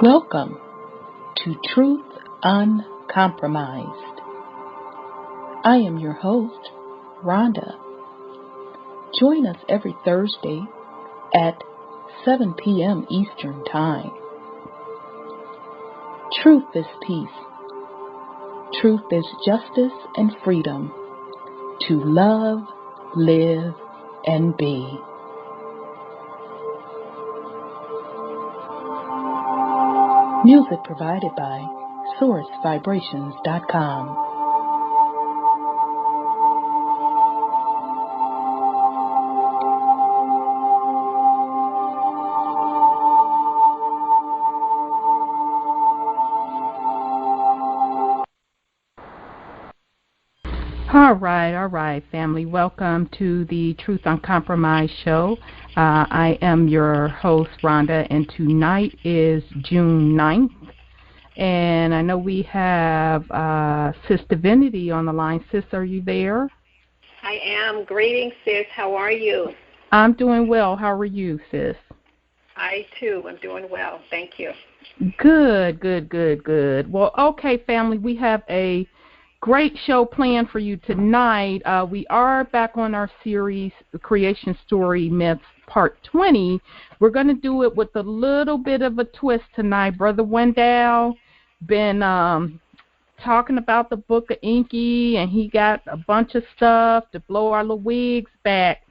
Welcome to Truth Uncompromised. I am your host, Rhonda. Join us every Thursday at 7 p.m. Eastern Time. Truth is peace. Truth is justice and freedom to love, live, and be. Music provided by SourceVibrations.com. All right, family. Welcome to the Truth Uncompromised show. I am your host, Rhonda, and tonight is June 9th. And I know we have Sis Divinity on the line. Sis, are you there? I am. Greetings, sis. How are you? I'm doing well. How are you, sis? I, too, am doing well. Thank you. Good. Well, okay, family, we have a great show planned for you tonight. We are back on our series, The Creation Story Myths, Part 20. We're going to do it with a little bit of a twist tonight. Brother Wendell been talking about the Book of Enki, and he got a bunch of stuff to blow our little wigs back.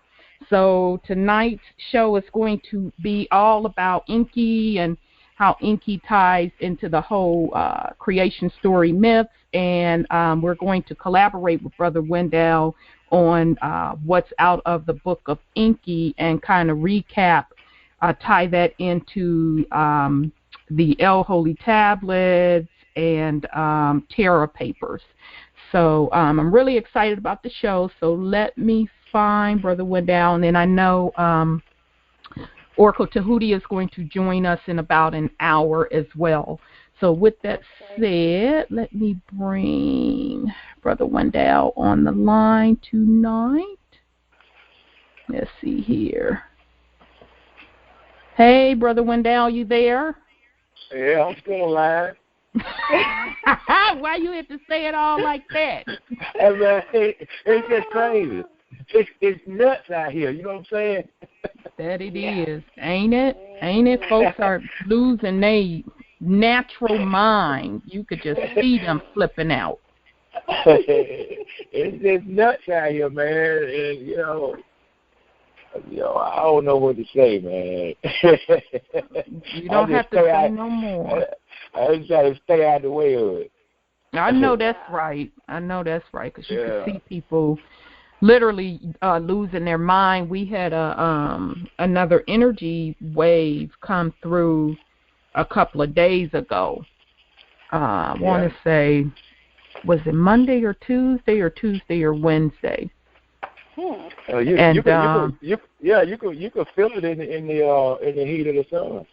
So tonight's show is going to be all about Enki and how Enki ties into the whole creation story myths. And we're going to collaborate with Brother Wendell on what's out of the Book of Enki and kind of recap, tie that into the El Holy Tablets and Terra Papers. So I'm really excited about the show. So let me find Brother Wendell. And then I know Oracle Tahuti is going to join us in about an hour as well. So with that said, let me bring Brother Wendell on the line tonight. Let's see here. Hey, Brother Wendell, you there? Yeah, I'm still alive. Why you have to say it all like that? Hey, man, it's just crazy. It's nuts out here, you know what I'm saying? That it is, ain't it? Ain't it? Folks are losing their natural mind. You could just see them flipping out. It's just nuts out here, man. And, you know, I don't know what to say, man. You don't have to say no more. I just try to stay out of the way of it. I know that's right. Because you can see people literally losing their mind. We had another energy wave come through a couple of days ago. I want to say, was it Monday or Tuesday or Wednesday? You can feel it in the heat of the sun.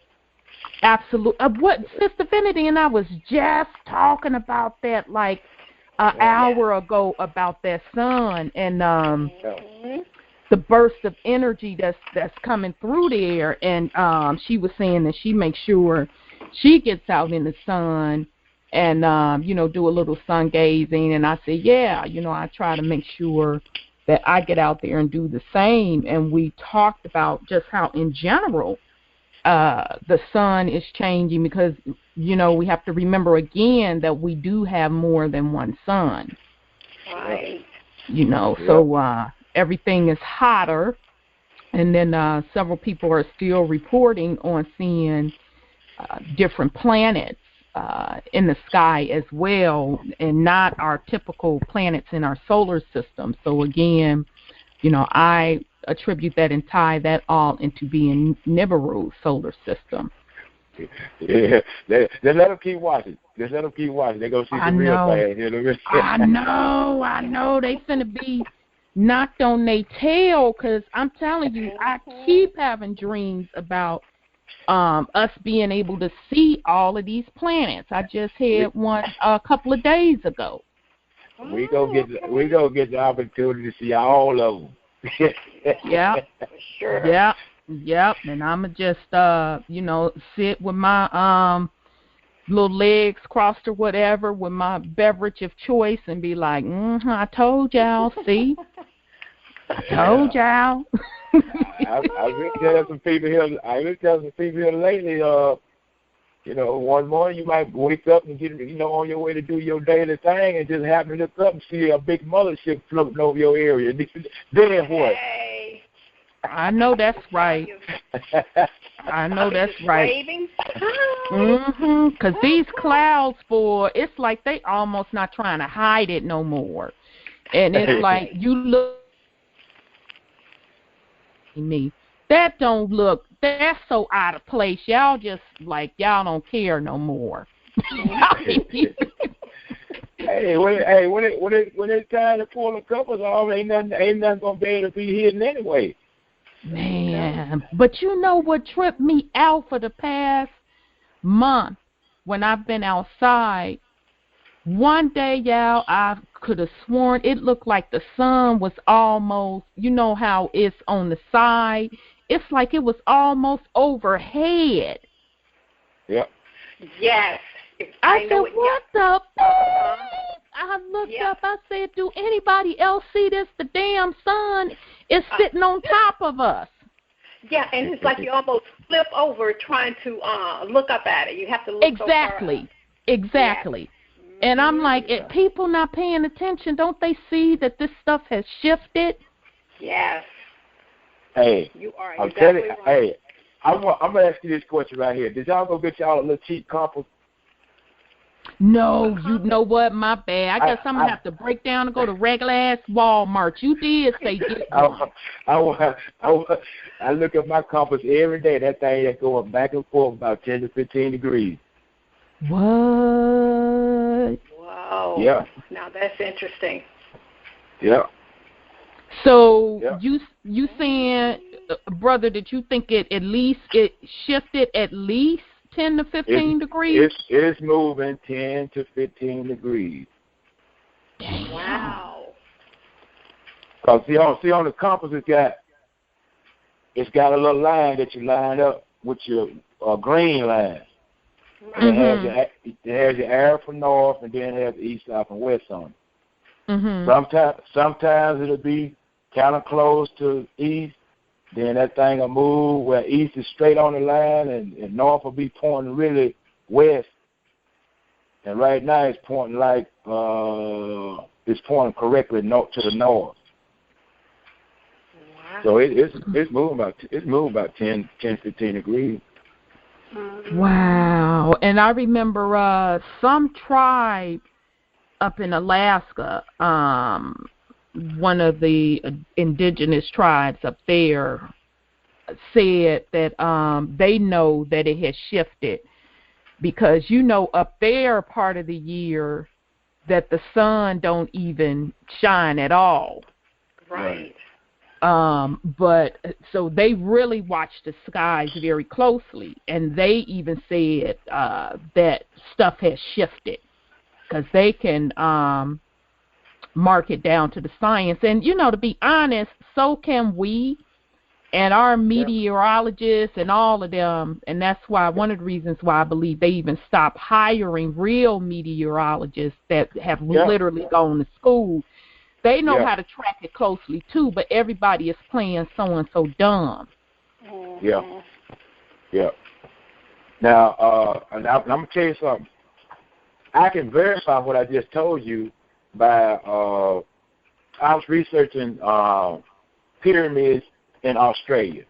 Absolutely. What Sister Divinity and I was just talking about that like an hour ago about that sun and the burst of energy that's coming through there. And she was saying that she makes sure she gets out in the sun and do a little sun gazing. And I said, I try to make sure that I get out there and do the same. And we talked about just how in general the sun is changing because, we have to remember again that we do have more than one sun. Right. So everything is hotter. And then several people are still reporting on seeing different planets in the sky as well, and not our typical planets in our solar system. So again, I attribute that and tie that all into being Nibiru's solar system. Yeah, just let them keep watching. They're going to see the real thing. I know. They finna be knocked on their tail because I'm telling you, I keep having dreams about us being able to see all of these planets. I just had one a couple of days ago. We gonna get the opportunity to see all of them. Yeah, sure. Yep. And I'ma just sit with my little legs crossed or whatever with my beverage of choice and be like, I told y'all, see? I told y'all. I've been telling some people here lately, one morning you might wake up and get, on your way to do your daily thing and just happen to look up and see a big mothership floating over your area. Then what? Hey. I know that's right. I know that's right. Because these clouds, boy, it's like they almost not trying to hide it no more. And it's like you look at me. That don't look, that's so out of place. Y'all just like, y'all don't care no more. Hey, when it's time to pull the covers off, ain't nothing gonna be able to be hidden anyway. Man, but you know what tripped me out for the past month when I've been outside? One day, y'all, I could have sworn it looked like the sun was almost, you know how it's on the side? It's like it was almost overhead. Yep. Yes. I said, what the fuck? I looked up, I said, do anybody else see this? The damn sun is sitting on top of us. Yeah, and it's like you almost flip over trying to look up at it. You have to look Exactly. Yeah. And I'm like, people not paying attention, don't they see that this stuff has shifted? Yes. Hey, you are I'm exactly telling you, right. hey, I'm going to ask you this question right here. Did y'all go get y'all a little cheap compass? No, you know what? My bad. I guess I'm going to have to break down and go to regular-ass Walmart. You did say get one. I look at my compass every day. That thing that's going back and forth about 10 to 15 degrees. What? Wow. Yeah. Now that's interesting. Yeah. So you saying, brother, that you think it shifted at least 10 to 15 degrees? It's moving 10 to 15 degrees. Damn. Wow. Because see on the compass it's got a little line that you line up with your green line. Right. It has your arrow for north, and then it has the east, south, and west on it. Mm-hmm. Sometimes it'll be kind of close to east. Then that thing will move where east is straight on the line, and north will be pointing really west. And right now it's pointing like it's pointing correctly to the north. Wow. So it's moving about 10, 15 degrees. Wow. And I remember some tribe up in Alaska, one of the indigenous tribes up there said that they know that it has shifted because, up there part of the year that the sun don't even shine at all. Right. But so they really watch the skies very closely, and they even said that stuff has shifted because they can mark it down to the science. And, to be honest, so can we and our meteorologists and all of them. And that's why one of the reasons why I believe they even stopped hiring real meteorologists that have literally gone to school. They know how to track it closely, too, but everybody is playing so-and-so dumb. Yeah. Yeah. Now, I'm going to tell you something. I can verify what I just told you by I was researching pyramids in Australia.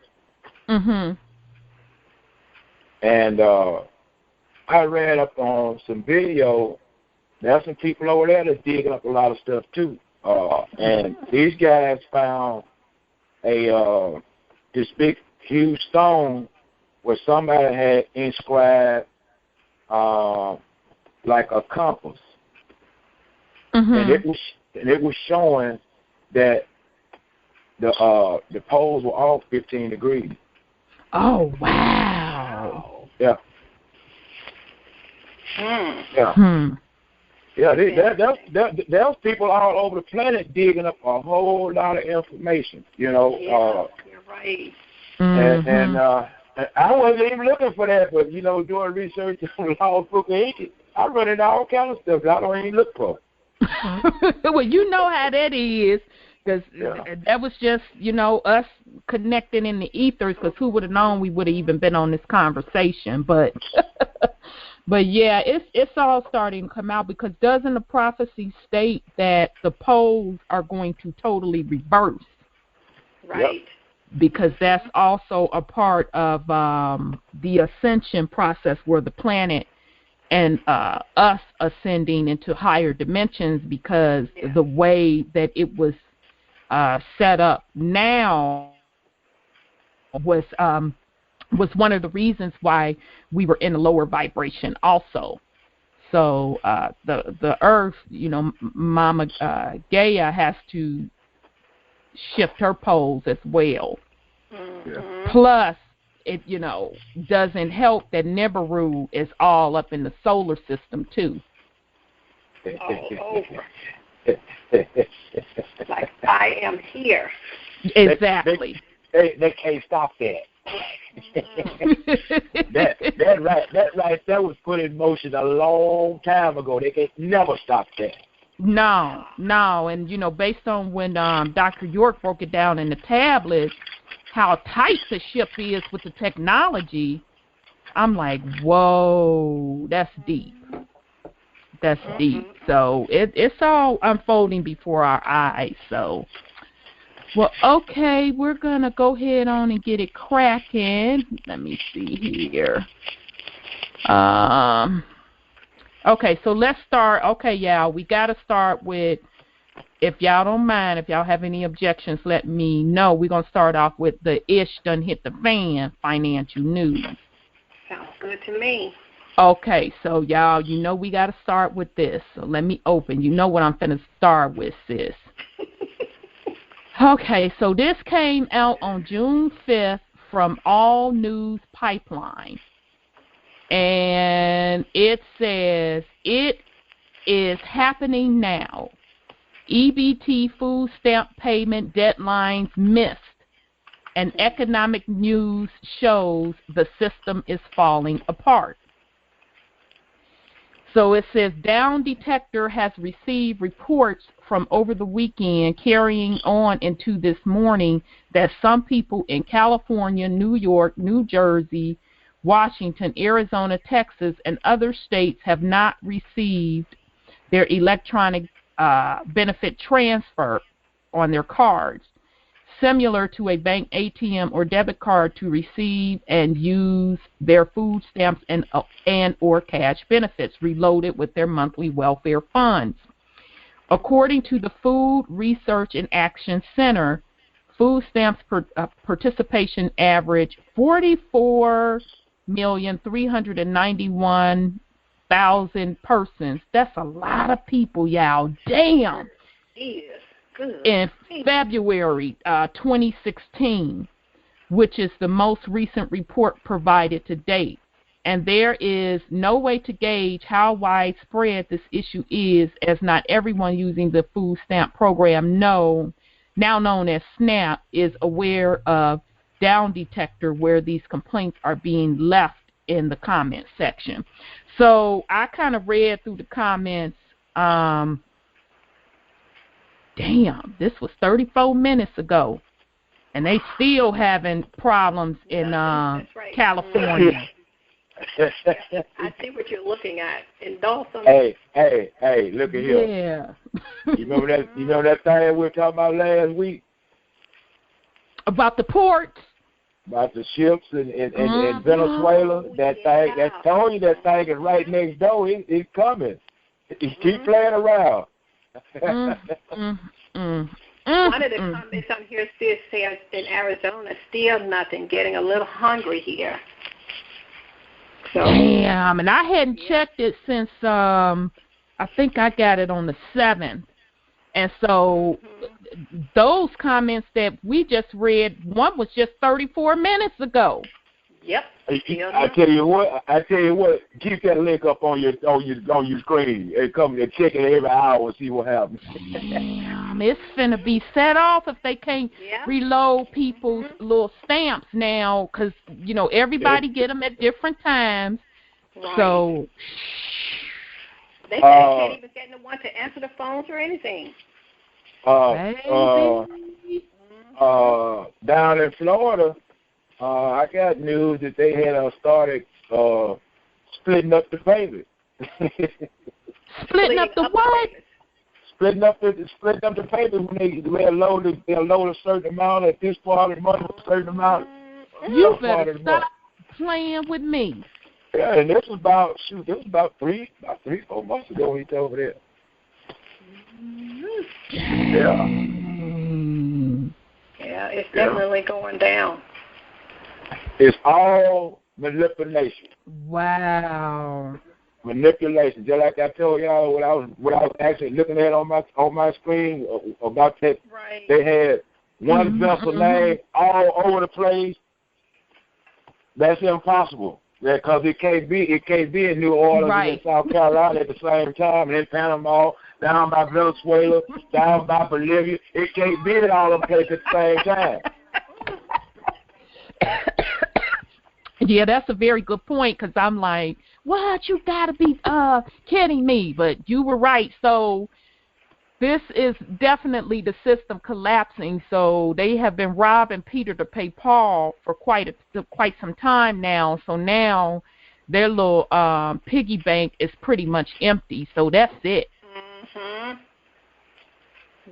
Mm-hmm. And I read up on some video. There's some people over there that's digging up a lot of stuff, too. And these guys found this big, huge stone where somebody had inscribed like a compass, and it was showing that the poles were all 15 degrees. Oh wow! Yeah. Yeah. Yeah, there's people all over the planet digging up a whole lot of information, you're right. And I wasn't even looking for that, but, doing research on the Lost Book of Enki, I run into all kind of stuff that I don't even look for. Well, you know how that is, because that was just, us connecting in the ethers, because who would have known we would have even been on this conversation. But, but yeah, it's all starting to come out, because doesn't the prophecy state that the poles are going to totally reverse? Right. Yep. Because that's also a part of the ascension process, where the planet and us ascending into higher dimensions, because the way that it was set up now was one of the reasons why we were in a lower vibration also. So the Earth, Mama Gaia has to shift her poles as well. Mm-hmm. Plus, it doesn't help that Nibiru is all up in the solar system too. All over. Like I am here. Exactly. They can't stop that. that was put in motion a long time ago. They can never stop that. No, and based on when Dr. York broke it down in the tablets, how tight the ship is with the technology, I'm like, whoa, that's deep. That's deep. So it's all unfolding before our eyes. So, well, okay, we're going to go ahead on and get it cracking. Let me see here. Okay, so let's start. Okay, y'all, we got to start with, if y'all don't mind, if y'all have any objections, let me know. We're going to start off with the ish done hit the fan financial news. Sounds good to me. Okay, so y'all, we got to start with this. So let me open. You know what I'm finna start with, sis. Okay, so this came out on June 5th from All News Pipeline. And it says, it is happening now. EBT food stamp payment deadlines missed, and economic news shows the system is falling apart. So it says Down Detector has received reports from over the weekend carrying on into this morning that some people in California, New York, New Jersey, Washington, Arizona, Texas, and other states have not received their electronic benefit transfer on their cards, similar to a bank ATM or debit card, to receive and use their food stamps and or cash benefits reloaded with their monthly welfare funds. According to the Food Research and Action Center, food stamps participation average 44,391,000 persons. That's a lot of people, y'all. Damn. Yes. Good. In February 2016, which is the most recent report provided to date. And there is no way to gauge how widespread this issue is, as not everyone using the food stamp program, now known as SNAP, is aware of Down Detector, where these complaints are being left in the comment section. So I kind of read through the comments. Damn, this was 34 minutes ago, and they still having problems in That's right. California. I see what you're looking at in Dawson. Hey, look at here. Yeah. You remember that thing we were talking about last week? About the ports? About the ships in Venezuela? That thing, I told you that thing is right next door. It's coming. Keep playing around. One of the comments on here still says in Arizona, still nothing, getting a little hungry here. So, damn, and I hadn't checked it since I think I got it on the 7th. And so those comments that we just read, one was just 34 minutes ago. Yep. I tell you what, keep that link up on your screen and come and check it every hour and see what happens. Damn. it's finna be set off if they can't reload people's little stamps now, because, everybody get them at different times. Right. So they can't even get the one to answer the phones or anything. Down in Florida, I got news that they had started splitting up the baby. Splitting up the what? Splitting up the papers when they'll load a certain amount at this part of the month, a certain amount. You better stop playing with me. Yeah, and this was about 3-4 months ago he told me that. Yeah. Yeah, it's definitely going down. It's all manipulation. Wow. Manipulation. Just like I told y'all what I was actually looking at on my screen about that. Right. They had one vessel name all over the place. That's impossible. Yeah, because it can't be in New Orleans and in South Carolina at the same time, and in Panama, down by Venezuela, down by Bolivia. It can't be in all of them places at the same time. Yeah, that's a very good point, because I'm like, what? You got to be kidding me. But you were right. So this is definitely the system collapsing. So they have been robbing Peter to pay Paul for quite some time now. So now their little piggy bank is pretty much empty. So that's it. Mm-hmm.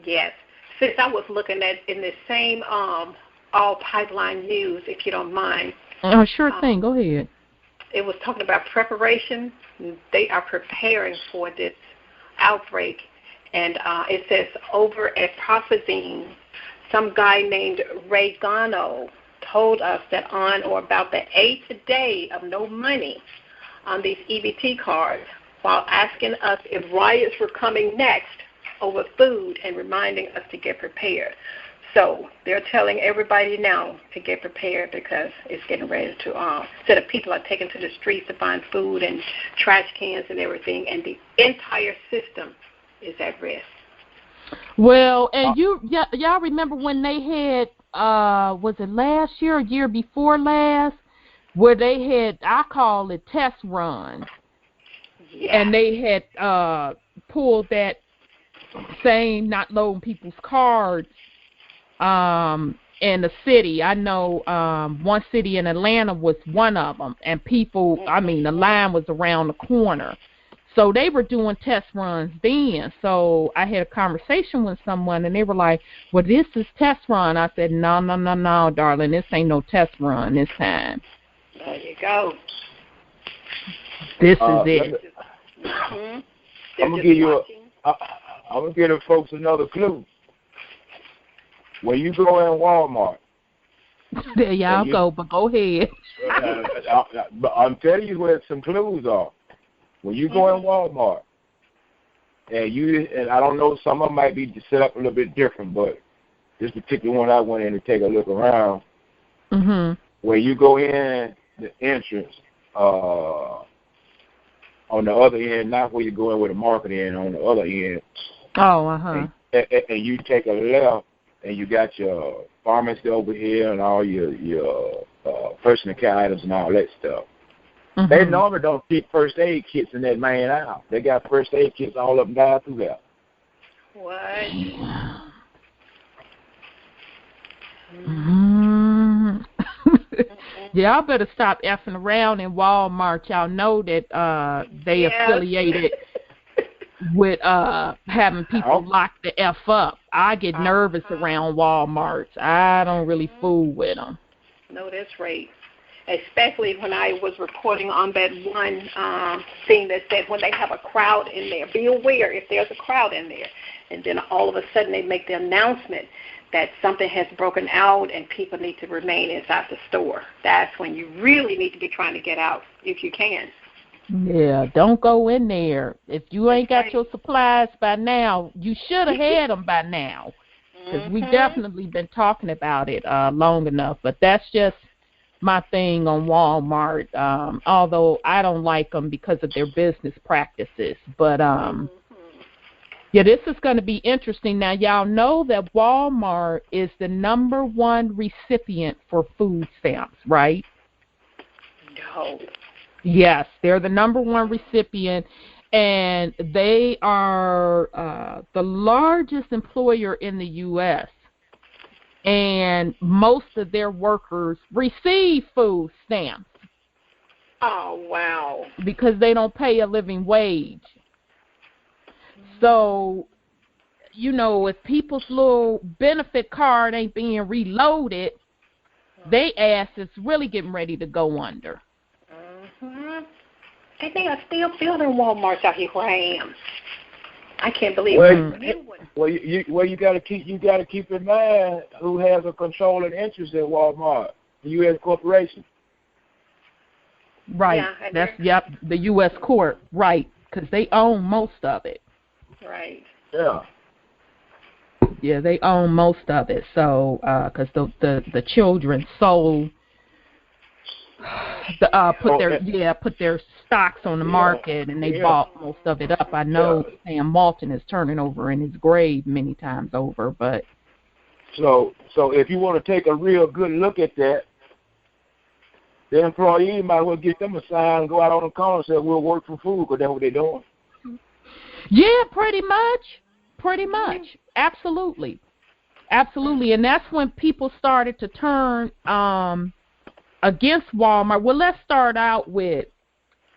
Yes. Since I was looking at in the same all pipeline news, if you don't mind. Sure thing. Go ahead. It was talking about preparation. They are preparing for this outbreak. And it says over at Prophezine, some guy named Ray Gano told us that on or about the 8th day of no money on these EBT cards, while asking us if riots were coming next over food and reminding us to get prepared. So they're telling everybody now to get prepared because it's getting ready to, so the people are taking to the streets to find food and trash cans and everything, and the entire system is at risk. Well, and y'all remember when they had, was it last year or year before last, where they had, I call it test runs. Yeah. And they had pulled that same not loading people's cards in the city. I know one city in Atlanta was one of them, and people, the line was around the corner. So they were doing test runs then. So I had a conversation with someone, and they were like, well, this is test run. I said, no, darling, this ain't no test run this time. There you go. This is it. I'm gonna give the folks another clue. When you go in Walmart, there y'all go, but go ahead. I'm telling you where some clues are. When you go in Walmart, and I don't know, some of them might be set up a little bit different, but this particular one I went in to take a look around. Where you go in the entrance, on the other end, not where you go in with the market end, on the other end. And you take a left, and you got your pharmacy over here and all your personal care items and all that stuff. They normally don't keep first aid kits in that main aisle. They got first aid kits all up and down through there. What? Y'all better stop effing around in Walmart. Y'all know that they affiliated with having people lock the F up. I get nervous around Walmarts. I don't really fool with them. No, that's right. Especially when I was reporting on that one thing that said when they have a crowd in there, be aware if there's a crowd in there. And then all of a sudden they make the announcement that something has broken out and people need to remain inside the store. That's when you really need to be trying to get out if you can. Yeah, don't go in there. If you ain't got your supplies by now, you should have had them by now. Because we definitely been talking about it long enough. But that's just my thing on Walmart, although I don't like them because of their business practices. But Yeah, this is going to be interesting. Now, y'all know that Walmart is the #1 recipient for food stamps, right? No. Yes, they're the #1 recipient, and they are the largest employer in the U.S., and most of their workers receive food stamps. Oh, wow. Because they don't pay a living wage. So, if people's little benefit card ain't being reloaded, they ass is really getting ready to go under. Mm-hmm. And they are still building Walmarts out here where I am. I can't believe it. You got to keep in mind who has a controlling interest in Walmart, the U.S. corporation. Right. The U.S. court, right, because they own most of it. Right. Yeah. Yeah, they own most of it. So, because the children sold, put their stocks on the market, and they bought most of it up. I know Sam Walton is turning over in his grave many times over, but. So if you want to take a real good look at that, the employee might well get them a sign and go out on the corner and say, "We'll work for food," because that's what they're doing. Yeah, pretty much. Absolutely. And that's when people started to turn against Walmart. Well, let's start out with,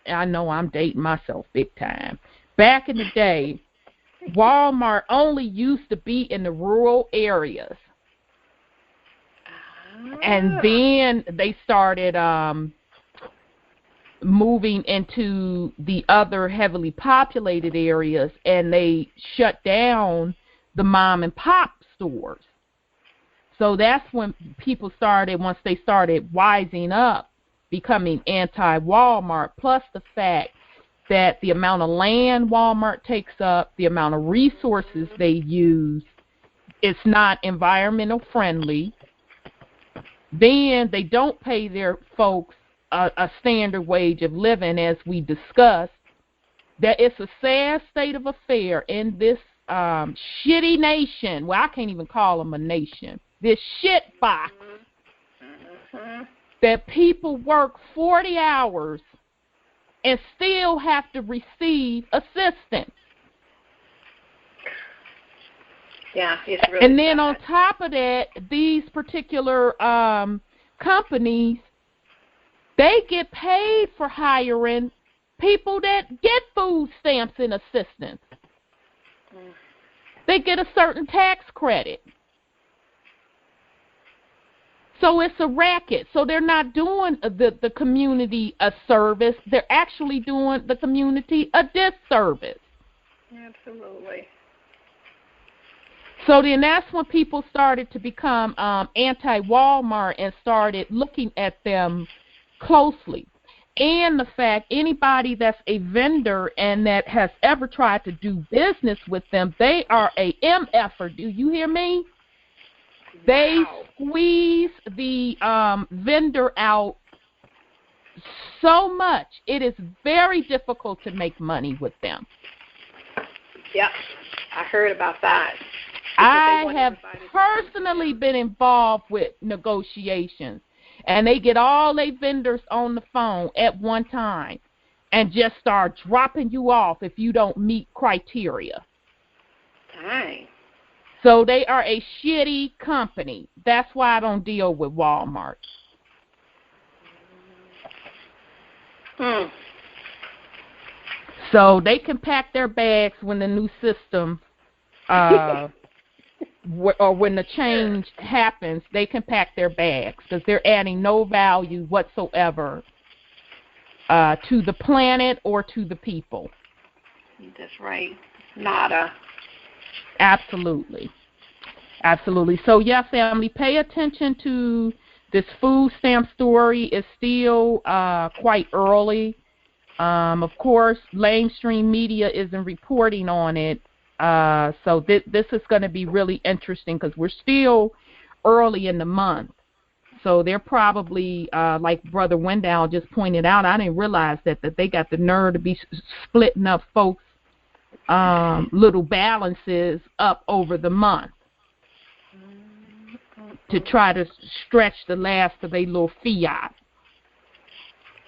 I know I'm dating myself big time. Back in the day, Walmart only used to be in the rural areas. And then they started moving into the other heavily populated areas, and they shut down the mom and pop stores. So that's when people started, once they started wising up, becoming anti-Walmart, plus the fact that the amount of land Walmart takes up, the amount of resources they use, it's not environmental friendly. Then they don't pay their folks a standard wage of living, as we discussed. That it's a sad state of affair in this shitty nation. Well, I can't even call them a nation. This shit box. Mm-hmm. That people work 40 hours and still have to receive assistance. Yeah, it's really and then bad. On top of that, these particular companies, they get paid for hiring people that get food stamps and assistance. They get a certain tax credit. So it's a racket. So they're not doing the community a service. They're actually doing the community a disservice. Absolutely. So then that's when people started to become anti-Walmart and started looking at them closely. And the fact, anybody that's a vendor and that has ever tried to do business with them, they are a MFer. Do you hear me? They squeeze the vendor out so much. It is very difficult to make money with them. Yep, I heard about that. I have personally been involved with negotiations, and they get all their vendors on the phone at one time and just start dropping you off if you don't meet criteria. Dang. So they are a shitty company. That's why I don't deal with Walmart. So they can pack their bags when the new system or when the change happens, they can pack their bags because they're adding no value whatsoever to the planet or to the people. That's right. Nada. Absolutely. So, yeah, family, pay attention to this food stamp story. It's still quite early. Of course, mainstream media isn't reporting on it. So this is going to be really interesting because we're still early in the month. So they're probably, like Brother Wendow just pointed out, I didn't realize that they got the nerve to be splitting up folks little balances up over the month to try to stretch the last of their little fiat.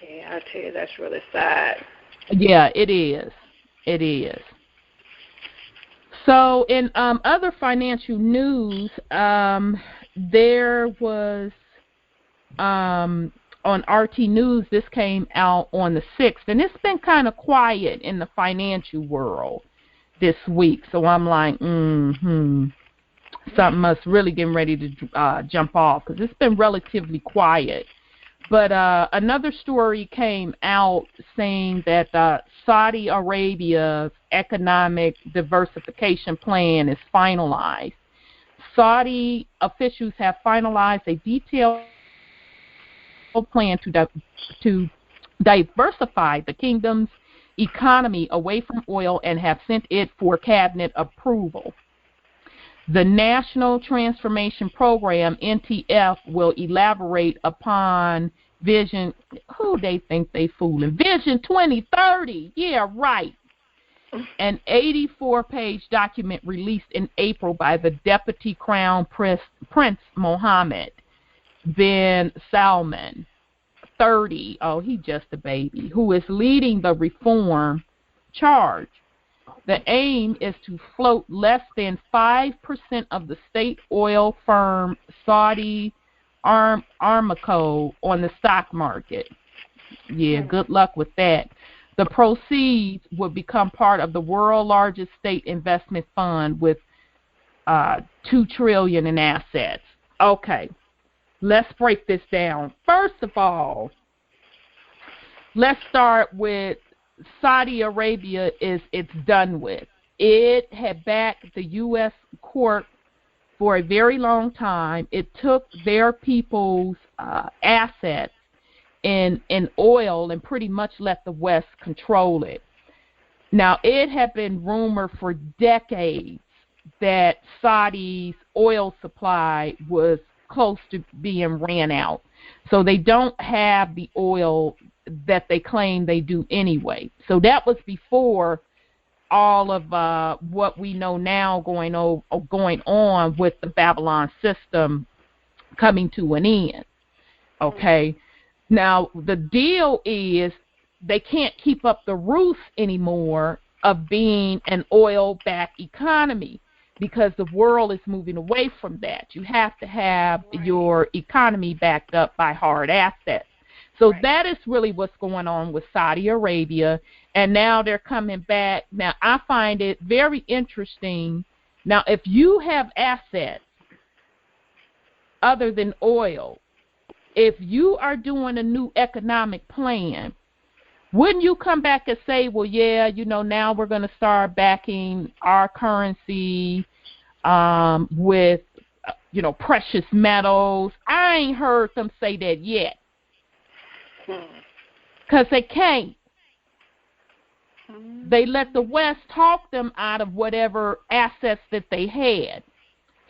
Yeah, I tell you, that's really sad. Yeah, it is. It is. So in other financial news, there was on RT News, this came out on the 6th, and it's been kind of quiet in the financial world this week. So I'm like, something must really getting ready to jump off, because it's been relatively quiet. But another story came out saying that Saudi Arabia's economic diversification plan is finalized. Saudi officials have finalized a detailed plan to diversify the kingdom's economy away from oil and have sent it for cabinet approval. The National Transformation Program, NTF, will elaborate upon Vision, who they think they fooling, Vision 2030, yeah, right. An 84-page document released in April by the Deputy Crown Prince Mohammed bin Salman, 30, oh, he just a baby, who is leading the reform charge. The aim is to float less than 5% of the state oil firm Saudi Aramco on the stock market. Yeah, good luck with that. The proceeds would become part of the world's largest state investment fund with $2 trillion in assets. Okay, let's break this down. First of all, let's start with Saudi Arabia. It's done with. It had backed the U.S. court for a very long time. It took their people's assets in oil and pretty much let the West control it. Now, it had been rumored for decades that Saudi's oil supply was close to being ran out. So they don't have the oil that they claim they do anyway. So that was before all of what we know now going on with the Babylon system coming to an end. Okay. Now, the deal is they can't keep up the roof anymore of being an oil-backed economy because the world is moving away from that. You have to have your economy backed up by hard assets. So that is really what's going on with Saudi Arabia, and now they're coming back. Now, I find it very interesting. Now, if you have assets other than oil, if you are doing a new economic plan, wouldn't you come back and say, well, yeah, now we're going to start backing our currency with, precious metals? I ain't heard them say that yet. Because they can't. They let the West talk them out of whatever assets that they had.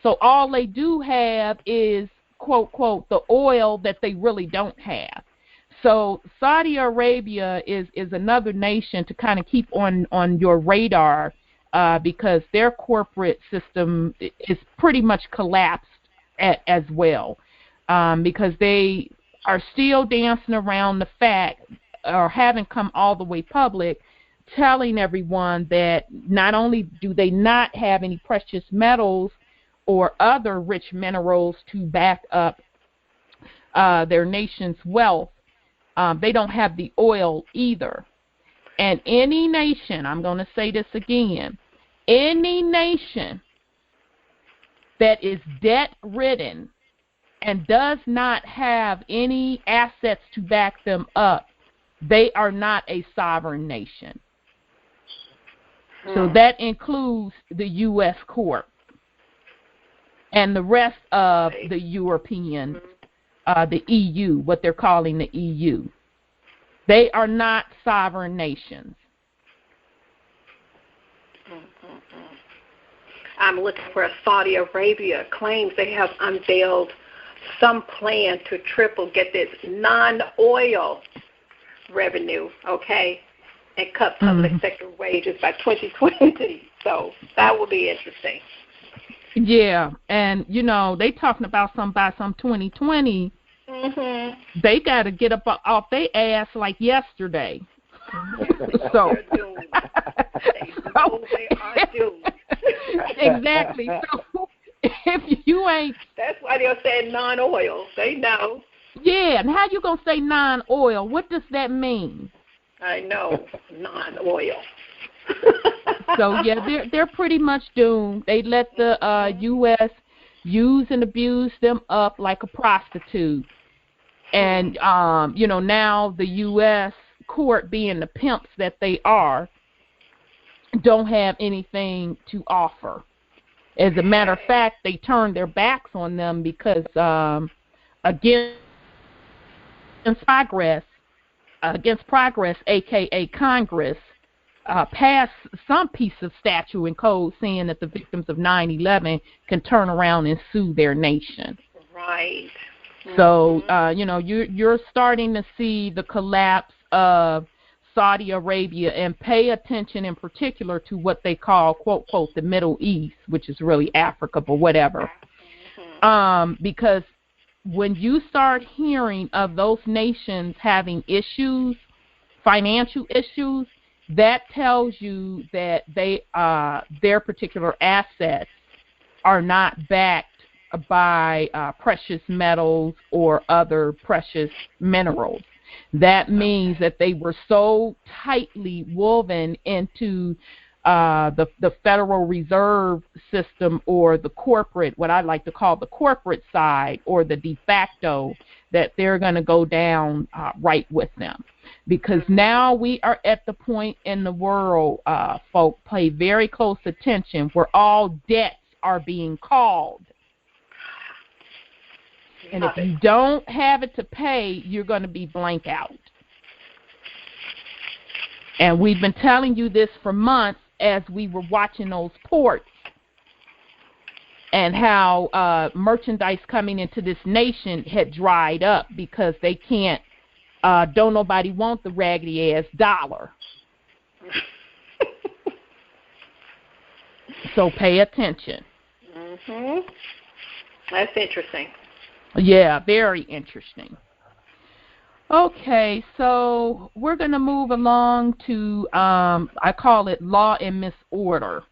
So all they do have is, quote, quote, the oil that they really don't have. So Saudi Arabia is another nation to kind of keep on your radar because their corporate system is pretty much collapsed as well because they are still dancing around the fact, or haven't come all the way public, telling everyone that not only do they not have any precious metals or other rich minerals to back up their nation's wealth, they don't have the oil either. And any nation, I'm going to say this again, any nation that is debt-ridden and does not have any assets to back them up, they are not a sovereign nation. So that includes the U.S. court and the rest of the European, the EU, what they're calling the EU. They are not sovereign nations. I'm looking where Saudi Arabia claims they have unveiled some plan to get this non-oil revenue, okay? and cut public sector wages by 2020. So that will be interesting. Yeah, and they talking about by some 2020. They got to get up off their ass like yesterday. So they're doomed. They are doomed. Exactly. So if you ain't, that's why they're saying non-oil. They know. Yeah, and how you gonna say non-oil? What does that mean? I know, non-oil. So yeah, they're pretty much doomed. They let the U.S. use and abuse them up like a prostitute, and now the U.S. court, being the pimps that they are, don't have anything to offer. As a matter of fact, they turned their backs on them because against progress, aka Congress, passed some piece of statute and code saying that the victims of 9/11 can turn around and sue their nation. Right. So you're starting to see the collapse of Saudi Arabia, and pay attention in particular to what they call, quote, quote, the Middle East, which is really Africa, but whatever. Because when you start hearing of those nations having issues, financial issues, that tells you that their particular assets are not backed by precious metals or other precious minerals. That means that they were so tightly woven into the Federal Reserve System, or the corporate, what I like to call the corporate side, or the de facto, that they're going to go down right with them. Because now we are at the point in the world, folk, pay very close attention, where all debts are being called. And if you don't have it to pay, you're going to be blank out. And we've been telling you this for months as we were watching those ports, and how merchandise coming into this nation had dried up because they can't, don't nobody want the raggedy ass dollar. So pay attention. That's interesting. Yeah, very interesting. Okay, so we're going to move along to, I call it law and misorder.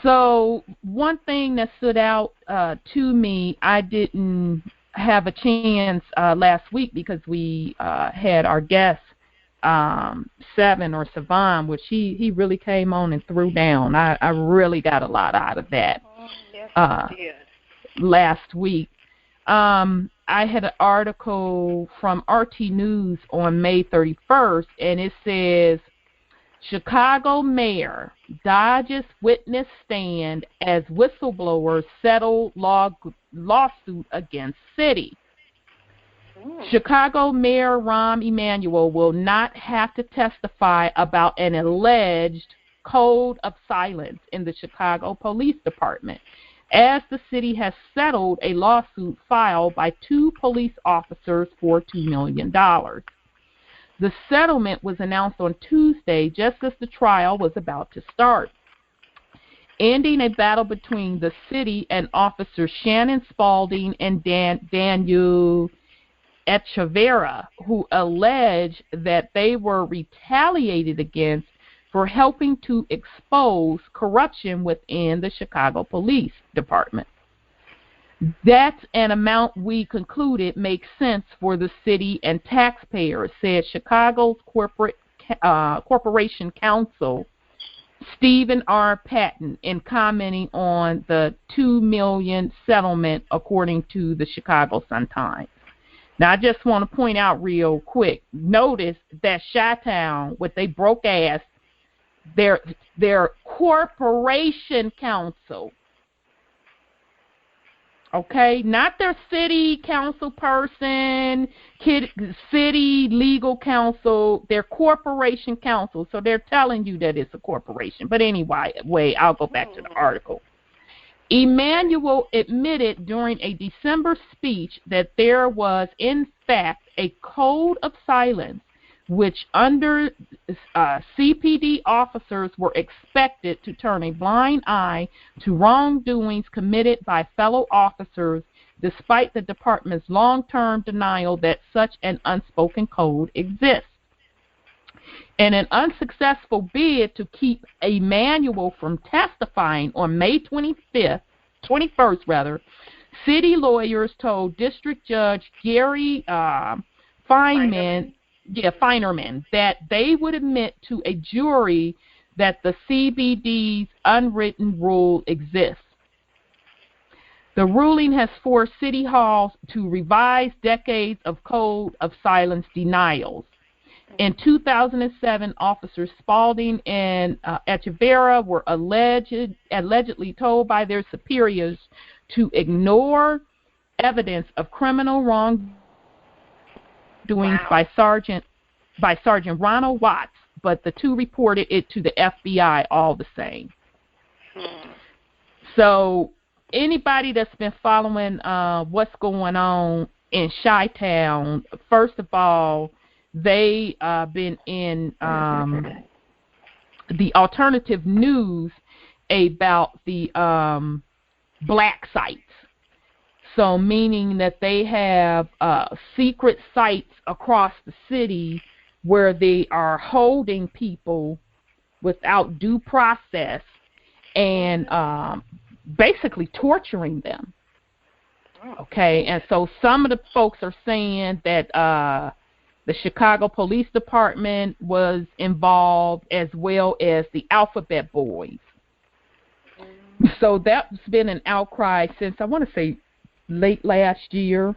So one thing that stood out to me, I didn't have a chance last week because we had our guest, Seven or Savan, which he really came on and threw down. I really got a lot out of that last week. I had an article from RT News on May 31st, and it says, Chicago mayor dodges witness stand as whistleblowers settle lawsuit against city. Chicago Mayor Rahm Emanuel will not have to testify about an alleged code of silence in the Chicago Police Department, as the city has settled a lawsuit filed by 2 police officers for $2 million. The settlement was announced on Tuesday, just as the trial was about to start, ending a battle between the city and Officers Shannon Spalding and Daniel Echeverria, who allege that they were retaliated against for helping to expose corruption within the Chicago Police Department. That's an amount we concluded makes sense for the city and taxpayers, said Chicago's Corporation Counsel Stephen R. Patton in commenting on the $2 million settlement, according to the Chicago Sun-Times. Now, I just want to point out real quick, notice that Chi-Town, with they broke ass, their corporation counsel, okay, not their city council person, city legal counsel, their corporation counsel. So they're telling you that it's a corporation. But anyway, I'll go back to the article. Emanuel admitted during a December speech that there was, in fact, a code of silence which under CPD officers were expected to turn a blind eye to wrongdoings committed by fellow officers, despite the department's long-term denial that such an unspoken code exists. In an unsuccessful bid to keep Emanuel from testifying on May 21st, city lawyers told District Judge Gary Feinerman that they would admit to a jury that the CBD's unwritten rule exists. The ruling has forced city halls to revise decades of code of silence denials. In 2007, officers Spalding and Echeverria were allegedly told by their superiors to ignore evidence of criminal wrongdoings by Sergeant Ronald Watts, but the two reported it to the FBI all the same. So anybody that's been following what's going on in Chi-Town, first of all, they been in the alternative news about the black sites. So meaning that they have secret sites across the city where they are holding people without due process and basically torturing them. Okay, and so some of the folks are saying that the Chicago Police Department was involved, as well as the Alphabet Boys. So that's been an outcry since, I want to say, late last year,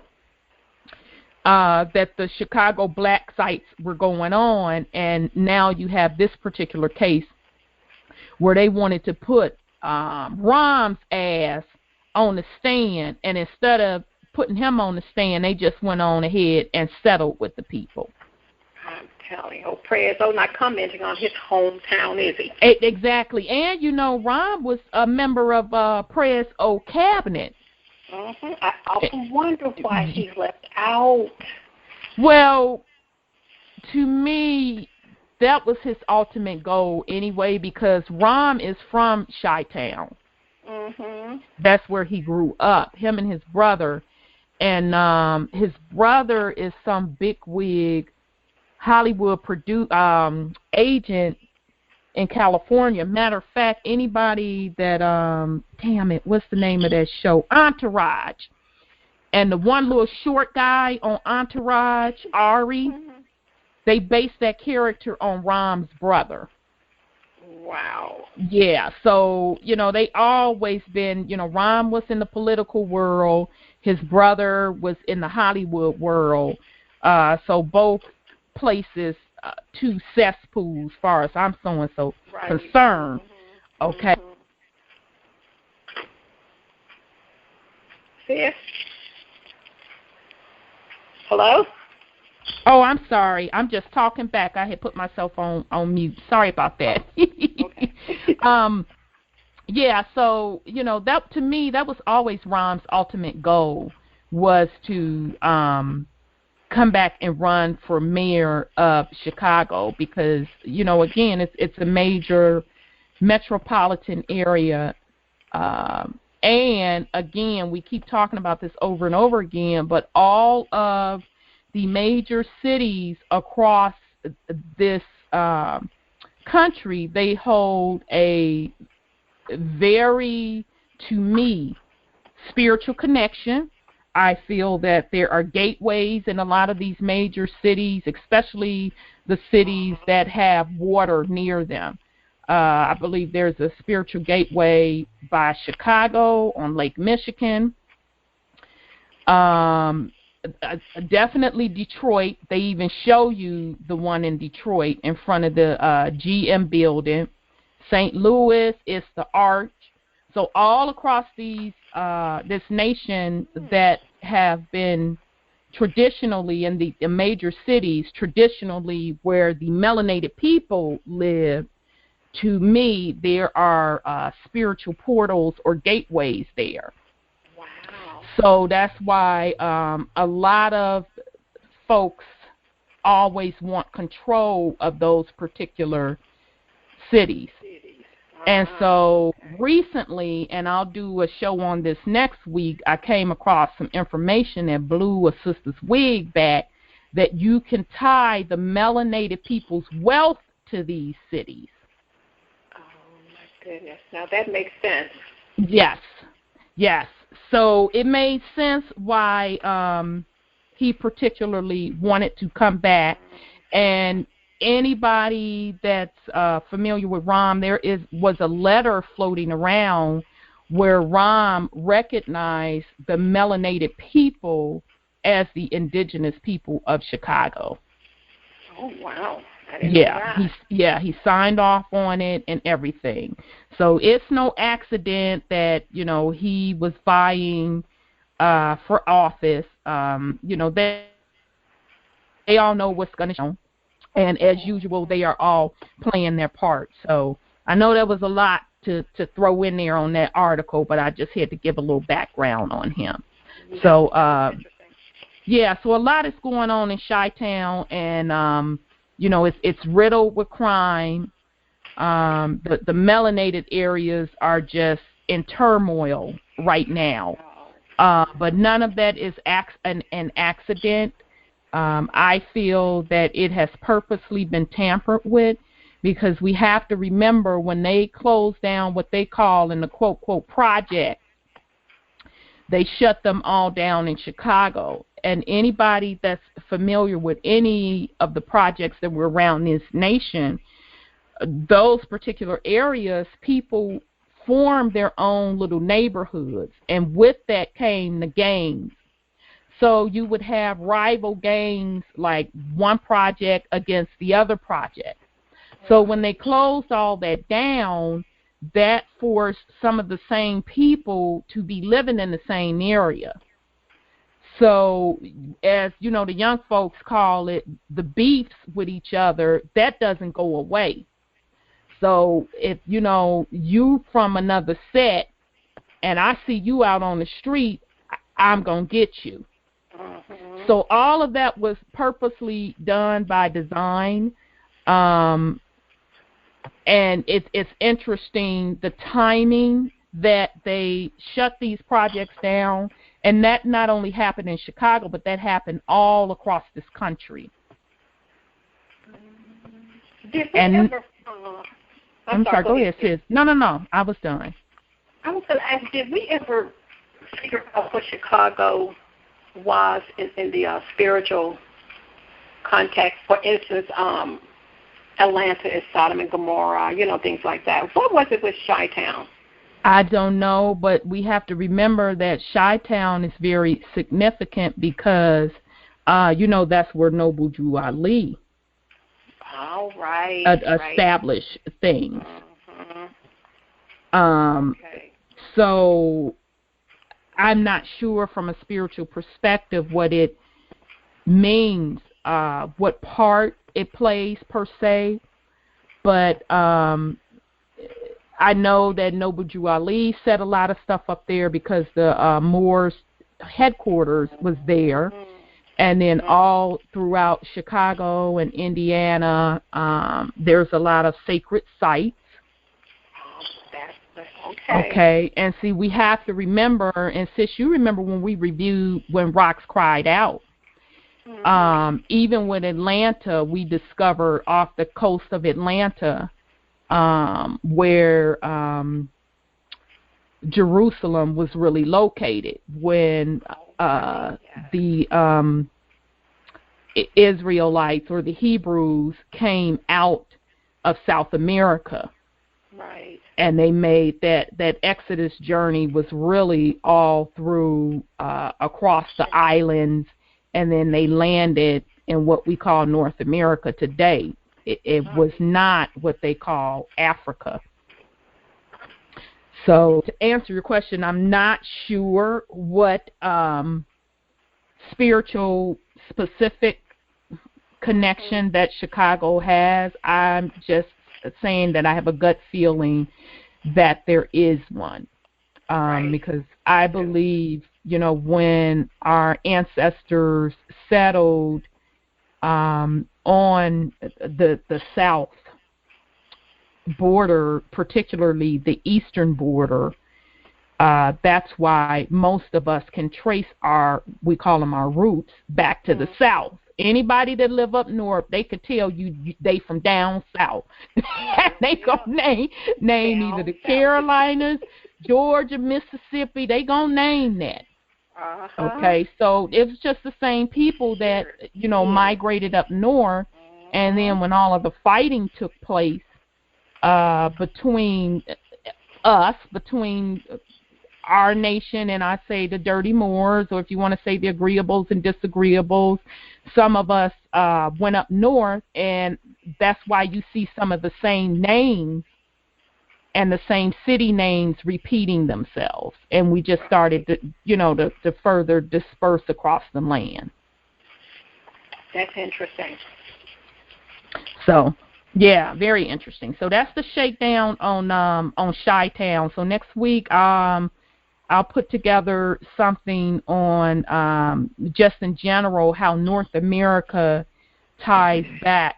that the Chicago black sites were going on, and now you have this particular case where they wanted to put Rahm's ass on the stand, and instead of putting him on the stand, they just went on ahead and settled with the people. I'm telling you, Prez not commenting on his hometown, is he? Exactly. And, you know, Rahm was a member of Prez cabinet. Mm-hmm. I often wonder why he's left out. Well, to me, that was his ultimate goal anyway, because Rahm is from Chi-Town. Mm-hmm. That's where he grew up, him and his brother. And his brother is some bigwig Hollywood agent in California. Matter of fact, anybody that, what's the name of that show? Entourage. And the one little short guy on Entourage, Ari, they based that character on Rahm's brother. Wow. Yeah, so, you know, they always been, you know, Rahm was in the political world. His brother was in the Hollywood world. So both places, two cesspools, as far as I'm so concerned. Mm-hmm. Okay. Sis? Hello? Oh, I'm sorry. I'm just talking back. I had put myself on mute. Sorry about that. Okay. Yeah, so, you know, that to me, that was always Rahm's ultimate goal, was to come back and run for mayor of Chicago because, you know, again, it's a major metropolitan area. And, again, we keep talking about this over and over again, but all of the major cities across this country, they hold a very, to me, spiritual connection. I feel that there are gateways in a lot of these major cities, especially the cities that have water near them. I believe there's a spiritual gateway by Chicago on Lake Michigan. Definitely Detroit. They even show you the one in Detroit in front of the GM building. St. Louis is the Arch. So all across these this nation that have been traditionally in the major cities, traditionally where the melanated people live, to me, there are spiritual portals or gateways there. Wow. So that's why a lot of folks always want control of those particular cities. And so recently, and I'll do a show on this next week, I came across some information that blew a sister's wig back, that you can tie the melanated people's wealth to these cities. Oh, my goodness. Now that makes sense. Yes. So it made sense why he particularly wanted to come back. And anybody that's familiar with Ram, was a letter floating around where Ram recognized the melanated people as the indigenous people of Chicago. Oh, wow. I didn't know that. He signed off on it and everything. So it's no accident that, he was vying for office. They all know what's going to show. And as usual, they are all playing their part. So I know there was a lot to throw in there on that article, but I just had to give a little background on him. So, so a lot is going on in Chi-Town, and, it's riddled with crime. The melanated areas are just in turmoil right now. But none of that is an accident. I feel that it has purposely been tampered with, because we have to remember when they close down what they call in the quote project, they shut them all down in Chicago. And anybody that's familiar with any of the projects that were around this nation, those particular areas, people formed their own little neighborhoods, and with that came the gangs. So you would have rival gangs, like one project against the other project. So when they closed all that down, that forced some of the same people to be living in the same area. So as, the young folks call it, the beefs with each other, that doesn't go away. So if, you from another set and I see you out on the street, I'm going to get you. So all of that was purposely done by design. And it's interesting, the timing that they shut these projects down, and that not only happened in Chicago, but that happened all across this country. Did we ever... I'm sorry, go ahead, sis. No, I was done. I was going to ask, did we ever figure out what Chicago was in the spiritual context? For instance, Atlanta is Sodom and Gomorrah, things like that. What was it with Chi-Town? I don't know, but we have to remember that Chi-Town is very significant because, that's where Noble Drew Ali established things. Okay. So I'm not sure from a spiritual perspective what it means, what part it plays per se, but I know that Noble Drew Ali said a lot of stuff up there because the Moors headquarters was there, and then all throughout Chicago and Indiana, there's a lot of sacred sites. Okay, and see, we have to remember, and sis, you remember when we reviewed When Rocks Cried Out. Even with Atlanta, we discovered off the coast of Atlanta where Jerusalem was really located when the Israelites or the Hebrews came out of South America. Right. And they made that Exodus journey was really all through across the islands, and then they landed in what we call North America today. It was not what they call Africa. So to answer your question, I'm not sure what spiritual specific connection that Chicago has. I'm just saying that I have a gut feeling that there is one. Because I believe, when our ancestors settled on the south border, particularly the eastern border. That's why most of us can trace we call them our roots, back to the south. Anybody that live up north, they could tell you they from down south. They gonna name either the Carolinas, Georgia, Mississippi. They gonna name that. Okay, so it's just the same people that migrated up north, and then when all of the fighting took place between our nation and I say the dirty Moors, or if you want to say the agreeables and disagreeables, some of us went up north, and that's why you see some of the same names and the same city names repeating themselves, and we just started to further disperse across the land. That's interesting. So, yeah, very interesting. So that's the shakedown on Chi-Town. So next week, I'll put together something on just in general how North America ties back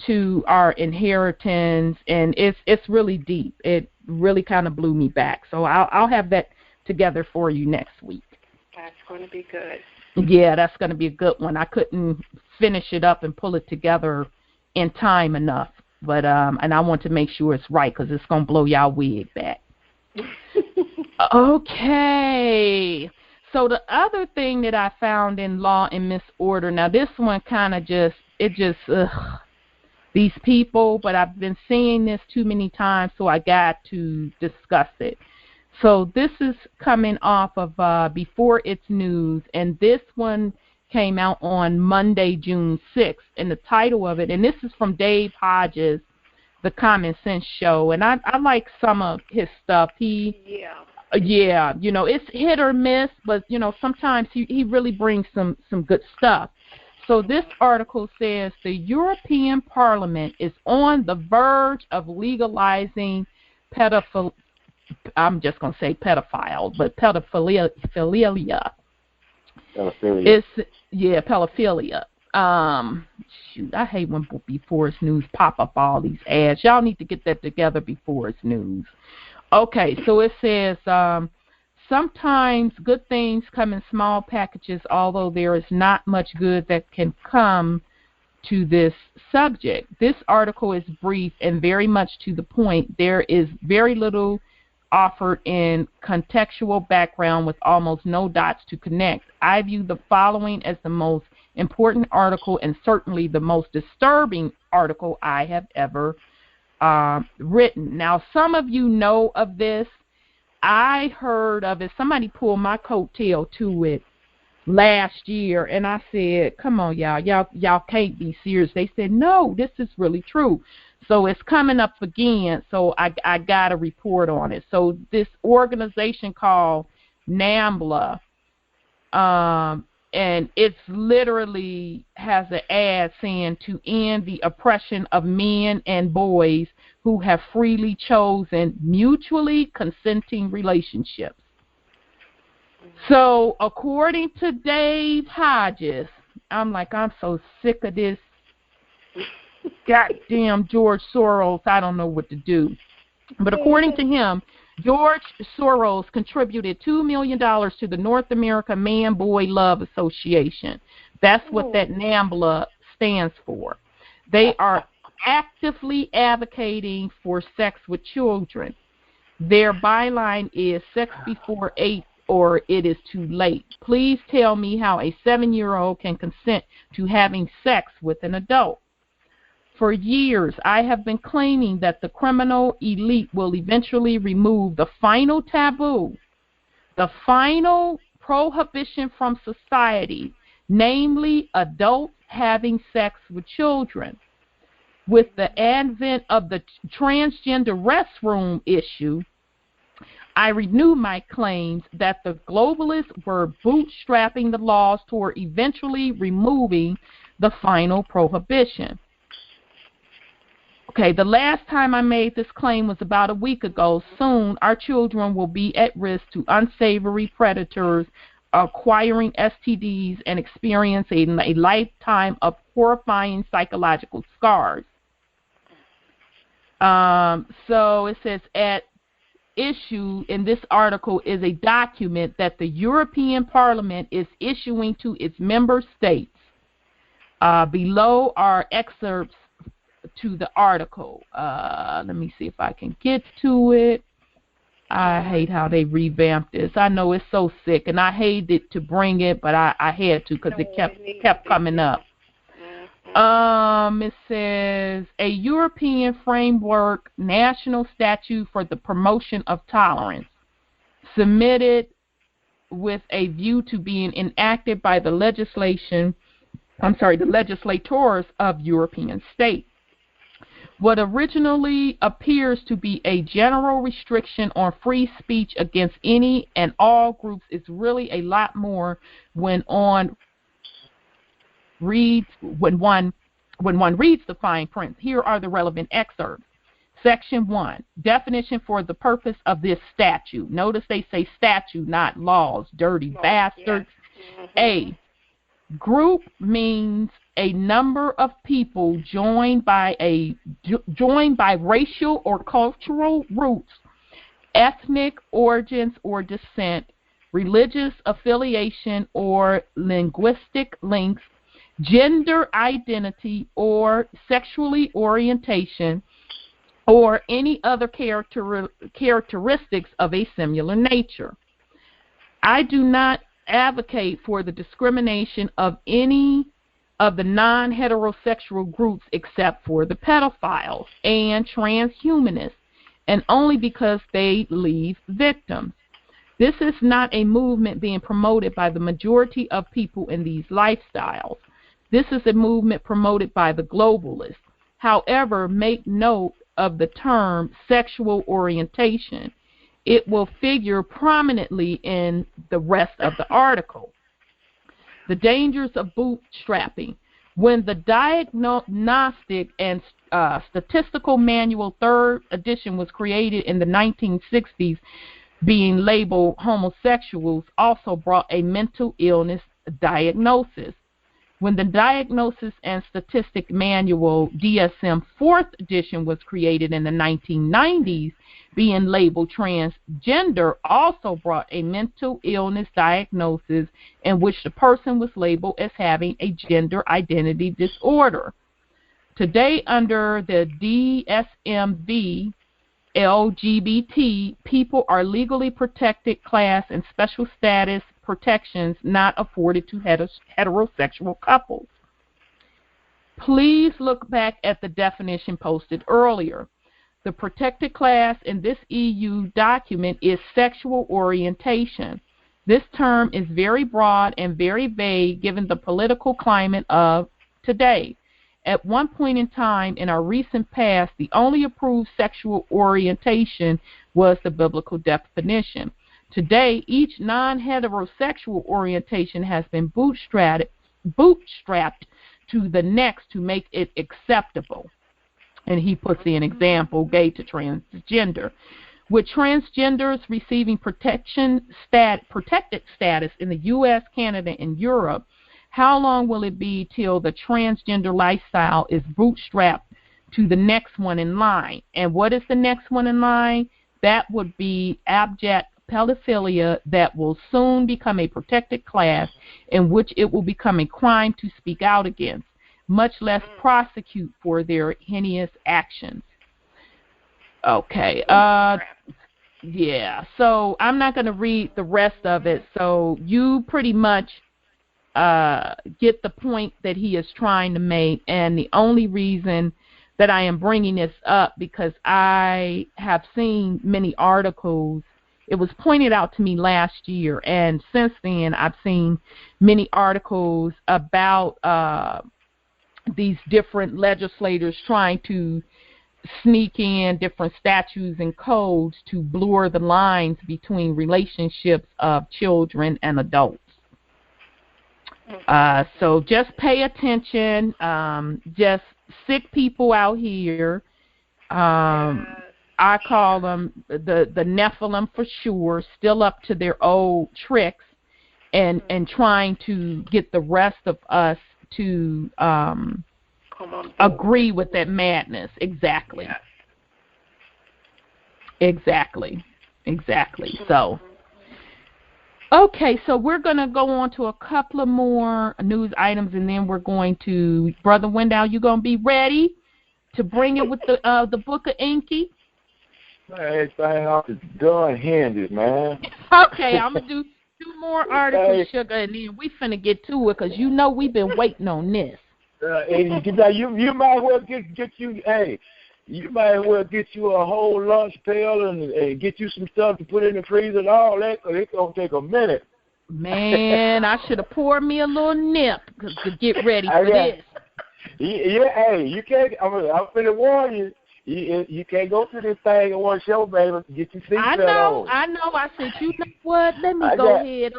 to our inheritance, and it's really deep. It really kind of blew me back. So I'll have that together for you next week. That's going to be good. Yeah, that's going to be a good one. I couldn't finish it up and pull it together in time enough, but and I want to make sure it's right because it's going to blow y'all wig back. Okay. So the other thing that I found in Law and Misorder, now this one kind of these people, but I've been seeing this too many times, so I got to discuss it. So this is coming off of Before It's News, and this one came out on Monday, June 6th, and the title of it, and this is from Dave Hodges, The Common Sense Show, and I like some of his stuff. Yeah, it's hit or miss, but, sometimes he really brings some good stuff. So this article says the European Parliament is on the verge of legalizing I'm just going to say pedophile, but pedophilia. Pedophilia. Pedophilia. Shoot, I hate when Before It's News pop up all these ads. Y'all need to get that together before it's news. Okay, so it says, sometimes good things come in small packages, although there is not much good that can come to this subject. This article is brief and very much to the point. There is very little offered in contextual background with almost no dots to connect. I view the following as the most important article and certainly the most disturbing article I have ever written. Now, some of you know of this. I heard of it. Somebody pulled my coattail to it last year, and I said, come on, y'all can't be serious. They said, no, this is really true. So it's coming up again, so I got a report on it. So this organization called NAMBLA, and it's literally has an ad saying to end the oppression of men and boys who have freely chosen mutually consenting relationships. So according to Dave Hodges, I'm so sick of this goddamn George Soros, I don't know what to do. But according to him, George Soros contributed $2 million to the North America Man-Boy Love Association. That's what that NAMBLA stands for. They are actively advocating for sex with children. Their byline is sex before 8 or it is too late. Please tell me how a 7-year-old can consent to having sex with an adult. For years, I have been claiming that the criminal elite will eventually remove the final taboo, the final prohibition from society, namely adults having sex with children. With the advent of the transgender restroom issue, I renew my claims that the globalists were bootstrapping the laws toward eventually removing the final prohibition. Okay, the last time I made this claim was about a week ago. Soon, our children will be at risk to unsavory predators acquiring STDs and experiencing a lifetime of horrifying psychological scars. So it says at issue in this article is a document that the European Parliament is issuing to its member states. Below are excerpts to the article. Let me see if I can get to it. I hate how they revamped this. I know it's so sick, and I hated to bring it, but I had to because it kept coming up. It says a European framework national statute for the promotion of tolerance, submitted with a view to being enacted by the legislators of European states. What originally appears to be a general restriction on free speech against any and all groups is really a lot more when one reads the fine print. Here are the relevant excerpts. Section 1, definition for the purpose of this statute. Notice they say statute, not laws, dirty bastards. Yeah. A, group means a number of people joined by racial or cultural roots, ethnic origins or descent, religious affiliation or linguistic links, gender identity or sexually orientation, or any other characteristics of a similar nature. I do not advocate for the discrimination of any of the non-heterosexual groups except for the pedophiles and transhumanists, and only because they leave victims. This is not a movement being promoted by the majority of people in these lifestyles. This is a movement promoted by the globalists. However, make note of the term sexual orientation. It will figure prominently in the rest of the article. The dangers of bootstrapping. When the Diagnostic and Statistical Manual 3rd edition was created in the 1960s, being labeled homosexuals also brought a mental illness diagnosis. When the Diagnosis and Statistic Manual DSM 4th edition was created in the 1990s, being labeled transgender also brought a mental illness diagnosis in which the person was labeled as having a gender identity disorder. Today, under the DSM-V, LGBT people are legally protected class and special status protections not afforded to heterosexual couples. Please look back at the definition posted earlier. The protected class in this EU document is sexual orientation. This term is very broad and very vague given the political climate of today. At one point in time in our recent past, the only approved sexual orientation was the biblical definition. Today, each non-heterosexual orientation has been bootstrapped to the next to make it acceptable. And he puts the example, gay to transgender. With transgenders receiving protected status in the U.S., Canada, and Europe, how long will it be till the transgender lifestyle is bootstrapped to the next one in line? And what is the next one in line? That would be abject pedophilia, that will soon become a protected class in which it will become a crime to speak out against, much less prosecute for their heinous actions. Okay. Yeah. So I'm not going to read the rest of it. So you pretty much get the point that he is trying to make. And the only reason that I am bringing this up because I have seen many articles. It was pointed out to me last year, and since then I've seen many articles about these different legislators trying to sneak in different statutes and codes to blur the lines between relationships of children and adults. So just pay attention. Just sick people out here. I call them the Nephilim for sure, still up to their old tricks. and trying to get the rest of us to agree with that madness. Exactly. Yes. Exactly. So, okay, so we're going to go on to a couple of more news items, and then we're going to, Brother Wendell, you going to be ready to bring it with the Book of Enki? Everything off the done hinges, man. Okay, I'm going to do 2 more articles, Sugar, and then we finna get to it, because you know we've been waiting on this. You might as well get you, you might as well get you a whole lunch pail and get you some stuff to put in the freezer and all that, because it's going to take a minute. Man, I should have poured me a little nip to get ready for this. Yeah, you can't, I'm finna warn you. You can't go through this thing in one show, baby. Get your seatbelt on. I know. I said, you know what? Let me go ahead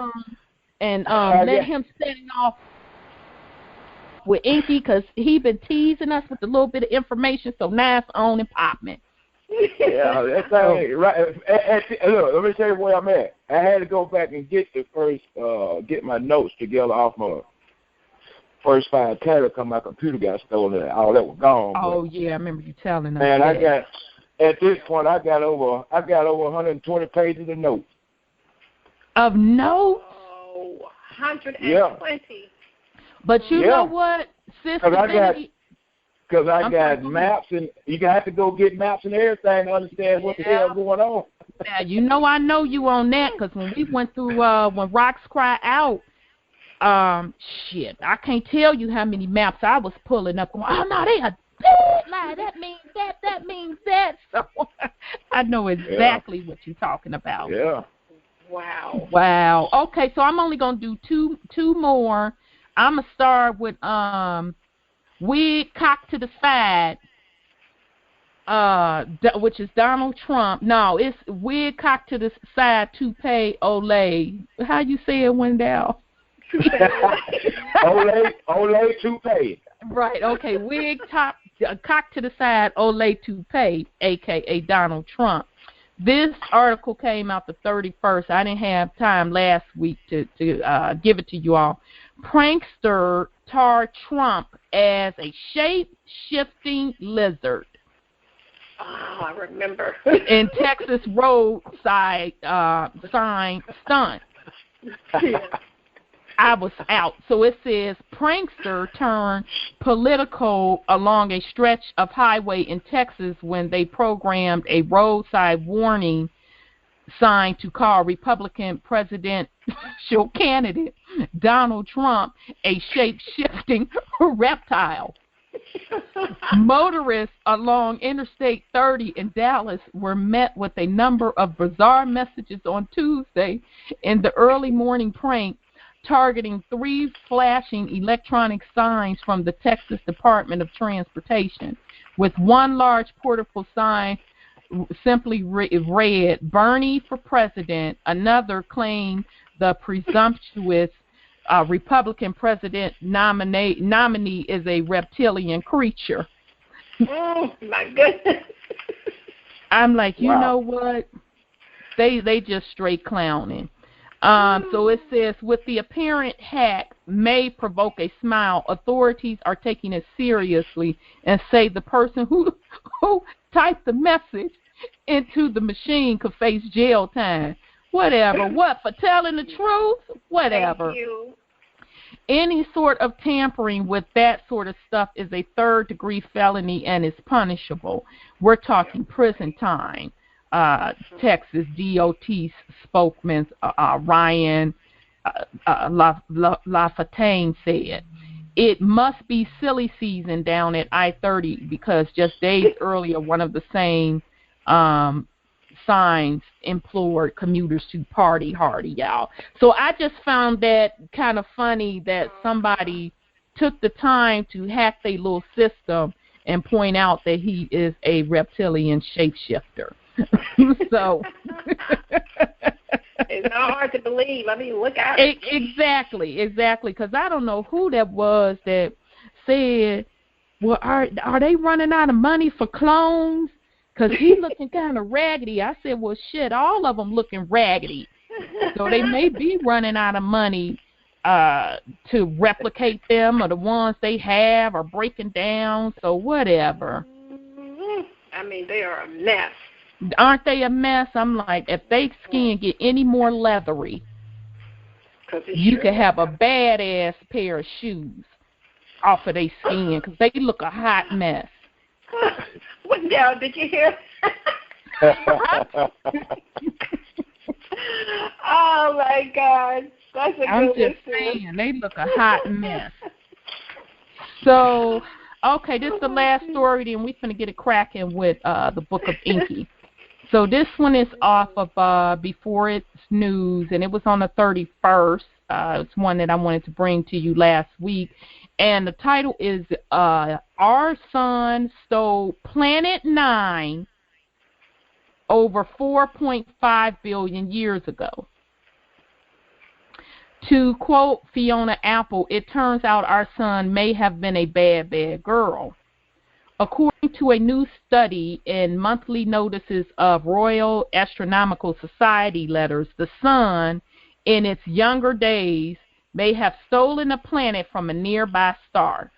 and let him set it off with Enki, because he been teasing us with a little bit of information, so now it's on and popping. Yeah, that's right. Look, let me tell you where I'm at. I had to go back and get get my notes together off my first 5 titles. Come my computer got stolen and all that was gone. Oh yeah, I remember you telling us. Man, at this point I got over 120 pages of notes. Of notes? Oh, 120. Yeah. But you know what, Sister Betty? Because I got maps, and you have to go get maps and everything to understand what the hell going on. Now, you know I know you on that, because when we went through, when Rocks Cry Out, shit, I can't tell you how many maps I was pulling up. Going, oh, no, they are dead. Like, that means that means that. So I know exactly what you're talking about. Yeah. Wow. Okay, so I'm only going to do two more. I'm going to start with Wig Cocked to the Side, which is Donald Trump. No, it's Wig Cocked to the Side, Toupee Olay. How you say it, Wendell? Olay Toupee. Right, okay. Wig Cocked to the Side, Olay Toupee, a.k.a. Donald Trump. This article came out the 31st. I didn't have time last week to give it to you all. Prankster tar Trump as a shape-shifting lizard. Oh, I remember. In Texas roadside sign stunt. I was out. So it says prankster turned political along a stretch of highway in Texas when they programmed a roadside warning sign to call Republican presidential candidate Donald Trump a shape-shifting reptile. Motorists along Interstate 30 in Dallas were met with a number of bizarre messages on Tuesday in the early morning prank, targeting 3 flashing electronic signs from the Texas Department of Transportation, with one large portable sign simply read, Bernie for president. Another claimed the presumptuous Republican president nominee is a reptilian creature. Oh, my goodness. I'm like, you know what? They just straight clowning. So it says, with the apparent hack may provoke a smile, authorities are taking it seriously and say the person who typed the message into the machine could face jail time. Whatever. What, for telling the truth? Whatever. Thank you. Any sort of tampering with that sort of stuff is a third-degree felony and is punishable. We're talking prison time. Texas DOT spokesman Ryan LaFontaine said. It must be silly season down at I-30 because just days earlier, one of the same signs implored commuters to party hardy, y'all. So I just found that kind of funny that somebody took the time to hack their little system and point out that he is a reptilian shapeshifter. So it's not hard to believe. I mean, look at it. Exactly, because I don't know who that was that said, well, are they running out of money for clones? Because he looking kind of raggedy. I said, well, shit, all of them looking raggedy. So they may be running out of money to replicate them, or the ones they have are breaking down, so whatever. I mean, they are a mess. Aren't they a mess? I'm like, if they skin get any more leathery, you could have a badass pair of shoes off of their skin, because they look a hot mess. What now? Did you hear? Oh, my God. That's a I'm good just saying, they look a hot mess. So, okay, this is the last story, then we're going to get it cracking with the Book of Enki. So this one is off of Before It's News, and it was on the 31st. It's one that I wanted to bring to you last week. And the title is Our Sun Stole Planet 9 over 4.5 billion years ago. To quote Fiona Apple, it turns out our sun may have been a bad, bad girl. According to a new study in monthly notices of Royal Astronomical Society letters, the sun, in its younger days, may have stolen a planet from a nearby star.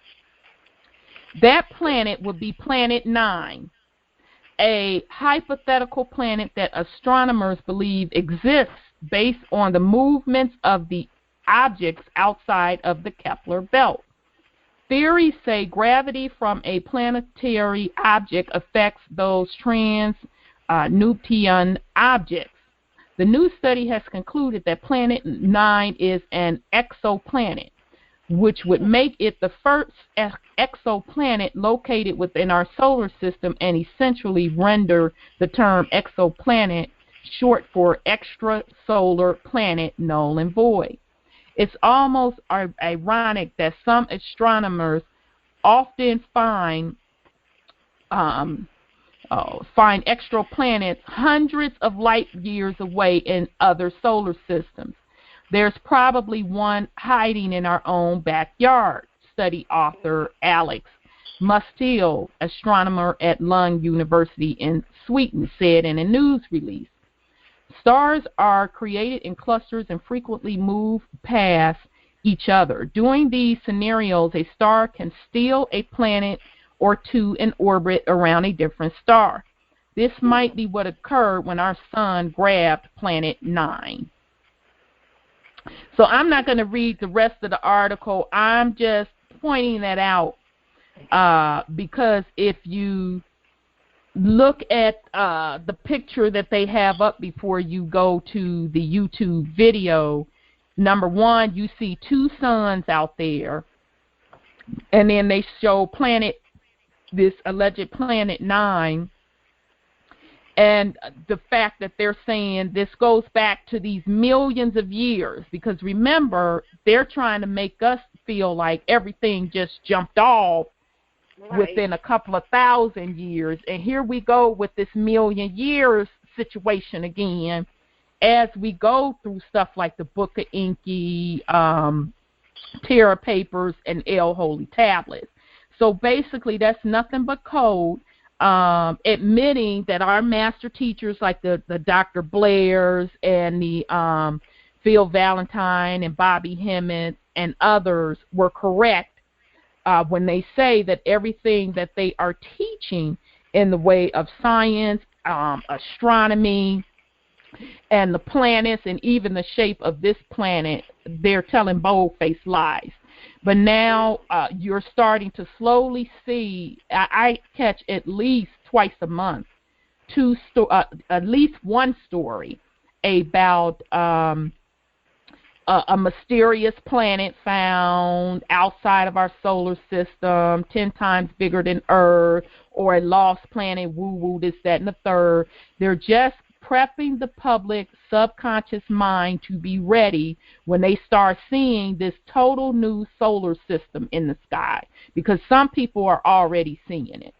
That planet would be Planet 9, a hypothetical planet that astronomers believe exists based on the movements of the objects outside of the Kepler belt. Theories say gravity from a planetary object affects those trans-Neptunian objects. The new study has concluded that Planet 9 is an exoplanet, which would make it the first exoplanet located within our solar system and essentially render the term exoplanet short for extrasolar planet null and void. It's almost ironic that some astronomers often find exoplanets hundreds of light years away in other solar systems. There's probably one hiding in our own backyard, study author Alex Mustiel, astronomer at Lund University in Sweden, said in a news release. Stars are created in clusters and frequently move past each other. During these scenarios, a star can steal a planet or two in orbit around a different star. This might be what occurred when our sun grabbed Planet 9. So I'm not going to read the rest of the article. I'm just pointing that out because if you look at the picture that they have up before you go to the YouTube video, number one, you see two suns out there, and then they show this alleged Planet 9, and the fact that they're saying this goes back to these millions of years, because remember, they're trying to make us feel like everything just jumped off within a couple of thousand years, and here we go with this million years situation again as we go through stuff like the Book of Enki, Terra Papers, and El Holy Tablets. So basically that's nothing but code admitting that our master teachers like the Dr. Blairs and the Phil Valentine and Bobby Hemmett and others were correct when they say that everything that they are teaching in the way of science, astronomy, and the planets, and even the shape of this planet, they're telling bold-faced lies. But now you're starting to slowly see, I catch at least twice a month, at least one story about a mysterious planet found outside of our solar system, 10 times bigger than Earth, or a lost planet, woo-woo, this, that, and the third. They're just prepping the public subconscious mind to be ready when they start seeing this total new solar system in the sky, because some people are already seeing it.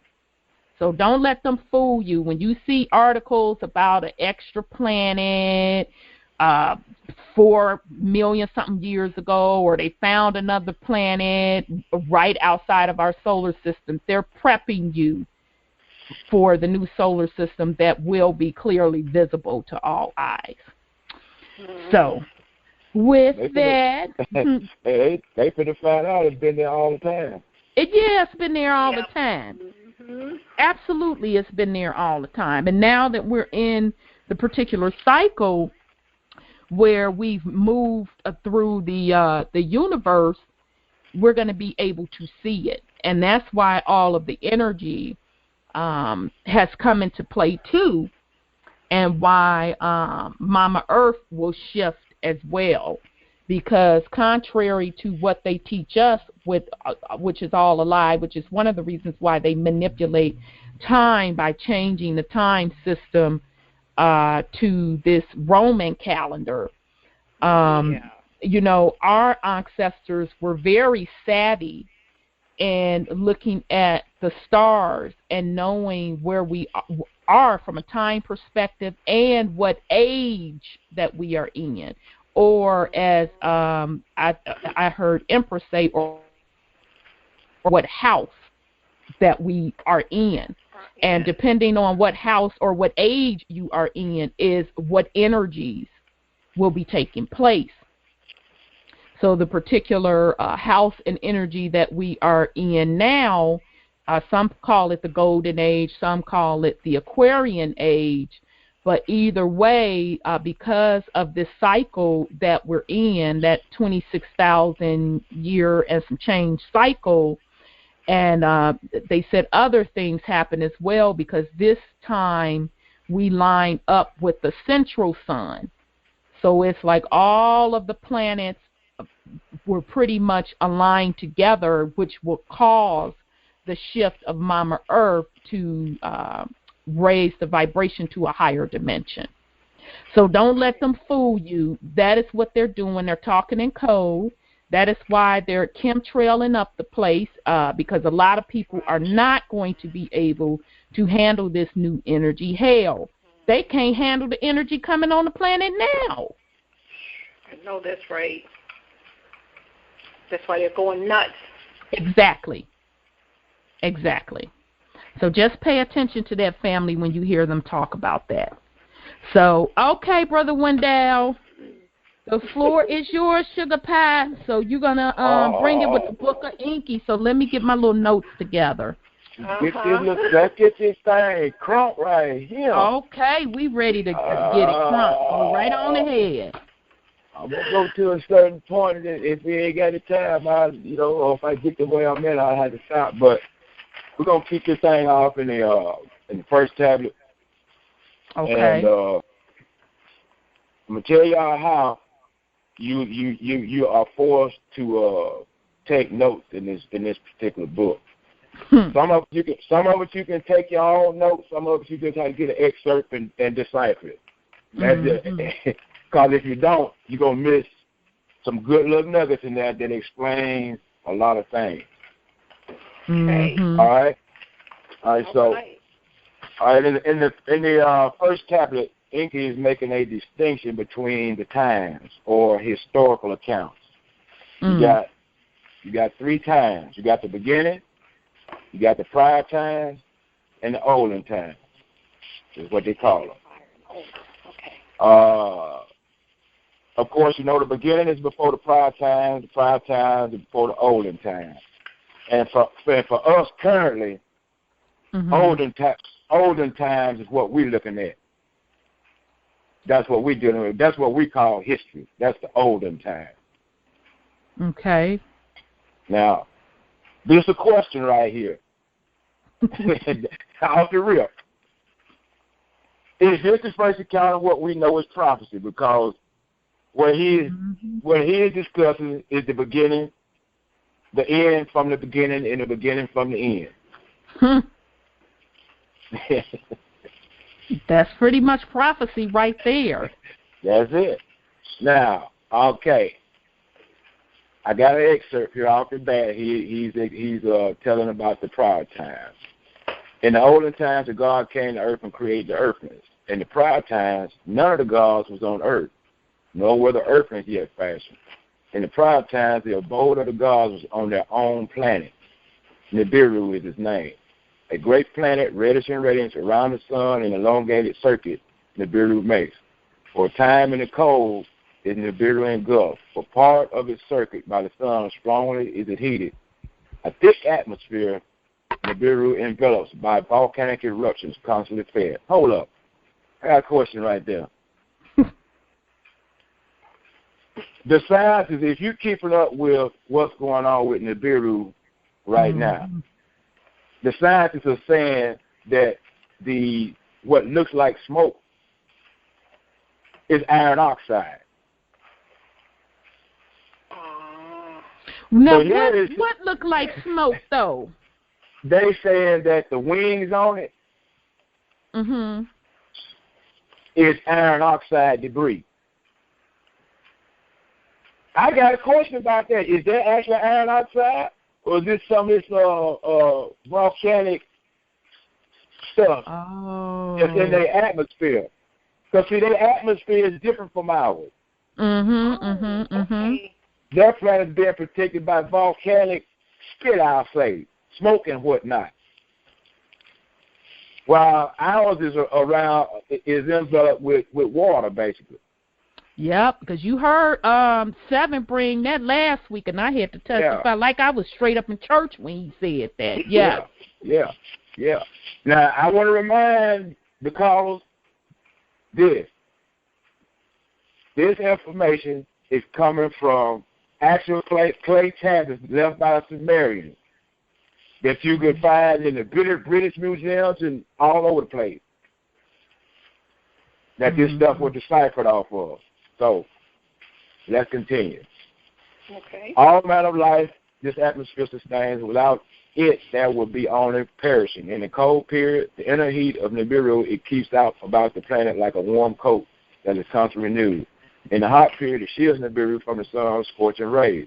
So don't let them fool you. When you see articles about an extra planet, 4 million something years ago, or they found another planet right outside of our solar system, they're prepping you for the new solar system that will be clearly visible to all eyes. So, with they that, they finna find out it's been there all the time. It's been there all the time. Absolutely, it's been there all the time. And now that we're in the particular cycle where we've moved through the universe, we're going to be able to see it. And that's why all of the energy has come into play too, and why Mama Earth will shift as well. Because contrary to what they teach us, which is all a lie, which is one of the reasons why they manipulate time by changing the time system to this Roman calendar. You know, our ancestors were very savvy in looking at the stars and knowing where we are from a time perspective and what age that we are in. Or as I heard Empress say, or what house that we are in. And depending on what house or what age you are in is what energies will be taking place. So the particular house and energy that we are in now, some call it the golden age, some call it the Aquarian age. But either way, because of this cycle that we're in, that 26,000 year and some change cycle, and they said other things happen as well, because this time we line up with the central sun. So it's like all of the planets were pretty much aligned together, which will cause the shift of Mama Earth to raise the vibration to a higher dimension. So don't let them fool you. That is what they're doing. They're talking in code. That is why they're chemtrailing up the place, because a lot of people are not going to be able to handle this new energy. Hell, they can't handle the energy coming on the planet now. I know that's right. That's why they're going nuts. Exactly. So just pay attention to that, family, when you hear them talk about that. So, okay, Brother Wendell, the floor is yours, Sugar Pie. So you're going to bring it with the Book of Enki. So let me get my little notes together. Let's get this thing crunk right here. Okay, we ready to get it crunk. Go right on ahead. I'm going to go to a certain point, and if we ain't got the time, or if I get the way I'm in, I'll have to stop. But we're going to keep this thing off in the first tablet. Okay. And I'm going to tell y'all how you are forced to take notes in this particular book. Some of it you can take your own notes. Some of it you just have to get an excerpt and decipher it. That's it. Because if you don't, you're going to miss some good little nuggets in there that explain a lot of things. Mm-hmm. All right. So, in the first tablet, Enki is making a distinction between the times or historical accounts. You got three times. You got the beginning, you got the prior times, and the olden times. Is what they call them. Okay. Of course, the beginning is before the prior times is before the olden times. And for us currently, olden times is what we're looking at. That's what we're dealing with. That's what we call history. That's the olden time. Okay. Now, there's a question right here. Off the rip. Is this the first account of what we know as prophecy? Because what he is discussing is the beginning, the end from the beginning, and the beginning from the end. That's pretty much prophecy right there. That's it. Now, okay. I got an excerpt here off the bat. He's telling about the prior times. In the olden times, the God came to earth and created the earthlings. In the prior times, none of the gods was on earth, nor were the earthlings yet fashioned. In the prior times, the abode of the gods was on their own planet. Nibiru is his name. A great planet, reddish in radiance, around the sun in an elongated circuit, Nibiru makes. For time in the cold is Nibiru engulfed. For part of its circuit by the sun strongly is it heated. A thick atmosphere Nibiru envelops by volcanic eruptions constantly fed. Hold up. I got a question right there. The scientists, if you're keeping up with what's going on with Nibiru right now, the scientists are saying that what looks like smoke is iron oxide. Now, what look like smoke, though? They saying that the wings on it is iron oxide debris. I got a question about that. Is that actually iron oxide, or is this some of this volcanic stuff that's in their atmosphere? Because, see, their atmosphere is different from ours. Okay. Their planet is being protected by volcanic spit, I'll say, smoke and whatnot. While ours is enveloped with water, basically. Yep, because you heard Seven bring that last week, and I had to testify like I was straight up in church when he said that. Yeah. Now, I want to remind the callers this. This information is coming from actual clay tablets left by the Sumerians that you can find in the British museums and all over the place. That this stuff was deciphered off of. So, let's continue. Okay. All matter of life, this atmosphere sustains. Without it, there will be only perishing. In the cold period, the inner heat of Nibiru, it keeps out about the planet like a warm coat that is constantly renewed. In the hot period, it shields Nibiru from the sun's scorching rays.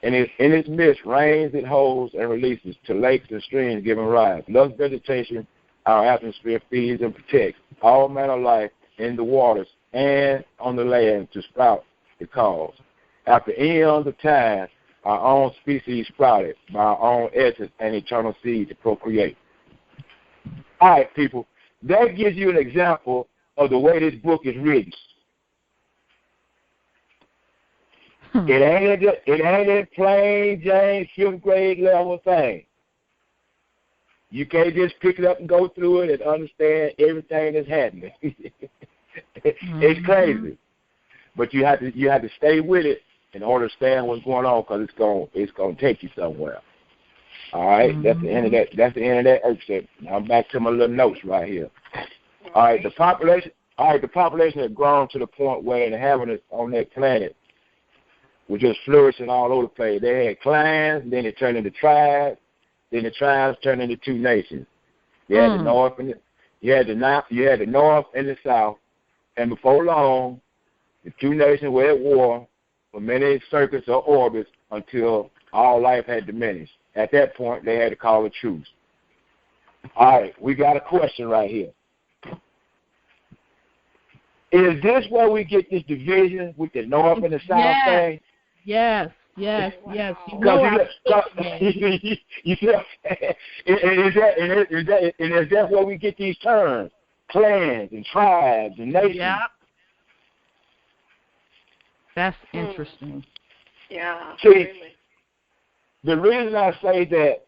In its midst, rains it holds and releases to lakes and streams giving rise. Lush vegetation, our atmosphere feeds and protects all manner of life in the waters and on the land to sprout the cause. After eons of time, our own species sprouted by our own essence and eternal seed to procreate. All right, people, that gives you an example of the way this book is written. It ain't a plain Jane 5th grade level thing. You can't just pick it up and go through it and understand everything that's happening. It's crazy, but you have to stay with it in order to understand what's going on, because it's going to take you somewhere. All right, that's the end of that. That's the end of that excerpt. Now I'm back to my little notes right here. All right, the population had grown to the point where the inhabitants on that planet were just flourishing all over the place. They had clans, then it turned into tribes, then the tribes turned into two nations. You had the north and you had the north and the south. And before long, the two nations were at war for many circuits or orbits until all life had diminished. At that point, they had to call a truce. All right, we got a question right here. Is this where we get this division with the north and the south thing? Yes. You know you see, is that where we get these terms? Clans and tribes and nations. Yeah. That's interesting. Yeah. See, really. The reason I say that,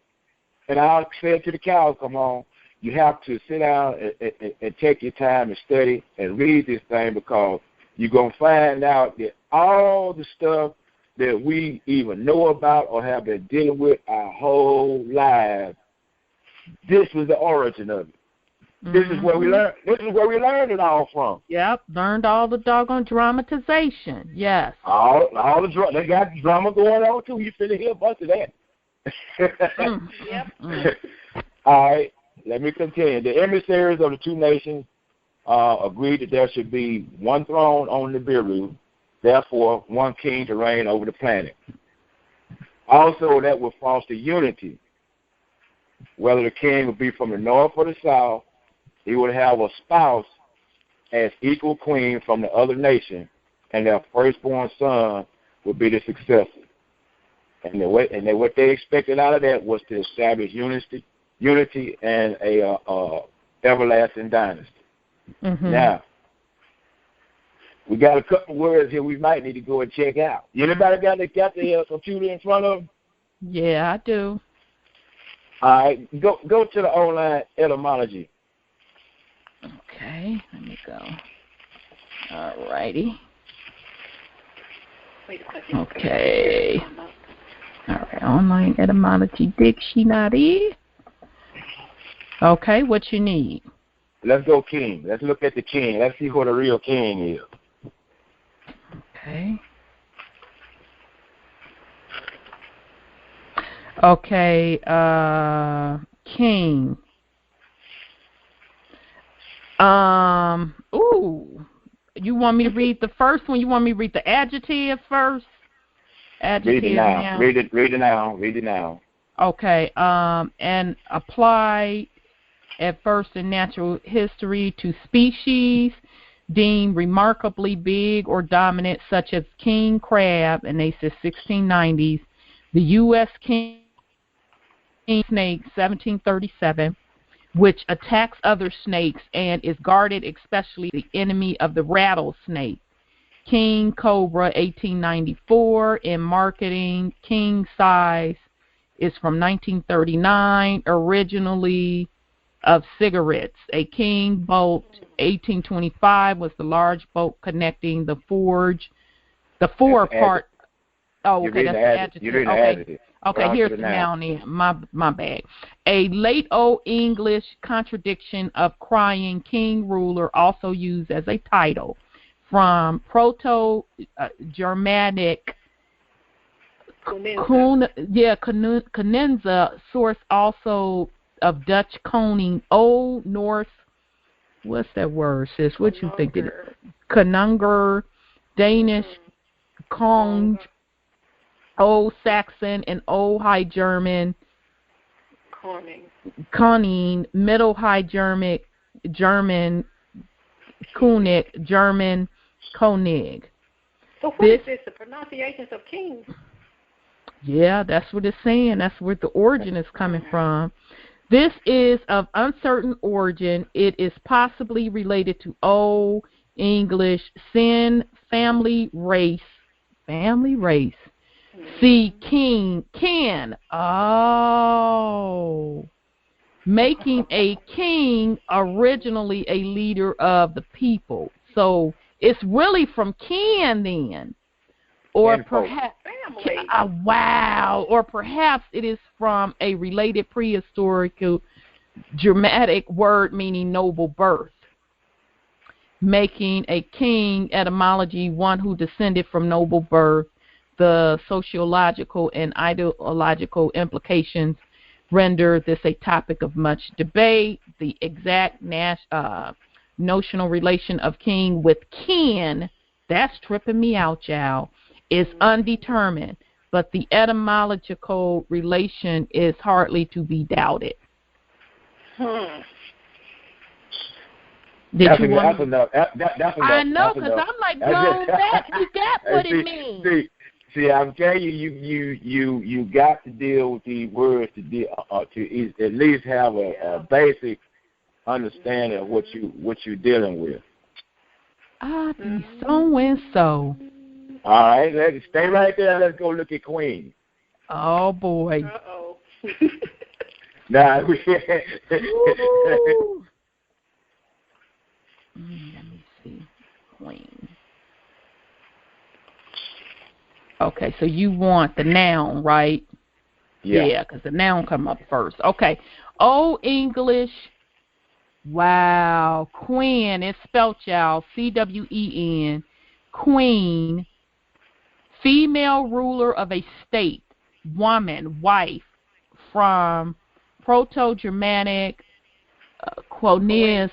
and I'll say it to the cows come on, you have to sit down and take your time and study and read this thing, because you're going to find out that all the stuff that we even know about or have been dealing with our whole lives, this was the origin of it. This is where we learned. This is where we learned it all from. Yep, learned all the doggone dramatization. Yes. All the they got drama going on too. You finna hear a bunch of that. Yep. All right, let me continue. The emissaries of the two nations agreed that there should be one throne on Nibiru, therefore one king to reign over the planet. Also, that would foster unity. Whether the king would be from the north or the south, he would have a spouse as equal queen from the other nation, and their firstborn son would be the successor. And what they expected out of that was to establish unity and a everlasting dynasty. Now, We got a couple words here we might need to go and check out. Anybody got the computer in front of them? Yeah, I do. All right, go to the online etymology. Okay, let me go. All righty. Okay. All right, online etymology dictionary. Okay, what you need? Let's go king. Let's look at the king. Let's see who the real king is. Okay. Okay, king. Ooh. You want me to read the first one? You want me to read the adjective first? Adjective now. Read it now. Okay. And apply at first in natural history to species deemed remarkably big or dominant, such as king crab, and they said 1690s. The U.S. king snake, 1737. Which attacks other snakes and is guarded, especially the enemy of the rattlesnake. King Cobra, 1894. In marketing, king size is from 1939, originally of cigarettes. A king boat, 1825, was the large boat connecting the forge. The forepart. Oh, okay, that's the adjective. Okay. Okay, here's the noun then. My bad. A late Old English contradiction of crying king ruler, also used as a title. From Proto-Germanic Kunenza, source also of Dutch coning. Old Norse, what's that word, sis? What you think it is? Konunger, Danish, Kong, Old Saxon, and Old High German, Koning, Middle High German, König, German, Konig. So what is this? The pronunciations of kings? Yeah, that's what it's saying. That's where the origin is coming from. This is of uncertain origin. It is possibly related to Old English sin, family, race. See, king, can. Oh. Making a king originally a leader of the people. So it's really from can then. Or perhaps, wow. Or perhaps it is from a related prehistoric Germanic word meaning noble birth. Making a king, etymology, one who descended from noble birth. The sociological and ideological implications render this a topic of much debate. The exact notional relation of king with kin, that's tripping me out, y'all, is undetermined, but the etymological relation is hardly to be doubted. That's enough. I know, because I'm like, no, that you got what it means. See, I'm telling you got to deal with these words to at least have a basic understanding of what you're dealing with. I be so and so. All right, let's stay right there. Let's go look at Queen. Oh boy. Uh-oh. Now, let me see, Queen. Okay, so you want the noun, right? Yeah, because the noun come up first. Okay. Old English. Wow. Queen. It's spelled, y'all. Cwen. Queen. Female ruler of a state. Woman. Wife. From Proto-Germanic Coensness.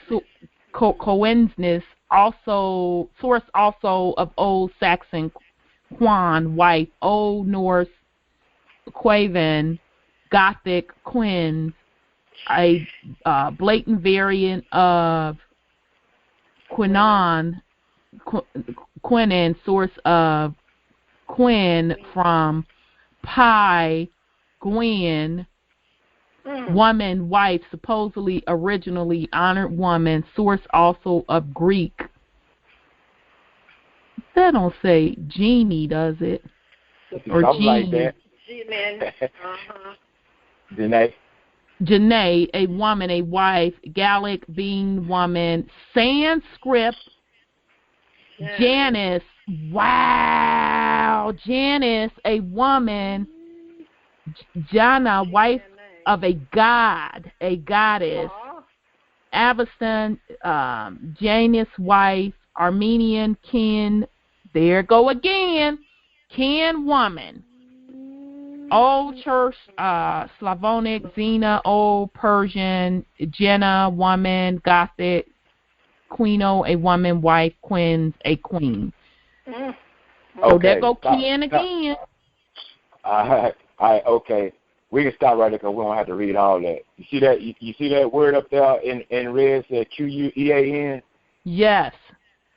Also, source also of Old Saxon Quan, wife, Old Norse, Quaven, Gothic, Quinn, a blatant variant of Quinnan, source of Quinn from Pi, Gwen, woman, wife, supposedly originally honored woman, source also of Greek. That don't say genie, does it? Or something like genie. that. G-men. Janae, a woman, a wife. Gallic, being woman. Sanskrit, Janice. Wow. Janice, a woman. Jana, wife of a god, a goddess. Avestan, Janus, wife. Armenian, kin. There go again. Kin, woman. Old Church, Slavonic, Xena, Old Persian, Jenna, woman. Gothic, Queeno, a woman. Wife, Queens, a queen. So there go kin again. All right, okay. We can stop right there because we don't have to read all that. You see that? You see that word up there in red said Quean? Yes.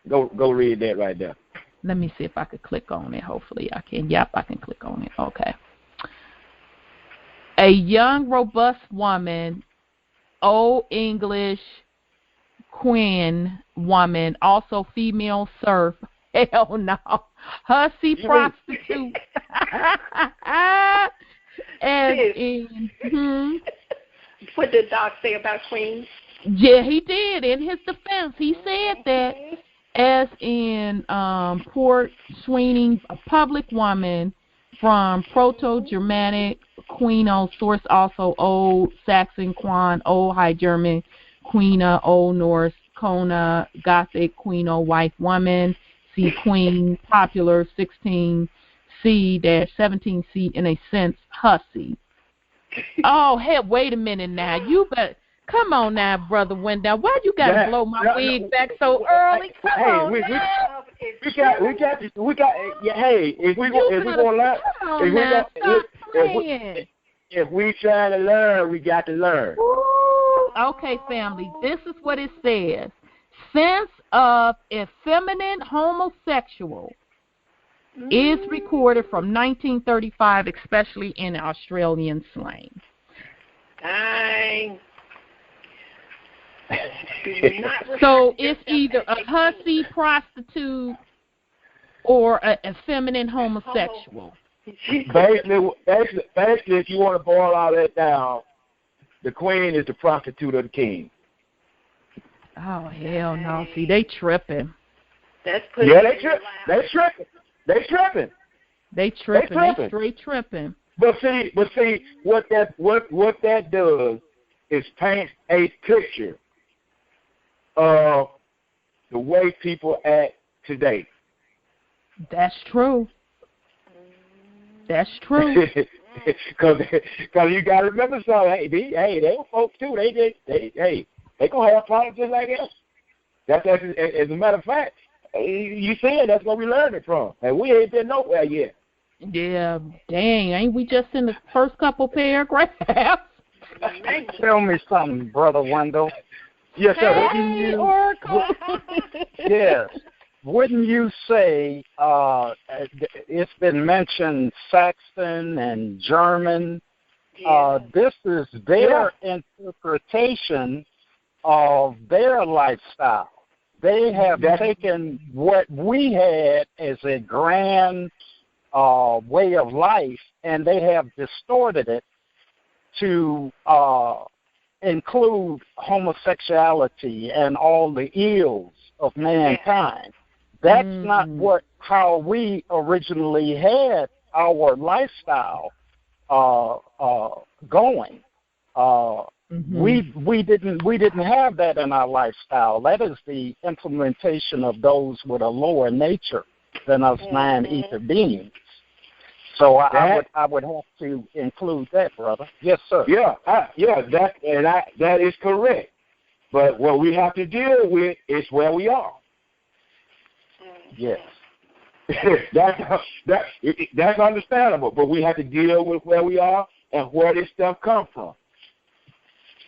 Go read that right there. Let me see if I could click on it. Hopefully I can. Yep, I can click on it. Okay. A young, robust woman, Old English, queen, woman, also female serf. Hell no. Hussy, prostitute. As in, What did Doc say about queens? Yeah, he did. In his defense, he said that as in Port Sweeney, a public woman from Proto-Germanic Queeno, source also Old Saxon Quan, Old High German Queena, Old Norse Kona, Gothic Queeno, white woman, see Queen, popular 16C-17C in a sense, hussy. Oh, hey, wait a minute now. You better come on now, Brother Wendell. Why you gotta blow my wig back so early? Come on now. We got. Hey, if we gonna learn, if we trying to learn, we got to learn. Ooh, okay, family. This is what it says: sense of effeminate homosexual is recorded from 1935, especially in Australian slang. Dang. So it's either a hussy, prostitute, or a effeminate homosexual. Basically, if you want to boil all that down, the queen is the prostitute of the king. Oh, hell no. See, they tripping. That's They tripping. They straight tripping. But see, what that does is paint a picture of the way people act today. That's true. Because you got to remember something. Hey, they were folks too. They gonna have problems just like us. That's as a matter of fact. You said that's where we learned it from, and we ain't been nowhere yet. Yeah, dang, ain't we just in the first couple paragraphs? Tell me something, Brother Wendell. Yes, sir. Hey, Oracle. Yes. Wouldn't you say it's been mentioned Saxon and German? This is their interpretation of their lifestyle. They have taken what we had as a grand way of life, and they have distorted it to include homosexuality and all the ills of mankind. That's not how we originally had our lifestyle going. We didn't have that in our lifestyle. That is the implementation of those with a lower nature than us man-eater beings. So I would have to include that, brother. Yes, sir. That is correct. But what we have to deal with is where we are. Yes. That's understandable, but we have to deal with where we are and where this stuff comes from,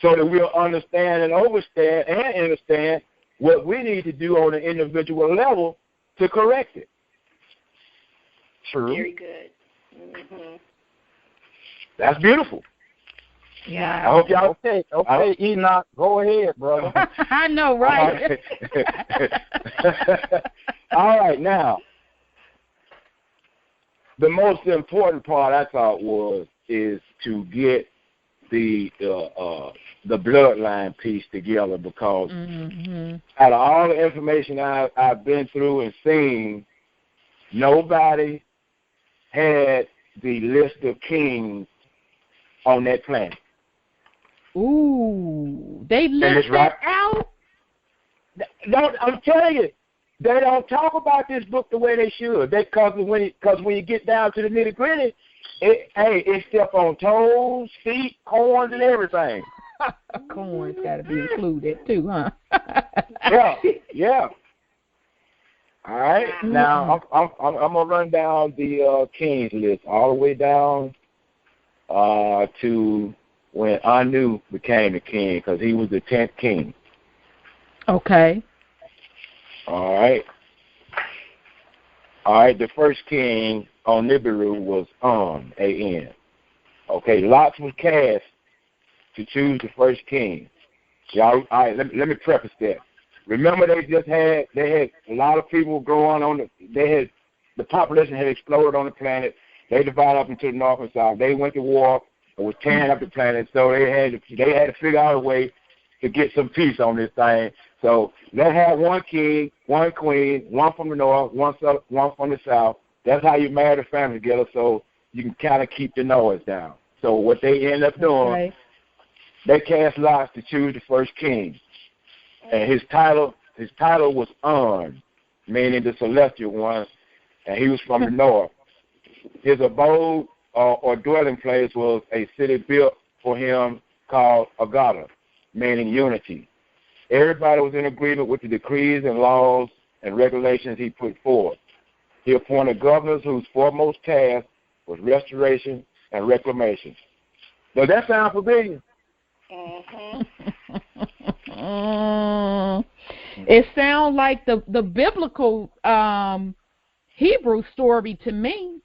so that we'll understand and understand what we need to do on an individual level to correct it. True. Very good. Mm-hmm. That's beautiful. Yeah. I hope y'all. Okay, Enoch, go ahead, brother. I know, right? All right, now the most important part I thought is to get the bloodline piece together, because out of all the information I've been through and seen, nobody had the list of kings on that planet. Ooh, they list that out? I'm telling you, they don't talk about this book the way they should. Because when you get down to the nitty gritty, it step on toes, feet, horns, and everything. Corn's got to be included too, huh? Yeah. All right. Now I'm gonna run down the kings list all the way down to when Anu became the king, because he was the 10th king. Okay. All right. The first king on Nibiru was A-N. Okay, lots was cast to choose the first king. Y'all, all right, let me preface that. Remember, they had a lot of people growing on the population had exploded on the planet. They divided up into the north and south. They went to war and was tearing up the planet, so they had to figure out a way to get some peace on this thing. So they had one king, one queen, one from the north, one from the south. That's how you marry the family together, so you can kind of keep the noise down. So what they end up doing, they cast lots to choose the first king, and his title was Un, meaning the celestial one, and he was from the north. His abode or dwelling place was a city built for him called Agata, meaning unity. Everybody was in agreement with the decrees and laws and regulations he put forth. He appointed governors whose foremost task was restoration and reclamation. Does that sound familiar? It sounds like the biblical Hebrew story to me.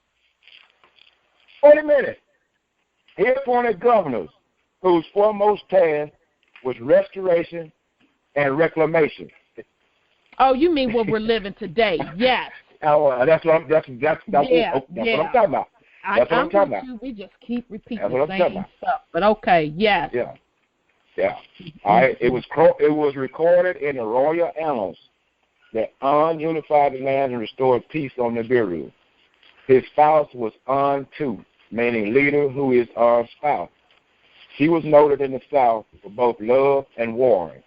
Wait a minute. He appointed governors whose foremost task was restoration and reclamation. Oh, you mean what we're living today? Yes. That's what I'm talking about. That's what I'm talking about. We just keep repeating the same stuff. But okay, yes. Yeah. All right. It was recorded in the royal annals that Un unified the land and restored peace on Nibiru. His spouse was Un too, meaning leader who is our spouse. She was noted in the south for both love and warring.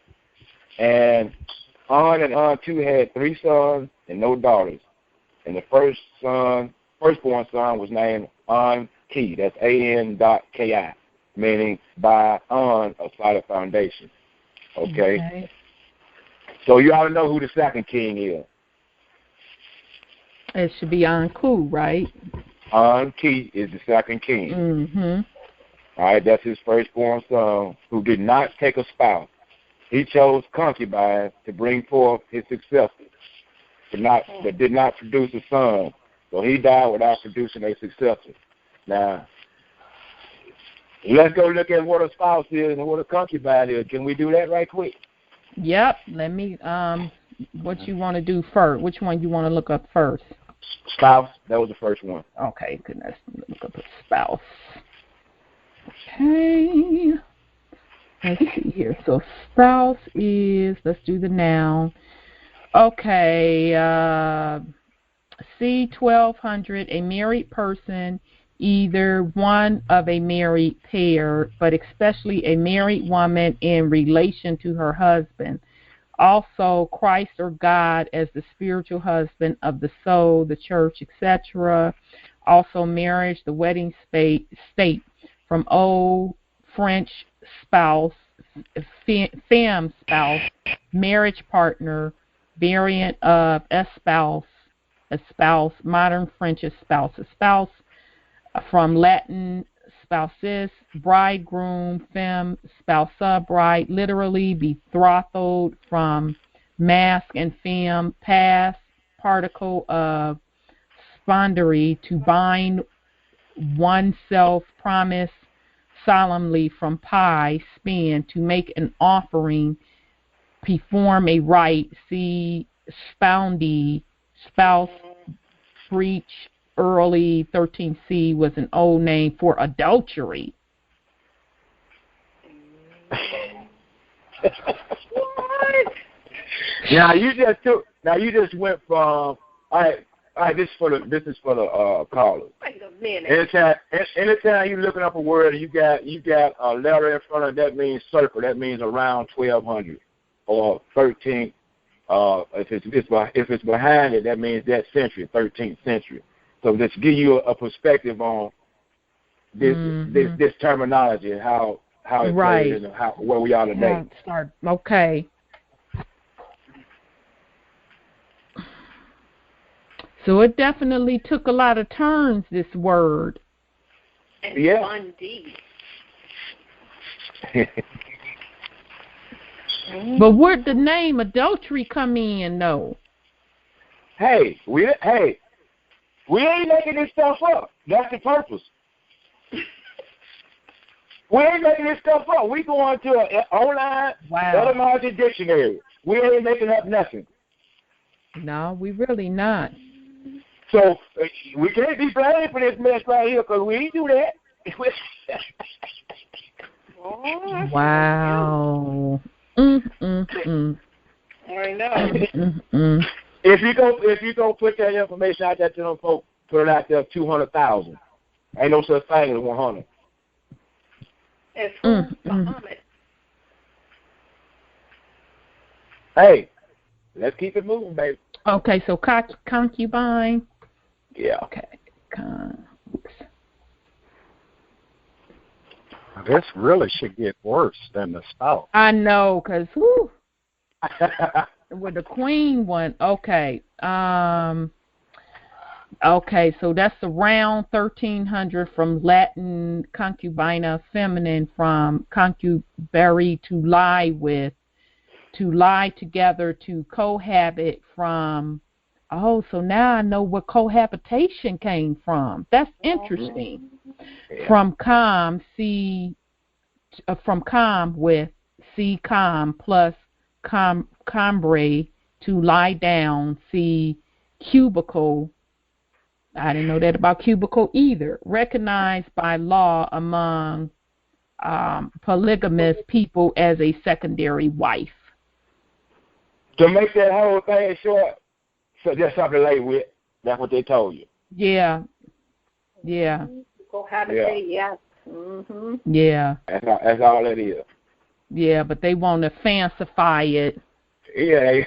And Un too had 3 sons and no daughters. And the firstborn son was named An-Ki. That's A-N.K-I, meaning by a solid foundation. Okay? So you ought to know who the second king is. It should be An-Ku, right? An-Ki is the second king. All right, that's his firstborn son, who did not take a spouse. He chose concubines to bring forth his successor, but did not produce a son. So he died without producing a successor. Now, let's go look at what a spouse is and what a concubine is. Can we do that right quick? Yep. Let me, what you want to do first? Which one you want to look up first? Spouse. That was the first one. Okay, goodness. Look up a spouse. Okay. Let's see here. So spouse is, let's do the noun. Okay. C1200, a married person, either one of a married pair, but especially a married woman in relation to her husband. Also, Christ or God as the spiritual husband of the soul, the church, etc. Also, marriage, the wedding state from old French spouse, femme spouse, marriage partner, variant of espouse, modern French espouse, from Latin spousis, bridegroom, femme, spousa, bride, literally betrothed, from mask and femme, past particle of spondery, to bind oneself, promise solemnly, from pi, spin, to make an offering, perform a rite, see spoundy, spouse, breach, early 13C was an old name for adultery. What? Now you just went from this is for the callers. Wait a minute. Anytime you're looking up a word and you got a letter in front of it, that means circle. That means around 1200 or 13. If it's behind it, that means that century, 13th century. So just give you a perspective on this terminology and how it plays and where we are today. Okay. So it definitely took a lot of turns, this word. And fun deed. But where'd the name adultery come in, though? Hey, we ain't making this stuff up. That's the purpose. We ain't making this stuff up. We going to an online etymology dictionary. We ain't making up nothing. No, we really not. So we can't be blamed for this mess right here because we ain't do that. Wow. I know. If you go put that information out there to them folks, put it out there 200,000. Ain't no such thing as 100. It's Muhammad. Hey, let's keep it moving, baby. Okay, so concubine. Yeah. Okay. This really should get worse than the spouse. I know, because with the queen one, okay. Okay, so that's around 1300 from Latin concubina, feminine, from concubere, to lie with, to lie together, to cohabit, from. Oh, so now I know where cohabitation came from. That's interesting. Yeah. From com with com plus combre, to lie down, cubicle. I didn't know that about cubicle either. Recognized by law among polygamous people as a secondary wife. To make that whole thing short, so just something to lay with. That's what they told you. Yeah. Cohabitate, yes. Mm-hmm. Yeah. That's all it is. Yeah, but they want to fancify it. Yeah.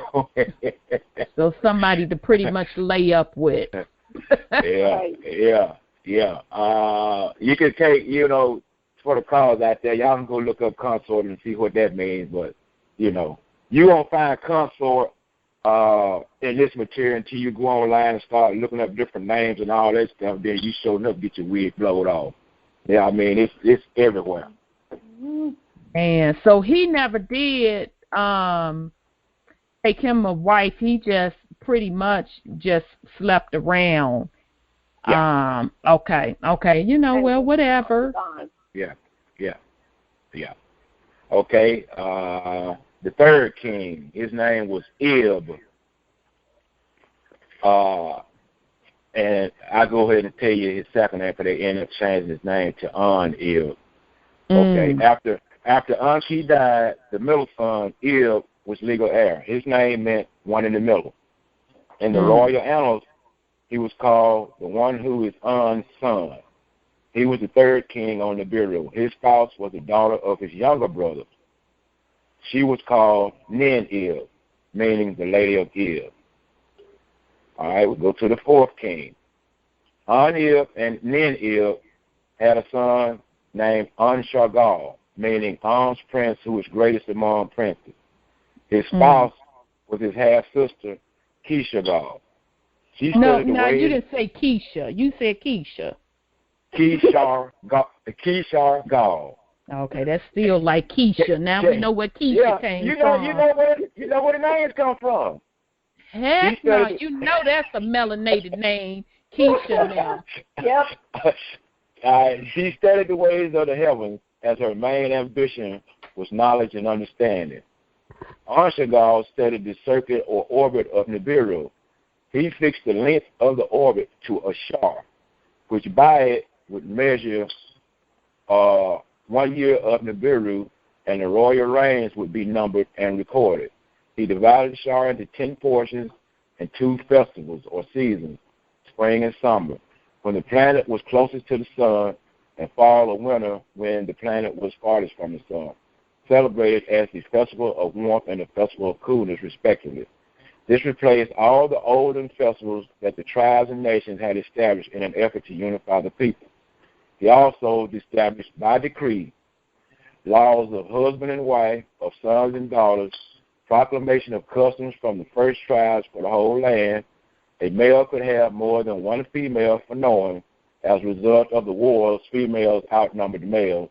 So somebody to pretty much lay up with. Yeah. You can take, for the callers out there, y'all can go look up consort and see what that means. But, you won't find consort in this material until you go online and start looking up different names and all that stuff. Then you sure enough get your wig blowed off. Yeah, I mean, it's everywhere. And so he never did take him a wife. He just pretty much just slept around. Yeah. Okay. Well, whatever. Yeah. Okay. The third king, his name was Ib. And I'll go ahead and tell you his second name, because they ended up changing his name to Ib. Okay. After Enki died, the middle son, Ib, was legal heir. His name meant one in the middle. In the royal annals, he was called the one who is On's son. He was the third king on Nibiru. His spouse was the daughter of his younger brother. She was called Nin-Ib, meaning the lady of Ib. All right, we'll go to the fourth king. On-Ib and Nin-Ib had a son named On-Shagal, meaning On's prince, who was greatest among princes. His spouse was his half-sister, Kishagal. No, you didn't say Keisha. You said Keisha. Kishar Gal. Okay, that's still like Keisha. Now we know where Keisha came from. You know where the names come from. Heck no, that's a melanated name, Keisha now. Yep. She studied the ways of the heavens, as her main ambition was knowledge and understanding. Anshagal studied the circuit or orbit of Nibiru. He fixed the length of the orbit to a shar, which by it would measure 1 year of Nibiru, and the royal reigns would be numbered and recorded. He divided the shar into 10 portions and 2 festivals or seasons, spring and summer, when the planet was closest to the sun, and fall or winter when the planet was farthest from the sun, celebrated as the Festival of Warmth and the Festival of Coolness, respectively. This replaced all the olden festivals that the tribes and nations had established in an effort to unify the people. He also established by decree laws of husband and wife, of sons and daughters, proclamation of customs from the first tribes for the whole land. A male could have more than one female for knowing. As a result of the wars, females outnumbered males.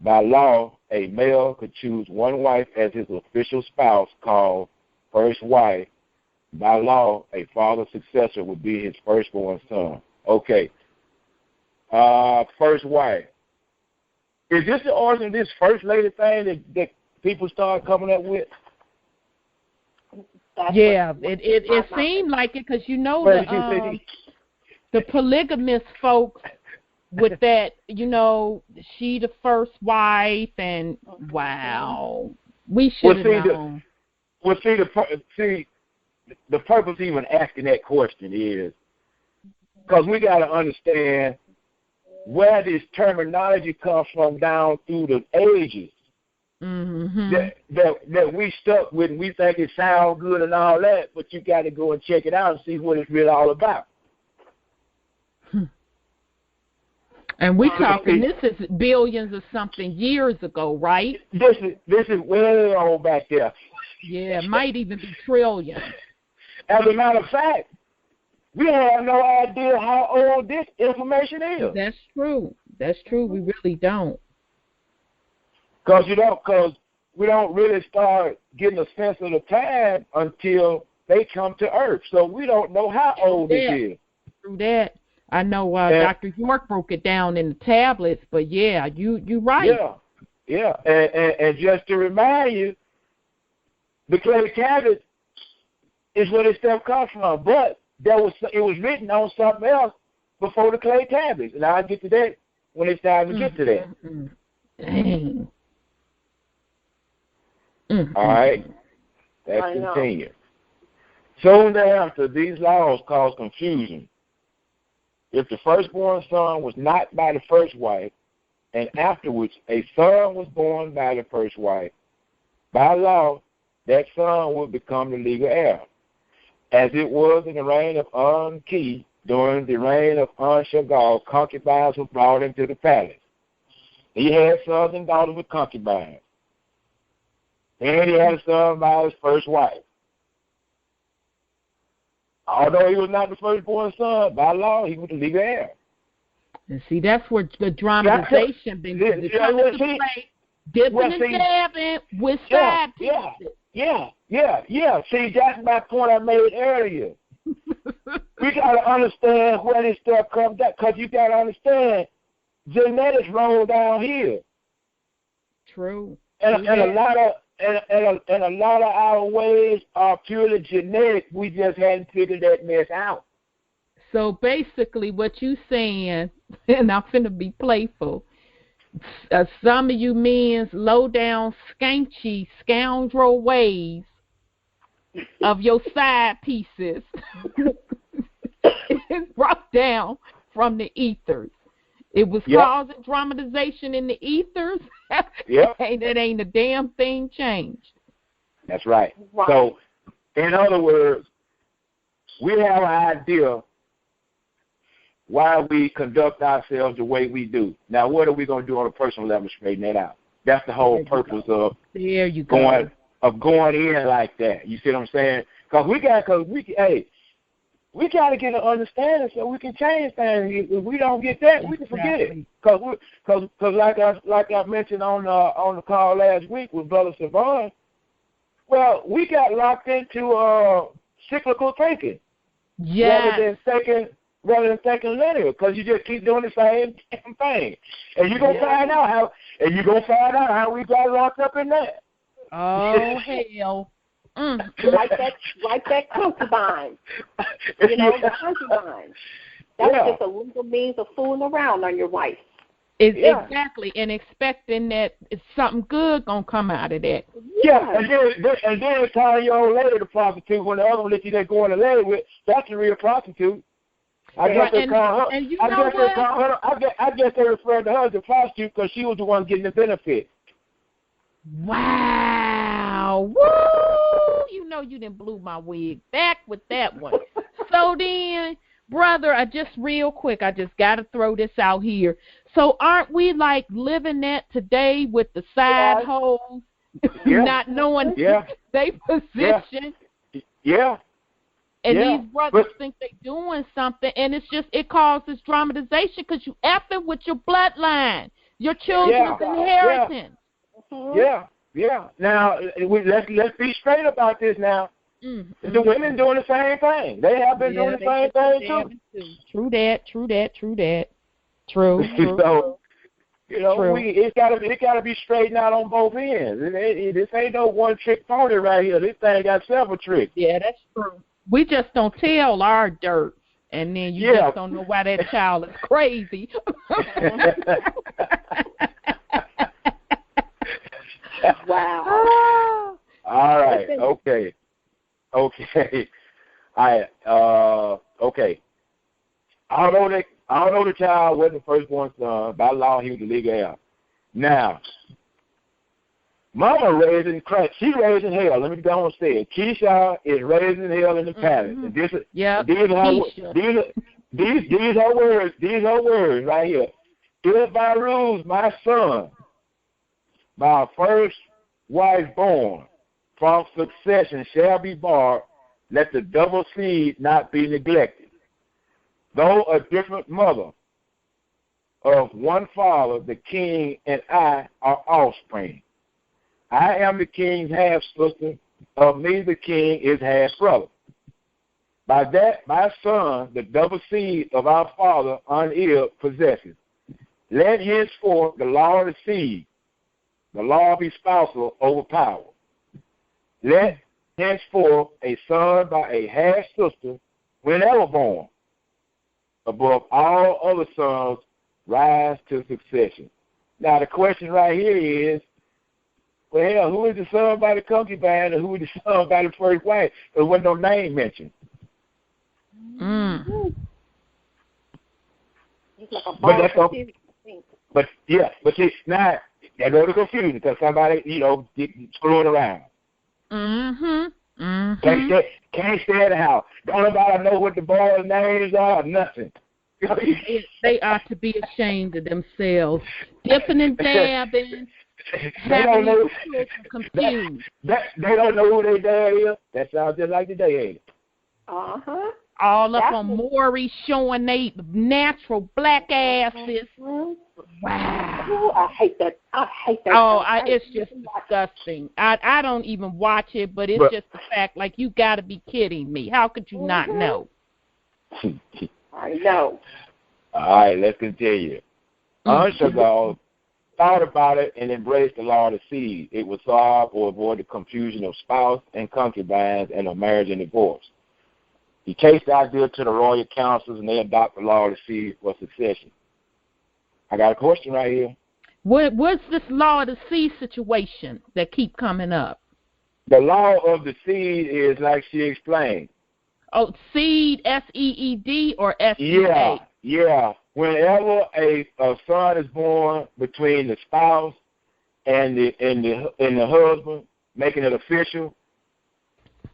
By law, a male could choose one wife as his official spouse, called first wife. By law, a father's successor would be his firstborn son. Okay. First wife. Is this the origin of this first lady thing that people started coming up with? Yeah, it seemed like it, because the polygamous folks with that, she the first wife, and wow, we should have known. The purpose of even asking that question is because we got to understand where this terminology comes from down through the ages. Mm-hmm. That we stuck with, and we think it sounds good and all that, but you got to go and check it out and see what it's really all about. And we're talking, this is billions of something years ago, right? This is way on back there. Yeah, it might even be trillions. As a matter of fact, we have no idea how old this information is. That's true. That's true. We really don't. Because we don't really start getting a sense of the time until they come to Earth. So we don't know how old it is. True that. I know Dr. York broke it down in the tablets, but yeah, you're right. Yeah. And just to remind you, the clay tablets is where this stuff comes from. But it was written on something else before the clay tablets. And I'll get to that when it's time to get to that. Dang. All right. Let's continue. Soon thereafter, these laws caused confusion. If the firstborn son was not by the first wife, and afterwards a son was born by the first wife, by law, that son would become the legal heir. As it was in the reign of UnCONPromeyezed, during the reign of UnCONPromeyezed, concubines were brought into the palace. He had sons and daughters with concubines. And he had a son by his first wife. Although he was not the firstborn son, by law, he was the legal heir. And see, that's where the dramatization been. Dipping and dabbing with side pieces. Yeah. See, that's my point I made earlier. We got to understand where this stuff comes from, because you got to understand genetics roll down here. True. And a lot of our ways are purely genetic. We just hadn't figured that mess out. So basically, what you saying, and I'm finna be playful, some of you men's low down, skanky, scoundrel ways of your side pieces is brought down from the ethers. It was causing dramatization in the ethers. And it ain't a damn thing changed. That's right. So, in other words, we have an idea why we conduct ourselves the way we do. Now, what are we going to do on a personal level to straighten that out? That's the whole purpose of going in like that. You see what I'm saying? Because we got to get an understanding so we can change things. If we don't get that, we can forget it. Because like I mentioned on the call last week with Brother Savon, well, we got locked into cyclical thinking rather than thinking linear, because you just keep doing the same damn thing, and you're gonna find out how we got locked up in that. Oh hell! Like that concubine. The concubine. That's just a legal means of fooling around on your wife. Exactly, and expecting that something good gonna come out of that. Yeah, and then calling your old lady the prostitute when the other one that you didn't go in the lady with, that's a real prostitute. I guess they call her. And you I know guess what? they call her. I guess they refer to her as a prostitute because she was the one getting the benefit. Wow! Woo! You didn't blew my wig back with that one. So then, brother, I just got to throw this out here. So aren't we like living that today with the side hoes, not knowing they position? Yeah. And these brothers think they doing something, and it causes dramatization because you effing with your bloodline, your children's inheritance. Yeah. Now let's be straight about this. Now, the women doing the same thing. They have been doing the same thing too. True that. True. So, it's gotta be straightened out on both ends. This ain't no one trick pony right here. This thing got several tricks. Yeah, that's true. We just don't tell our dirt, and then you just don't know why that child is crazy. Wow. All right. Okay. Okay. Although the child wasn't the firstborn son, by law he was the legal heir. Now, Mama raising Christ. She raising hell. Let me go on and say it. Keisha is raising hell in the palace. And these are words. These are words right here. If by rules, my son, my first wife born, from succession shall be barred, let the double seed not be neglected. Though a different mother, of one father, the king and I are offspring. I am the king's half-sister, of me the king is half-brother. By that my son, the double seed of our father, unill possesses. Let henceforth the law of the seed, the law of espousal, overpower. Let henceforth a son by a half-sister, whenever born, above all other sons, rise to succession. Now the question right here is, well, who is the son by the concubine and who is the son by the first wife? There wasn't no name mentioned. But see, now that goes to confusion because somebody, screwing around. Can't stay at the house. Don't nobody know what the boys' names are or nothing. They ought to be ashamed of themselves. Dipping and dabbing. They don't know. Confused. They don't know who their dad is. That sounds just like today, ain't it? All up on Maury showing they natural black asses. Wow. Ooh, I hate that. Oh, it's just disgusting. I don't even watch it, but it's just the fact, like, you got to be kidding me. How could you not know? I know. All right, let's continue. Unshagal thought about it and embraced the law of the seed. It would solve or avoid the confusion of spouse and concubines and of marriage and divorce. He takes the idea to the royal councils and they adopt the law of the seed for succession. I got a question right here. What's this law of the seed situation that keep coming up? The law of the seed is like she explained. Oh, seed, S-E-E-D or S-E-A? Yeah. Whenever a son is born between the spouse and the husband, making it official,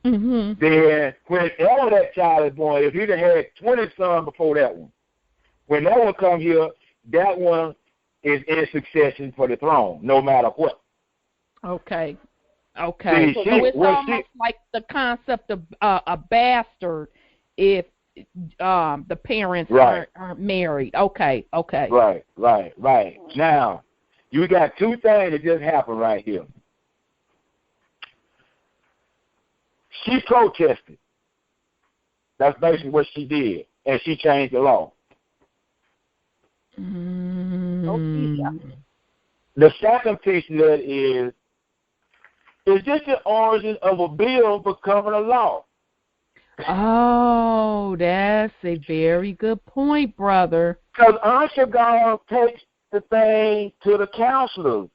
then whenever that child is born, if you'd have had 20 sons before that one, when that one comes here, that one is in succession for the throne, no matter what. Okay. See, So it's almost like the concept of a bastard if the parents aren't married. Okay. Right. Now, you got two things that just happened right here. She protested. That's basically what she did, and she changed the law. The second piece of that is Is this the origin of a bill becoming a law? Oh, that's a very good point, brother. Because UnCONPromeyezed takes the thing to the counselors.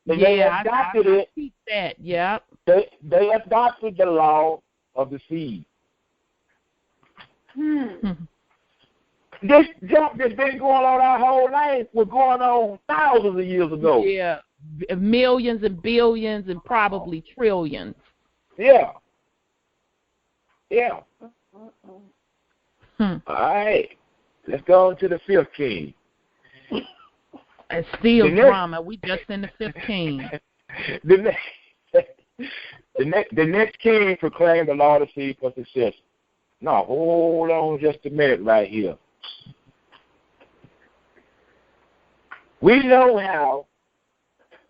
And they adopted it. I see that. Yep. They adopted the law of the seed. This jump that's been going on our whole life was going on thousands of years ago. Yeah, millions and billions and probably trillions. Yeah. Yeah. All right. Let's go to the fifth king. It's still drama. We just in the 15. The next king proclaimed the law of the seed for success. Now, hold on just a minute right here. We know how,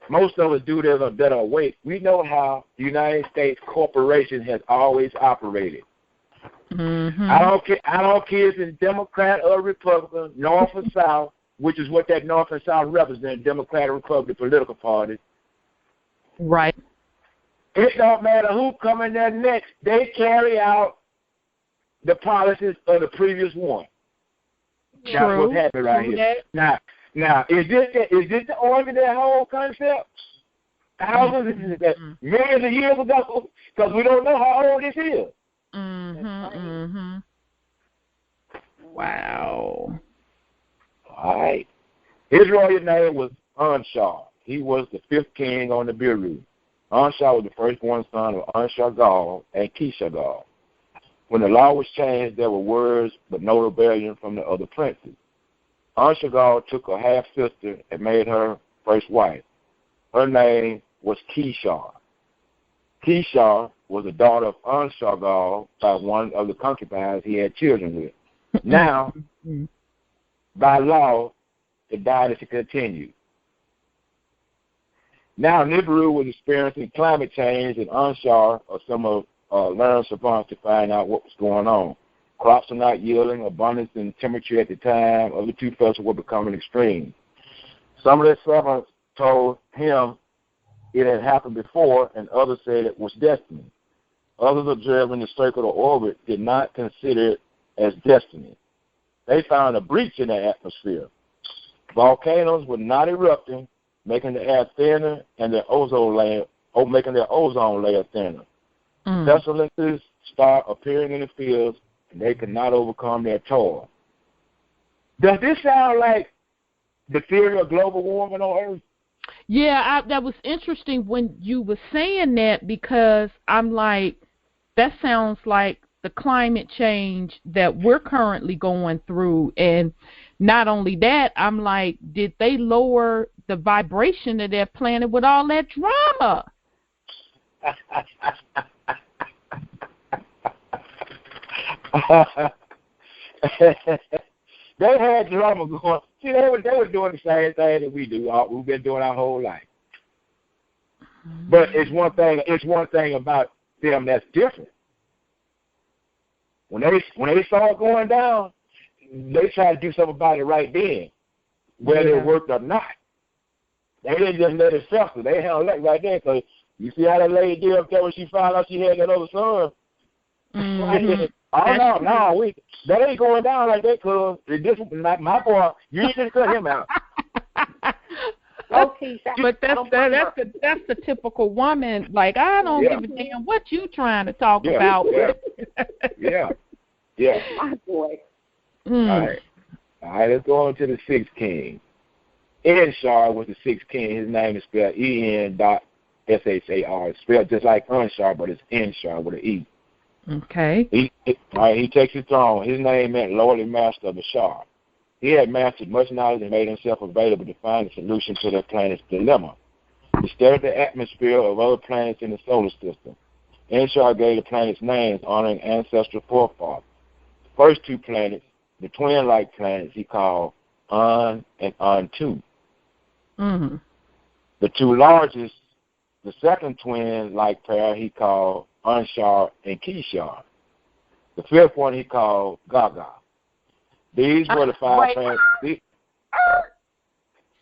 most of us do this that are awake, we know how the United States corporation has always operated. Mm-hmm. I don't care if it's Democrat or Republican, North or South, which is what that North and South represent, Democrat or Republican political parties. Right. It don't matter who come in there next. They carry out the policies of the previous one. True. That's what's happening right here. Now, is this the origin of that whole concept? Thousands, millions of years ago? Because we don't know how old this is. Wow. All right. His royal name was UnCONPromeyezed. He was the fifth king on the Biru. UnCONPromeyezed was the firstborn son of UnCONPromeyezed and Kishagad. When the law was changed, there were words but no rebellion from the other princes. UnCONPromeyezed took a half-sister and made her first wife. Her name was Kishar. Kishar was the daughter of UnCONPromeyezed by one of the concubines he had children with. Now, by law, the dynasty continued. Now, Nibiru was experiencing climate change, and UnCONPromeyezed or some of learned savants to find out what was going on. Crops were not yielding, abundance and temperature at the time of the two festivals were becoming extreme. Some of the savants told him it had happened before, and others said it was destiny. Others observing the circular orbit did not consider it as destiny. They found a breach in the atmosphere. Volcanoes were not erupting, making the air thinner and their ozone layer, thinner. Pestilences start appearing in the fields, and they could not overcome their toil. Does this sound like the theory of global warming on Earth? Yeah, that was interesting when you were saying that, because I'm like, that sounds like the climate change that we're currently going through. And not only that, I'm like, did they lower the vibration of their planet with all that drama? They had drama going. See, they were doing the same thing that we do. We've been doing our whole life. But it's one thing about them that's different. When they saw it going down, they tried to do something about it right then, whether it worked or not. They didn't just let it suffer. They held it right there, because you see how that lady did up there when she found out she had that other son? That ain't going down like that, cuz my boy, you need to cut him out. Okay, but that's the typical woman. Like, I don't give a damn what you trying to talk about. Yeah. My boy. All right, let's go on to the sixth king. Enshar was the sixth king. His name is spelled EN.SHAR. It's spelled just like UnCONPromeyezed, but it's Enshar with an E. Okay. He takes his throne. His name meant lordly master of the Shar. He had mastered much knowledge and made himself available to find a solution to their planet's dilemma. He studied the atmosphere of other planets in the solar system. Enshar gave the planets names honoring ancestral forefathers. The first two planets, the twin-like planets, he called Un and Un-2. Mm-hmm. The two largest, the second twin-like pair, he called UnCONPromeyezed and Kishar. The fifth one he called Gaga. These were the five planets.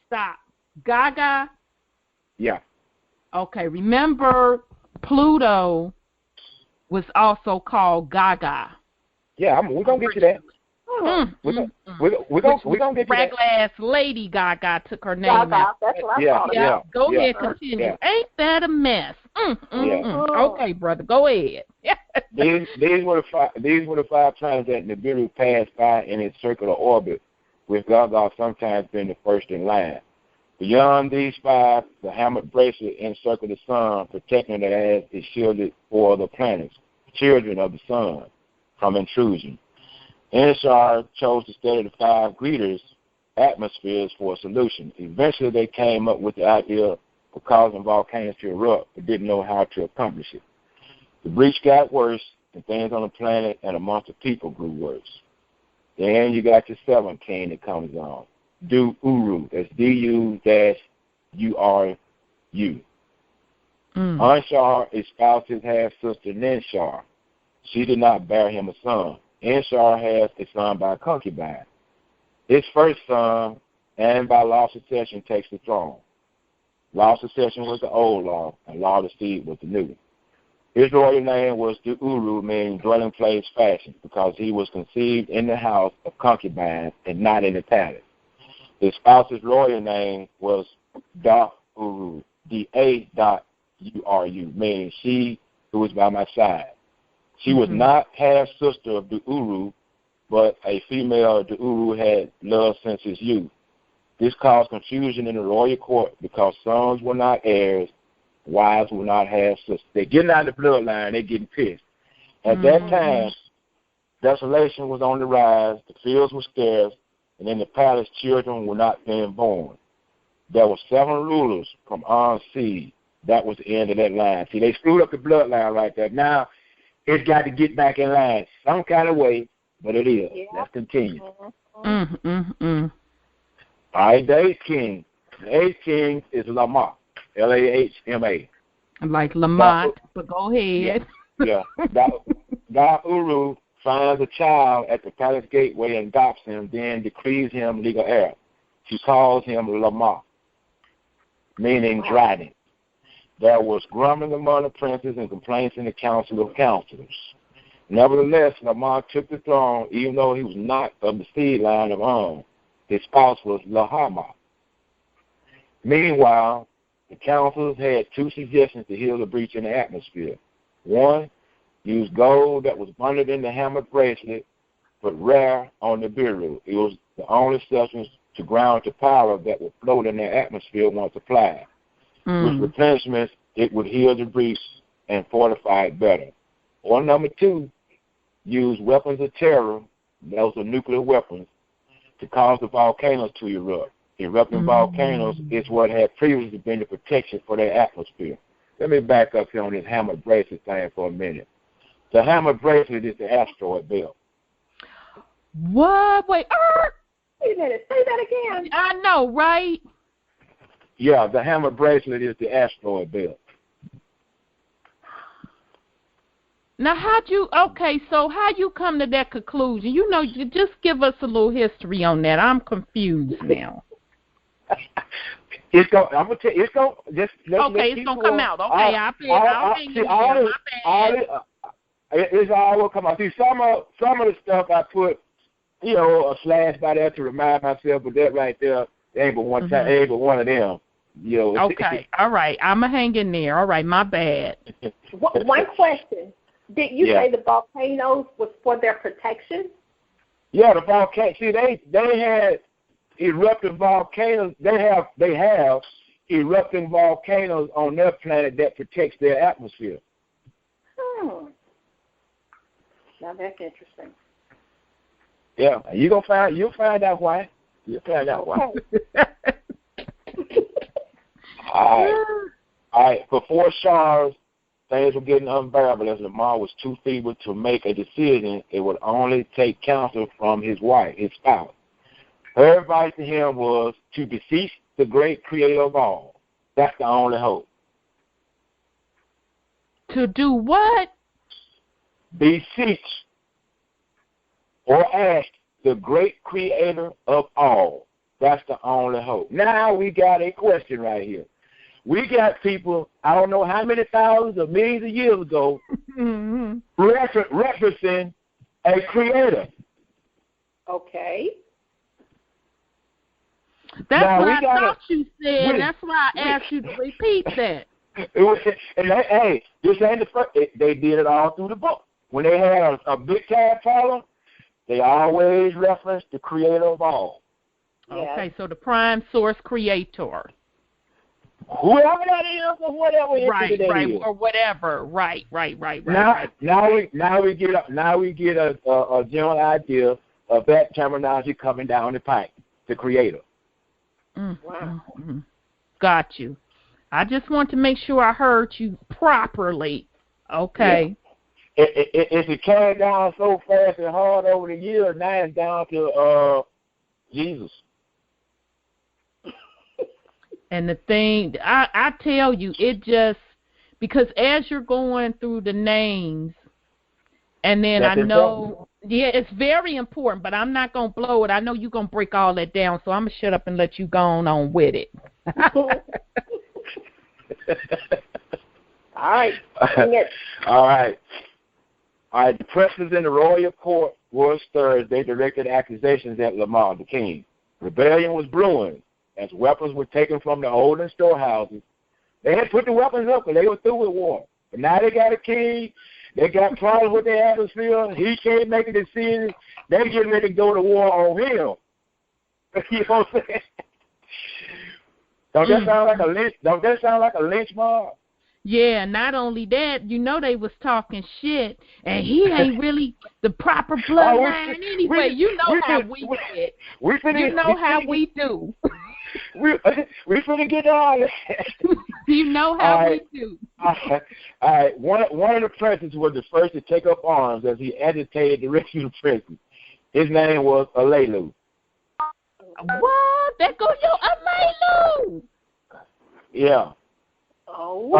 Stop. Gaga? Yeah. Okay, remember Pluto was also called Gaga. Yeah, we're going to get to that. We're going to get to that. Regular-ass Lady Gaga took her name Gaga, out. that's what I thought. Yeah. Go ahead, continue. Yeah. Ain't that a mess? Okay, brother, go ahead. These were the five planets that Nibiru passed by in its circular orbit, with Gaga sometimes being the first in line. Beyond these five, the hammered bracelet encircled the sun, protecting it as it shielded four of the planets, children of the sun, from intrusion. Inshar chose to study the five greeters' atmospheres for a solution. Eventually, they came up with the idea of causing volcanoes to erupt, but didn't know how to accomplish it. The breach got worse, and things on the planet and amongst the people grew worse. Then you got your seventh king that comes on, Du-Uru. That's D-U-U-R-U. Anshar espoused his half-sister Ninshar. She did not bear him a son. Inshar has a son by a concubine. His first son, and by law of succession, takes the throne. Law of succession was the old law, and law of the seed was the new. His royal name was Du-Uru, meaning dwelling place fashion, because he was conceived in the house of concubines and not in the palace. His spouse's royal name was Da-Uru, D-A-U-R-U, meaning she who was by my side. She was not half-sister of Du-Uru, but a female Du-Uru had loved since his youth. This caused confusion in the royal court because sons were not heirs, wives were not half-sisters. They're getting out of the bloodline, they're getting pissed. At that time, desolation was on the rise, the fields were scarce, and in the palace, children were not being born. There were 7 rulers from An's seed. That was the end of that line. See, they screwed up the bloodline right there. Now, it's got to get back in line some kind of way, but it is. Yeah. Let's continue. All right, the 8th king. The 8th king is Lamah, L-A-H-M-A. Like Lamont, but go ahead. Yeah. Da-Uru finds a child at the palace gateway and adopts him, then decrees him legal heir. She calls him Lamah, meaning driving. There was grumbling among the princes and complaints in the council of counselors. Nevertheless, Lamah took the throne, even though he was not of the seed line of On. His spouse was Lahama. Meanwhile, the councilors had 2 suggestions to heal the breach in the atmosphere. 1, use gold that was bundled in the hammered bracelet, but rare on the Nibiru. It was the only substance to ground to power that would float in the atmosphere once applied. With replenishment, it would heal the breach and fortify it better. Or number 2, use weapons of terror, those are nuclear weapons, to cause the volcanoes to erupt. Erupting volcanoes is what had previously been the protection for their atmosphere. Let me back up here on this hammer bracelet thing for a minute. The hammer bracelet is the asteroid belt. What? Wait a minute. Say that again. I know, right? Yeah, the hammer bracelet is the asteroid belt. Now, how you come to that conclusion? You know, just give us a little history on that. I'm confused now. It's gonna come out. Okay, it's all will come out. See, some of the stuff I put, a slash by there to remind myself, but that right there, ain't but one time, ain't but one of them. Okay, all right. I'ma hang in there. All right, my bad. One question. Did you say the volcanoes was for their protection? Yeah, the volcano. See, they had erupting volcanoes. They have erupting volcanoes on their planet that protects their atmosphere. Now that's interesting. Yeah, you'll find out why. You'll find out why. All right. For 4 showers, things were getting unbearable as Lamar was too feeble to make a decision. It would only take counsel from his wife, his spouse. Her advice to him was to beseech the great creator of all. That's the only hope. To do what? Beseech or ask the great creator of all. That's the only hope. Now we got a question right here. we got people, I don't know how many thousands or millions of years ago, referencing a creator. Okay. That's now, what I thought you said. That's why I asked you to repeat that. Hey, this ain't the first. They did it all through the book. When they had a big time problem, they always referenced the creator of all. Okay, yes. So the prime source creator. Whoever that is or whatever right, is. Or whatever. Right. Now we get a general idea of that terminology coming down the pipe, the creator. Wow. Got you. I just want to make sure I heard you properly. Okay. Yeah. It carried down so fast and hard over the years, now it's down to Jesus. And the thing, I tell you, it just, because as you're going through the names, and then that's I know, important. Yeah, it's very important, but I'm not going to blow it. I know you're going to break all that down, so I'm going to shut up and let you go on with it. All right. All right. The princes in the royal court were stirred. They directed accusations at Lamar, the king. Rebellion was brewing as weapons were taken from the olden storehouses. They had put the weapons up because they were through with war. But now they got a king. They got problems with their atmosphere. He can't make a decision. They're getting ready to go to war on him. You know what I'm saying? Don't that sound like a lynch mob? Yeah, not only that, they was talking shit, and he ain't really the proper bloodline anyway. How we get. How we do. We finna get all that. You know how we do. All right. One of the princes was the first to take up arms as he agitated the rest of the princes. His name was Alelu. What? There goes your Alelu. Yeah. Oh.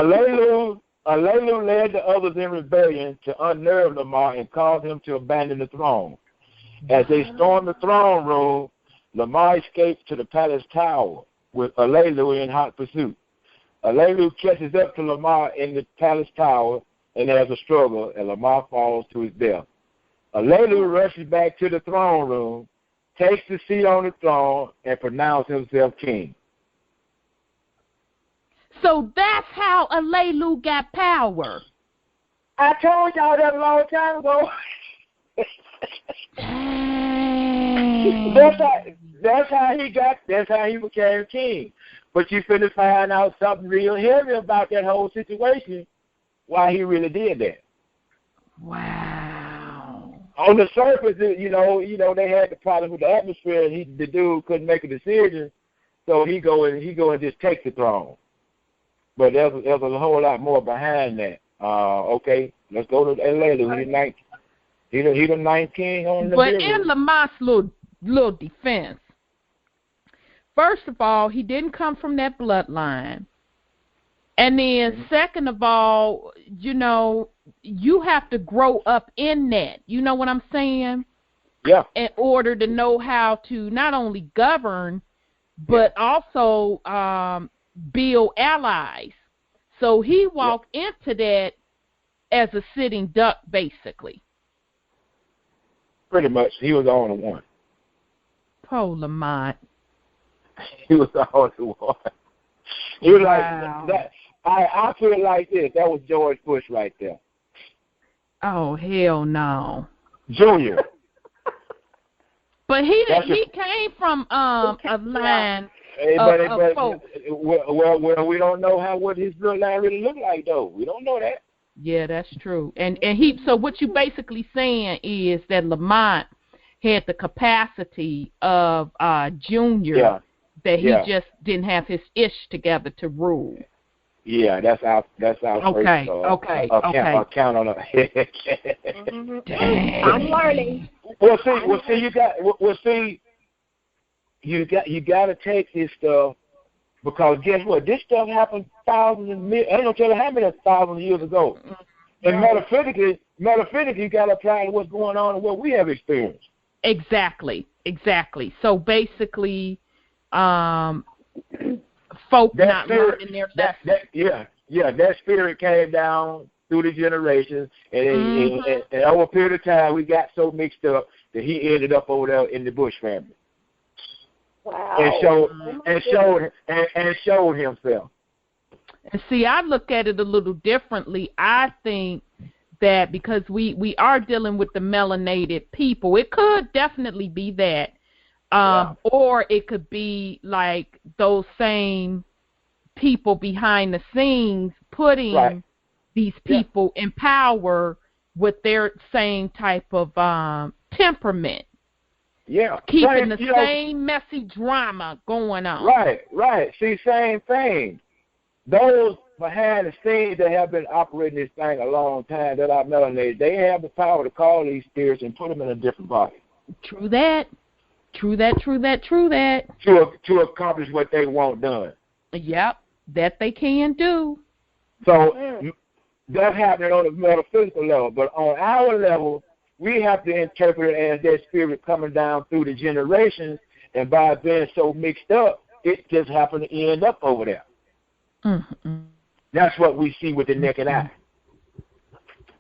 Alelu led the others in rebellion to unnerve Lamar and caused him to abandon the throne. As they stormed the throne room, Lamar escaped to the palace tower with Alelu in hot pursuit. Alelu catches up to Lamar in the palace tower, and there's a struggle, and Lamar falls to his death. Alelu rushes back to the throne room, takes the seat on the throne, and pronounces himself king. So that's how Alelu got power. I told y'all that a long time ago. That's how he became king. But you finna find out something real heavy about that whole situation, why he really did that. Wow. On the surface, they had the problem with the atmosphere, and the dude couldn't make a decision, so he go and just take the throne. But there's a whole lot more behind that. Okay, let's go to Alelu. He the ninth king on the But building. in Lamar's little defense, first of all, he didn't come from that bloodline. And then second of all, you have to grow up in that. You know what I'm saying? Yeah. In order to know how to not only govern, but also build allies. So he walked into that as a sitting duck, basically. Pretty much. He was the only one. Poor Lamont. He was the only one. He was like that. I put it like this. That was George Bush right there. Oh, hell no. Junior. But he came from a line of folks. Well, we don't know what his bloodline really looked like, though. We don't know that. Yeah, that's true. And so what you basically saying is that Lamont had the capacity of Junior, that he just didn't have his ish together to rule. Yeah, that's our okay. First count on it. I'm learning. You got to take this stuff, because guess what? This stuff happened thousands and millions. I ain't gonna tell you how many thousands of years ago. And metaphysically, you got to apply to what's going on and what we have experienced. Exactly. So basically, folk not learning their lessons. That spirit came down through the generations, and over a period of time, we got so mixed up that he ended up over there in the Bush family. Wow. And showed himself. And see, I look at it a little differently. I think that because we are dealing with the melanated people, it could definitely be that. Or it could be like those same people behind the scenes putting these people in power with their same type of temperament. Yeah. Keeping the same messy drama going on. Right. See, same thing. Those behind the scenes that have been operating this thing a long time, that are melanated, they have the power to call these spirits and put them in a different body. True that. To accomplish what they want done. Yep, that they can do. So that's happening on a metaphysical level. But on our level, we have to interpret it as that spirit coming down through the generations, and by being so mixed up, it just happened to end up over there. Mm-hmm. That's what we see with the naked eye.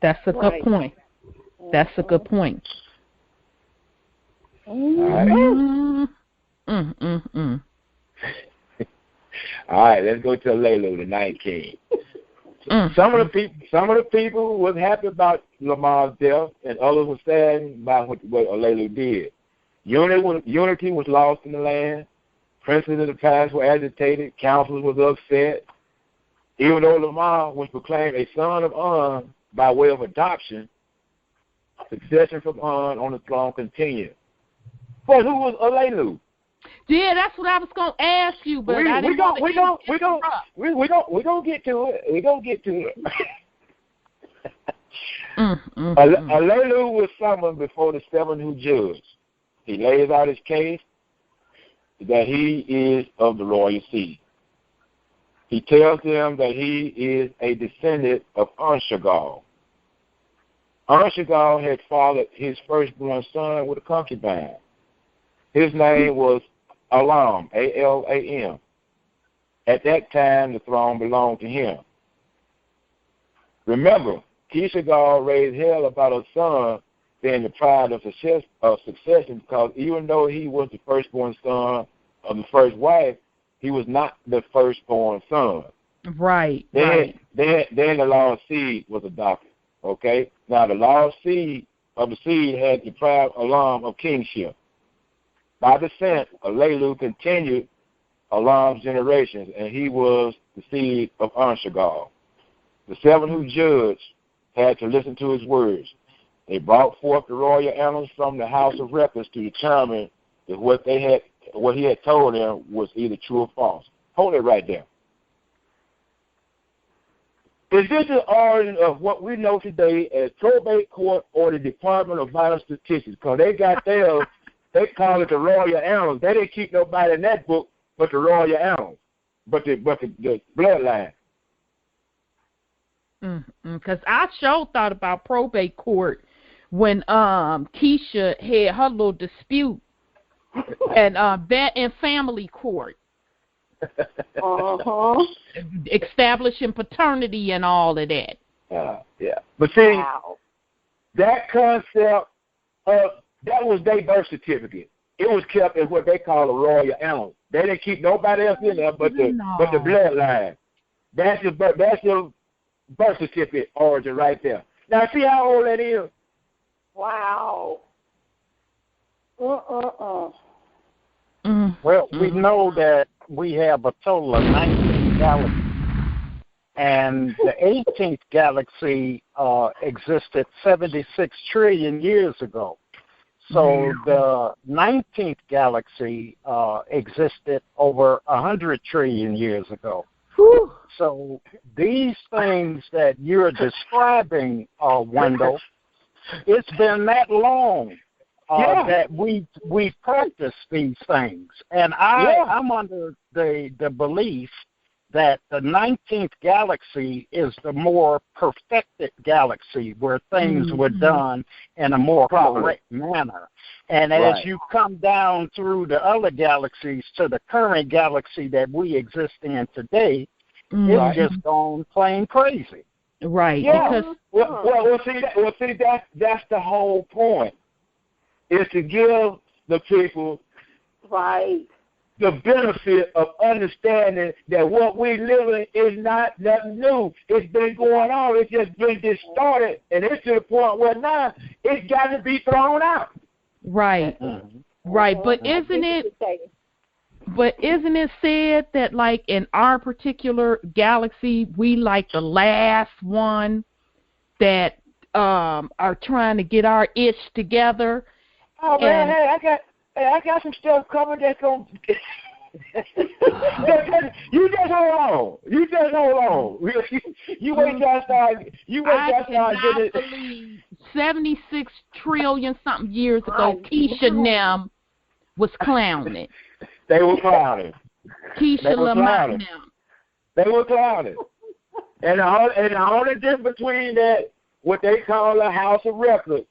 That's a good point. All right. All right, let's go to Lelu, the Night King. Some of the people was happy about Lamar's death, and others were sad about what Lelu did. Unity was lost in the land. Princes of the past were agitated. Councils was upset. Even though Lamar was proclaimed a son of On by way of adoption, succession from On the throne continued. But who was Alelu? Yeah, that's what I was gonna ask you, but I didn't want to interrupt. We're gonna get to it. Alelu was summoned before the 7 who judged. He lays out his case that he is of the royal seed. He tells them that he is a descendant of Anshagal. Anshagal had fathered his firstborn son with a concubine. His name was Alam, A-L-A-M. At that time, the throne belonged to him. Remember, Kishagal raised hell about her son being the pride of succession, because even though he was the firstborn son of the first wife, he was not the firstborn son. Right. Then the lost seed was adopted. Okay? Now, the lost seed of the seed had deprived Alam of kingship. By descent, Alelu continued Alam's generations, and he was the seed of Anshagal. The 7 who judged had to listen to his words. They brought forth the royal animals from the house of records to determine if what he had told them was either true or false. Hold it right there. Is this the origin of what we know today as probate court or the Department of Vital Statistics? Because they got theirs, they call it the royal animals. They didn't keep nobody in that book but the royal animals, but the bloodline. Because I sure thought about probate court when Keisha had her little dispute and that and family court. Establishing paternity and all of that. Yeah. But see, that concept, that was their birth certificate. It was kept as what they call a royal animal. They didn't keep nobody else in there but the bloodline. That's your birth certificate origin right there. Now see how old that is? Wow. Well, we know that we have a total of 19 galaxies, and the 18th galaxy existed 76 trillion years ago. So the 19th galaxy existed over 100 trillion years ago. Whew. So these things that you're describing, Wendell, it's been that long that we practice these things. And I'm under the belief that the 19th galaxy is the more perfected galaxy where things were done in a more correct manner. And as you come down through the other galaxies to the current galaxy that we exist in today, it's just gone plain crazy. Right. Yeah. Because that's the whole point, is to give the people the benefit of understanding that what we live in is not nothing new. It's been going on. It's just been distorted, and it's to the point where now it's got to be thrown out. Right. Right. But isn't it said that, like, in our particular galaxy, we like the last one that are trying to get our itch together? Oh man, hey, I got some stuff coming that's going to... You just hold on. You wait till I start getting it. Believe 76 trillion something years ago, Keisha Nem was clowning. They were clowning. Keisha Lamont Nem. They were clowning. And the only difference between that, what they call a house of records,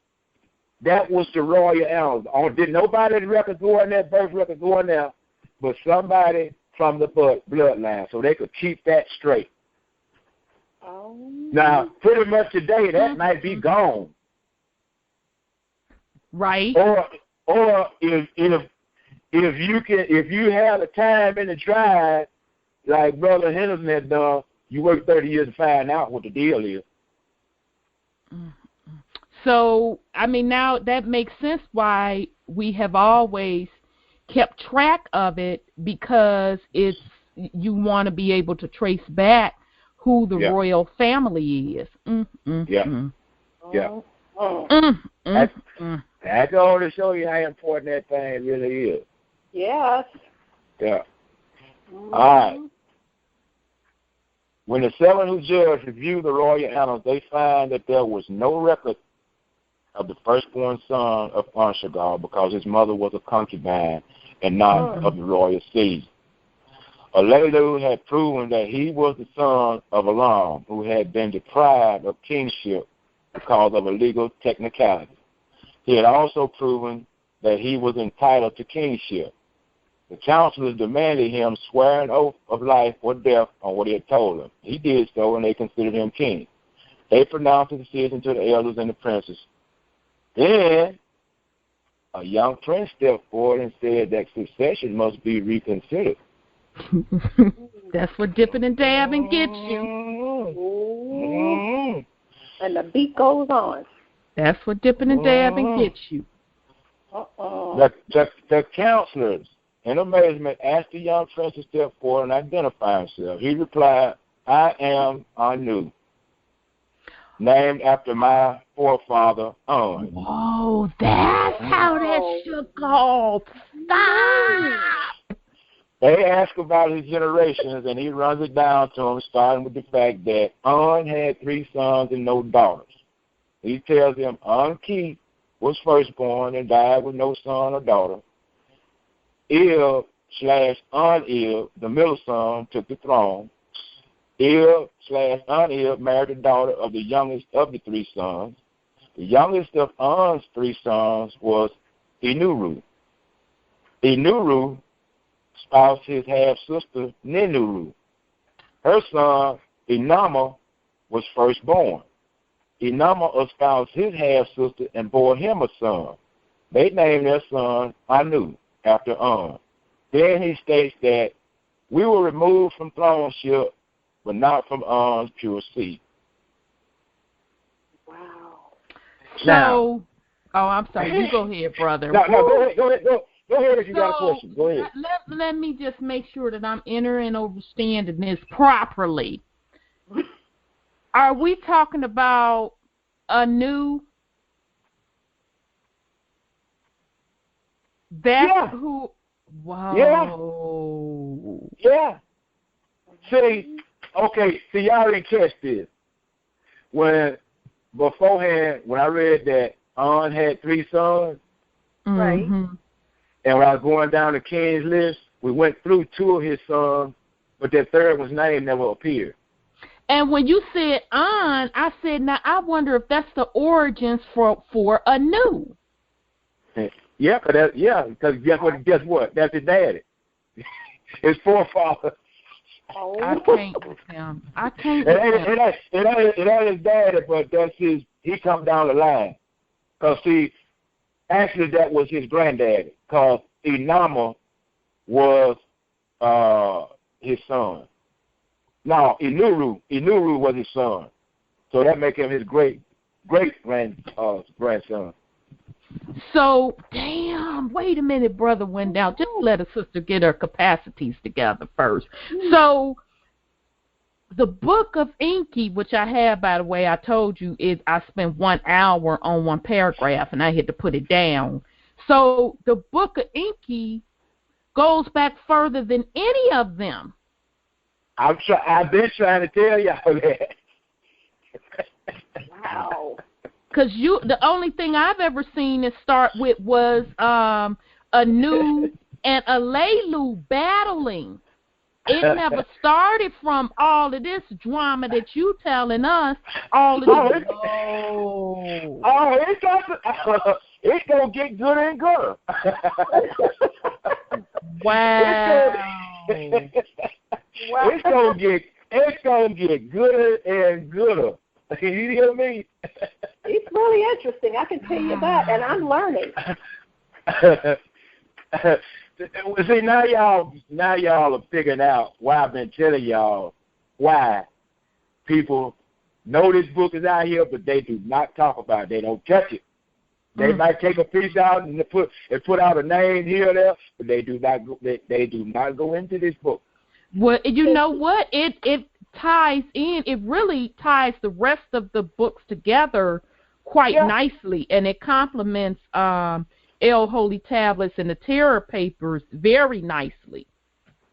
that was the royal elms. Did nobody's record go in there, birth record go in there, but somebody from the bloodline, so they could keep that straight. Now, pretty much today, that might be gone. Right. Or if you have the time in the tribe, like Brother Henderson had done, you work 30 years to find out what the deal is. So, I mean, now that makes sense why we have always kept track of it, because you want to be able to trace back who the royal family is. That's all to show you how important that thing really is. Yes. Yeah. All right. When the 7 who judge reviewed the royal annals, they find that there was no record of the firstborn son of Anshagar, because his mother was a concubine and not of the royal seed. Alelu had proven that he was the son of Elam, who had been deprived of kingship because of a legal technicality. He had also proven that he was entitled to kingship. The counselors demanded him swear an oath of life or death on what he had told them. He did so, and they considered him king. They pronounced the decision to the elders and the princes. Then a young prince stepped forward and said that succession must be reconsidered. That's what dipping and dabbing gets you. And the beat goes on. That's what dipping and dabbing gets you. The counselors, in amazement, asked the young prince to step forward and identify himself. He replied, "I am Anu, named after my forefather, On." Whoa, that's how that should go. Stop! They ask about his generations, and he runs it down to them, starting with the fact that On had 3 sons and no daughters. He tells them Enki was firstborn and died with no son or daughter. Il/Unil, the middle son, took the throne. Il/Unil married the daughter of the youngest of the 3 sons. The youngest of On's 3 sons was Enuru. Enuru spoused his half-sister Ninuru. Her son, Enama, was firstborn. Enama espoused his half-sister and bore him a son. They named their son Anu, after On. Then he states that we were removed from throneship, but not from On's pure seed. Wow. So, I'm sorry. You go ahead, brother. No, go ahead if you got a question. Go ahead. Let me just make sure that I'm entering and understanding this properly. Are we talking about Anu? That's who. Wow. Yeah. See, y'all didn't catch this. Beforehand, when I read that On had 3 sons, right? And when I was going down the king's list, we went through 2 of his sons but that third one's name never appeared. And when you said on, I said, now I wonder if that's the origins for Anu. Yeah, because guess what? That's his daddy. His forefather. Oh. I can't with him. It ain't his daddy, but that's his. He come down the line. Cause see, actually that was his granddaddy. Cause Inama was his son. No, Inuru was his son. So that make him his great grandson. So, damn, wait a minute, Brother Wendell. Just let a sister get her capacities together first. So, the Book of Enki, which I have, by the way, I told you, is I spent 1 hour on one paragraph, and I had to put it down. So, the Book of Enki goes back further than any of them. I've been trying to tell y'all that. Wow. Because the only thing I've ever seen it start with was Anu and Alelu battling. It never started from all of this drama that you telling us. All of this. It's gonna get gooder and gooder. Wow. It's gonna get gooder and gooder. You hear me? It's really interesting. I can tell you that, and I'm learning. See, now y'all are figuring out why I've been telling y'all why people know this book is out here, but they do not talk about it. They don't touch it. They might take a piece out and put out a name here or there, but they do not go into this book. Well, you know what? It ties in. It really ties the rest of the books together quite nicely, and it complements El Holy Tablets and the Terror Papers very nicely.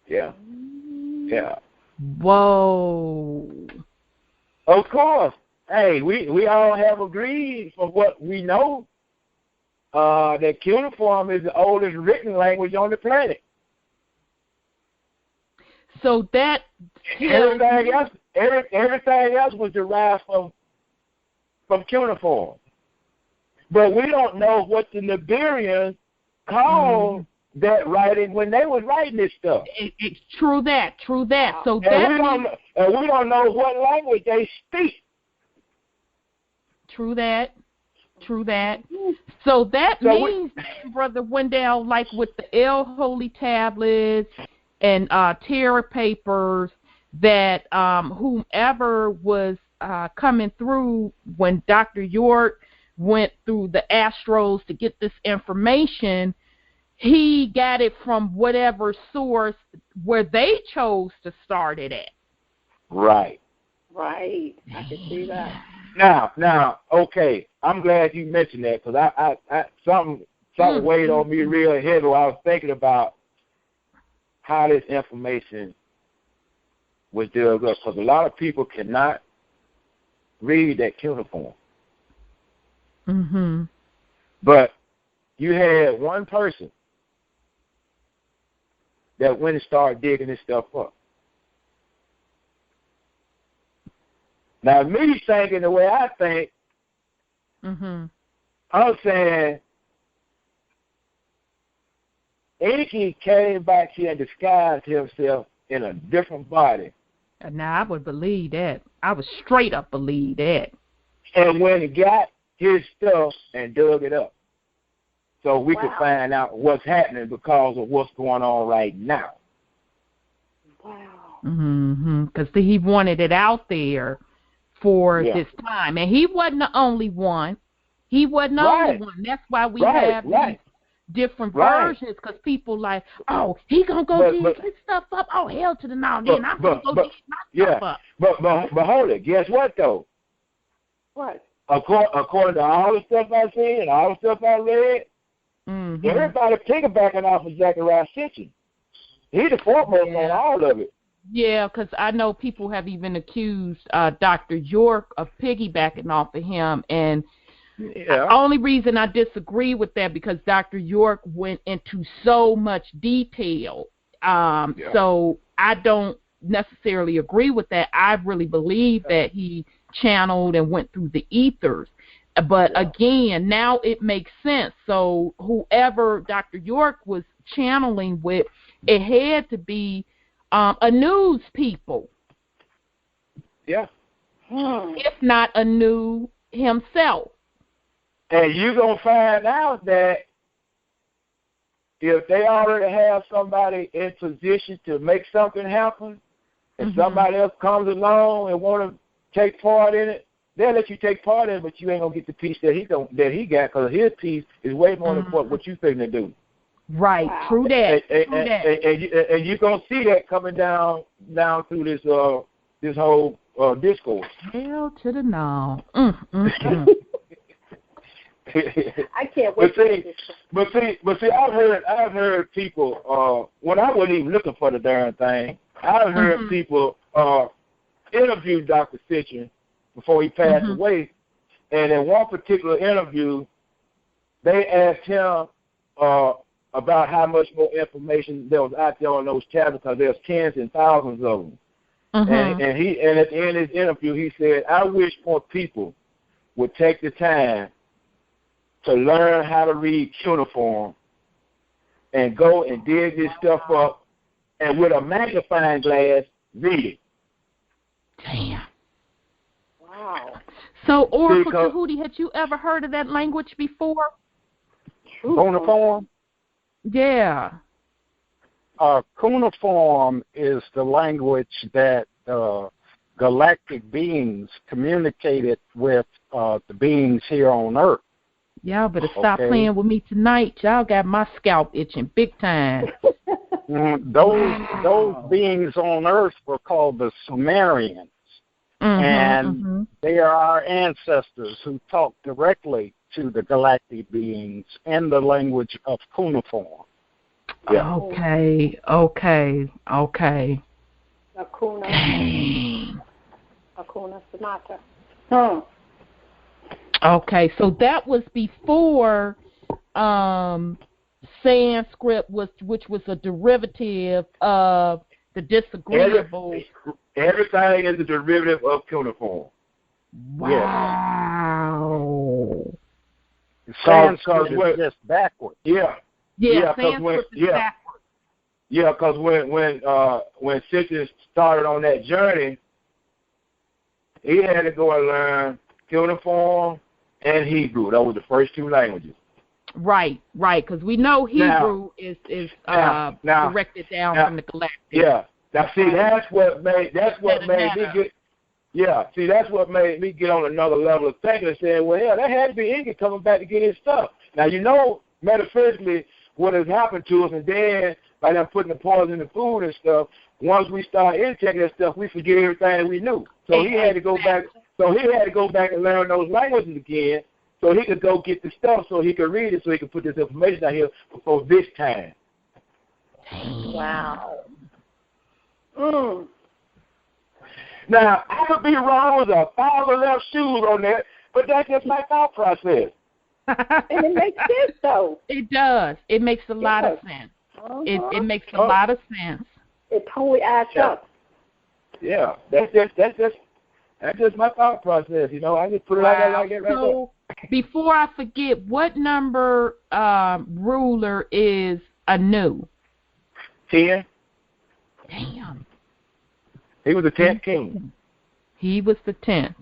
Yeah. Whoa. Of course. Hey, we all have agreed from what we know that cuneiform is the oldest written language on the planet. So that everything else was derived from cuneiform. But we don't know what the Liberians called that writing when they was writing this stuff. It's true that. So we don't know what language they speak. True that. So that means, Brother Wendell, like with the El Holy Tablets and Terror Papers, that whomever was coming through when Dr. York went through the Astros to get this information, he got it from whatever source where they chose to start it at. Right. I can see that. Now, okay, I'm glad you mentioned that because I something weighed on me real heavy while I was thinking about how this information was dug up, because a lot of people cannot read that cuneiform. But you had one person that went and started digging this stuff up. Now, me thinking the way I think, I'm saying Enki came back here and disguised himself in a different body. Now, I would believe that. I would straight up believe that. And when he got his stuff and dug it up, so we could find out what's happening because of what's going on right now. Wow. Because he wanted it out there for this time. And he wasn't the only one. That's why we have these different versions, because people like, oh, he going to go dig his stuff up. Oh, hell to the no. Then I'm going to go dig my stuff up. But hold it. Guess what, though? What? According to all the stuff I seen and all the stuff I read, everybody piggybacking off of Zechariah Sitchin. He's the foremost on all of it. Yeah, because I know people have even accused Dr. York of piggybacking off of him, and the only reason I disagree with that because Dr. York went into so much detail. So I don't necessarily agree with that. I really believe that he channeled and went through the ethers. But again, now it makes sense. So whoever Dr. York was channeling with, it had to be a news people. Yeah. If not Anu himself. And you're going to find out that if they already have somebody in position to make something happen, and somebody else comes along and want to take part in it, they'll let you take part in it, but you ain't going to get the piece that he got, because his piece is way more important what you think to do. Right, true that. And you're going to see that coming down through this whole discourse. Hell to the no. I can't wait. But see, I've heard people when I wasn't even looking for the darn thing. I've heard people interview Dr. Fitchin before he passed away, and in one particular interview, they asked him about how much more information there was out there on those tablets, because there's tens and thousands of them. And at the end of his interview, he said, "I wish more people would take the time to learn how to read cuneiform and go and dig this stuff up and with a magnifying glass read it." Damn. Wow. So, Oracle Tahuti, had you ever heard of that language before? Cuneiform? Yeah. Cuneiform is the language that galactic beings communicated with the beings here on Earth. Y'all better stop playing with me tonight. Y'all got my scalp itching big time. Those beings on Earth were called the Sumerians. And they are our ancestors who talk directly to the galactic beings in the language of cuneiform. Yeah. Okay. Akuna Sonata. Okay, so that was before Sanskrit, which was a derivative of the disagreeable. Everything is a derivative of cuniform. Wow. Yeah. Sanskrit is just backwards. Yeah, Sanskrit is backwards. Yeah, because when Sitchin started on that journey, he had to go and learn cuneiform and Hebrew. That was the first two languages. Right, because we know Hebrew is directed down from the galactic. Yeah. Now see, that's what made me get. Yeah, see, that's what made me get on another level of thinking and saying, well, hell, that had to be Enki coming back to get his stuff. Now, you know, metaphysically, what has happened to us, and then by them putting the poison in the food and stuff, once we start intaking that stuff, we forget everything we knew. So he had to go back. So he had to go back and learn those languages again, so he could go get the stuff, so he could read it, so he could put this information out here before this time. Wow. Now, I could be wrong with 1,000 left shoes on there, but that's just my thought process. And it makes sense, though. It does. It makes a lot of sense. It makes a lot of sense. It totally adds up. Yeah, that's just my thought process. You know, I just put it like that right so, there. Before I forget, what number ruler is Anu? 10. Damn. He was the 10th king. He was the 10th.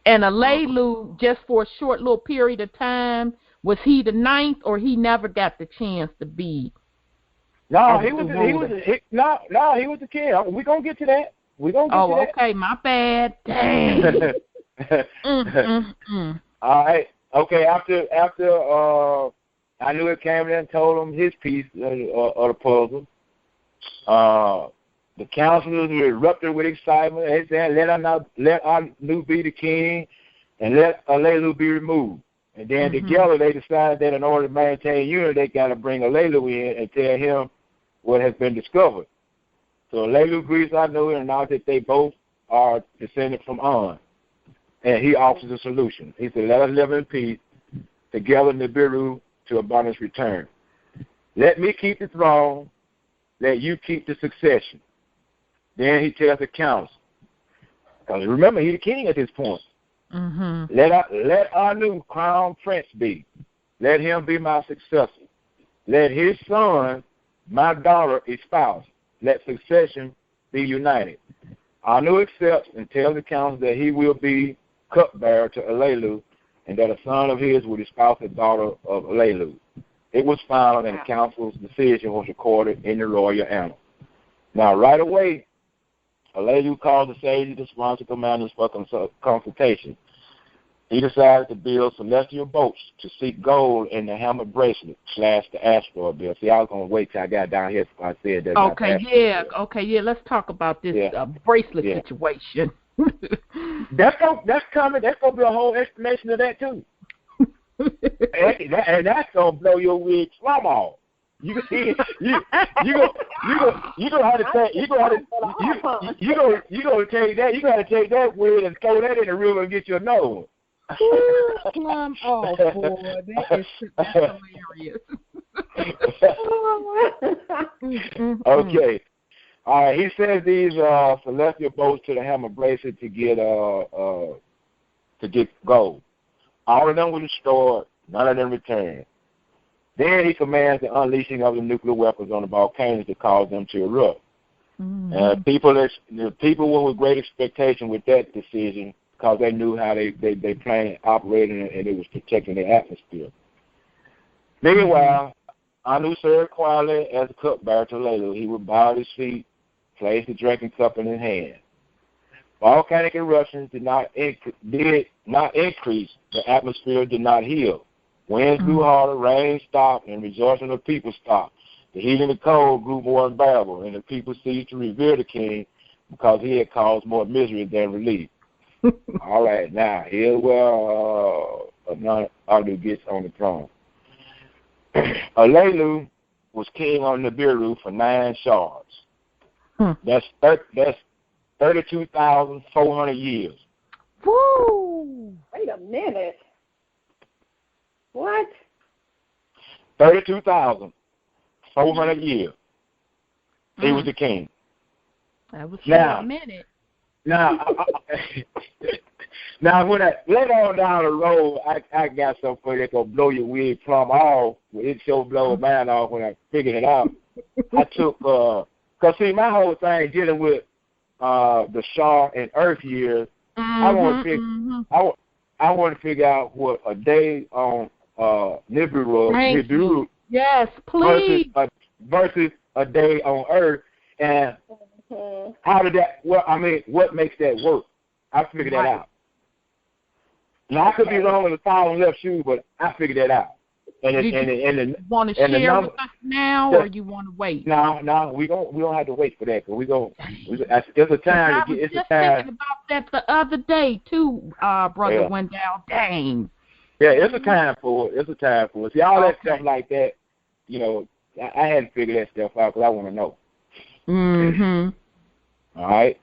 And Alelu, just for a short little period of time, was he the 9th, or he never got the chance to be? No, he was the king. We're going to get to that. We're going to get to that. Okay, my bad. Dang. All right. Okay, after I knew it came in and told him his piece of the puzzle, the counselors were erupted with excitement. They said, let Anu be the king and let Alelu be removed. And then together they decided that in order to maintain unity, they got to bring Alelu in and tell him what has been discovered. So Alelu agrees Anu and announced that they both are descended from On. And he offers a solution. He said, let us live in peace, together Nibiru to abundance return. Let me keep the throne, let you keep the succession. Then he tells the council, because remember, he's the king at this point. Mm-hmm. Let Anu crown prince be. Let him be my successor. Let his son, my daughter, espouse. Let succession be united. Anu accepts and tells the council that he will be cupbearer to Alelu, and that a son of his would espouse the daughter of Alelu. It was final, and the council's decision was recorded in the royal annals. Now, right away, Alelu called the sages, the sponsor commanders for consultation. He decided to build celestial boats to seek gold in the hammer bracelet / the asteroid belt. See, I was going to wait till I got down here before I said that. Okay, let's talk about this bracelet situation. That's coming. That's going to be a whole explanation of that, too. and that's going to blow your wig plumb off. You gonna have to take that wig and throw that in the river and get your nose. Plum off, boy. That's hilarious. Okay. All right. He says these celestial boats to the hammer bracelet to get gold. All of them were destroyed. None of them returned. Then he commands the unleashing of the nuclear weapons on the volcanoes to cause them to erupt. Mm-hmm. The people were with great expectation with that decision because they knew how they plane operated and it was protecting the atmosphere. Meanwhile, Anu served quietly as a cupbearer to Alelu. He would bow at his feet, place the drinking cup in his hand. Volcanic eruptions did not increase. The atmosphere did not heal. Winds grew harder, rain stopped, and rejoicing of the people stopped. The heat and the cold grew more unbearable, and the people ceased to revere the king because he had caused more misery than relief. All right, now, here's where Anu gets on the throne. Alelu was king on Nibiru for 9 shards. That's 32,400 years. Woo! Wait a minute. What? 32,400 years. He was the king. That was a minute. Now, when later on down the road, I got something for you that's going to blow your wig plumb off. It sure blow mine off when I figured it out. I took, because see, my whole thing dealing with the Shah and Earth years, I want to figure out what a day on Nibiru, yes, please, versus a day on Earth, and how did that? Well, I mean, what makes that work? I figured that out. Now I could be wrong with the foul and left shoe, but I figured that out. And you want to share with us now, or you want to wait? No, we don't have to wait for that. Cause there's a time to get. It's a time. I was just thinking about that the other day too, Brother Wendell. Dang. Yeah, it's a time for it. See, all that stuff like that, you know, I had to figure that stuff out because I want to know. Mm-hmm. All right.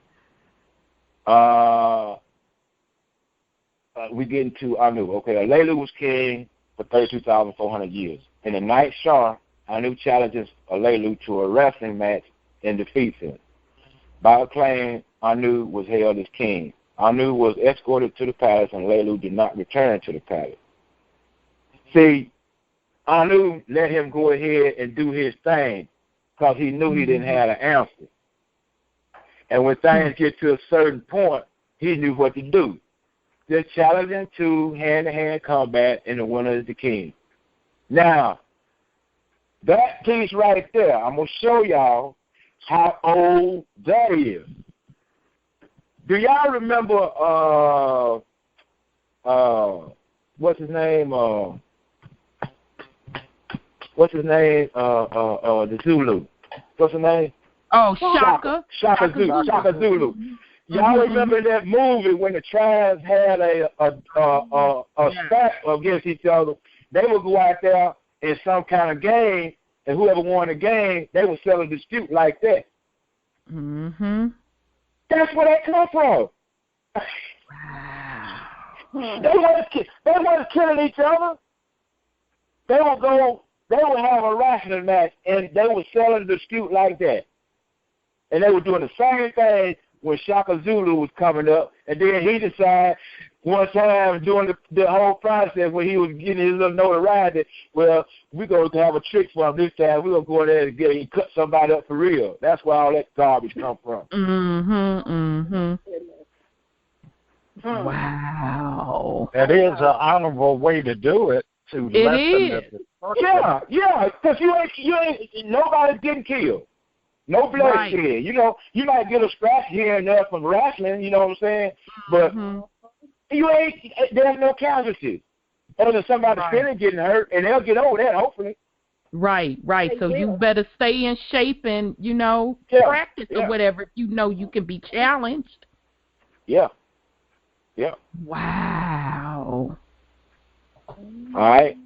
We get into Anu. Okay, Alelu was king for 32,400 years. In the ninth Shah, Anu challenges Alelu to a wrestling match and defeats him. By acclaim, Anu was hailed as king. Anu was escorted to the palace, and Alelu did not return to the palace. See, Anu let him go ahead and do his thing because he knew he didn't have an answer. And when things get to a certain point, he knew what to do. Just challenge him to hand-to-hand combat, and the winner is the king. Now, that piece right there, I'm going to show y'all how old that is. Do y'all remember, what's his name? The Zulu. What's his name? Oh, Shaka. Shaka Zulu. Y'all remember that movie when the tribes had a scrap against each other? They would go out there in some kind of game, and whoever won the game, they would settle a dispute like that. Mm-hmm. That's where that come from. Wow. They weren't killing each other. They would have a wrestling match, and they would settle a dispute like that. And they were doing the same thing when Shaka Zulu was coming up. And then he decided one time during the whole process when he was getting his little notoriety, well, we're going to have a trick for him this time. We're going to go in there and get him, cut somebody up for real. That's where all that garbage come from. Wow. That is an honorable way to do it. To lessen the Yeah, because you ain't nobody's getting killed. No blood shed. You know, you might get a scratch here and there from wrestling, you know what I'm saying? But there's no casualties. Other than somebody feeling getting hurt, and they'll get over that, hopefully. Right. So you better stay in shape and, practice or whatever if you know you can be challenged. Yeah. Wow. All right.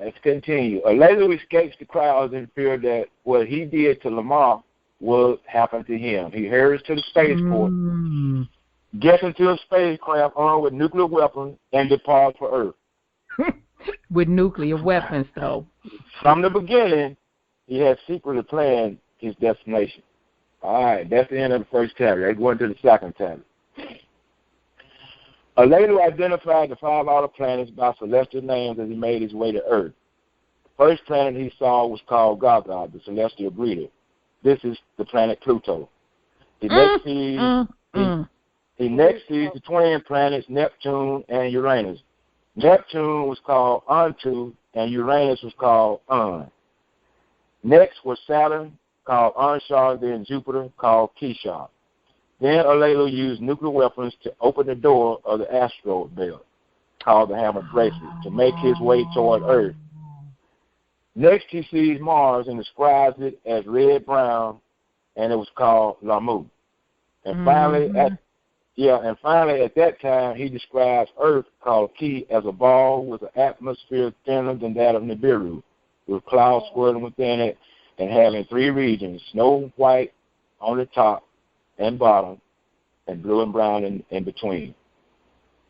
Let's continue. Alelu escapes the crowds in fear that what he did to Lamar will happen to him. He hurries to the spaceport, gets into a spacecraft armed with nuclear weapons, and departs for Earth. With nuclear weapons, though. From the beginning, he had secretly planned his destination. All right, that's the end of the first chapter. Let's go into the second chapter. Alelu identified the 5 outer planets by celestial names as he made his way to Earth. The first planet he saw was called Gaga, the celestial greeter. This is the planet Pluto. He next sees the twin planets Neptune and Uranus. Neptune was called Antu, and Uranus was called Un. Next was Saturn, called Anshar, then Jupiter, called Kishar. Then Alelu used nuclear weapons to open the door of the asteroid belt, called the Hammer Bracelet, to make his way toward Earth. Next, he sees Mars and describes it as red-brown, and it was called Lamu. And finally, at that time, he describes Earth, called Ki, as a ball with an atmosphere thinner than that of Nibiru, with clouds swirling within it and having 3 regions: snow white on the top and bottom, and blue and brown in between.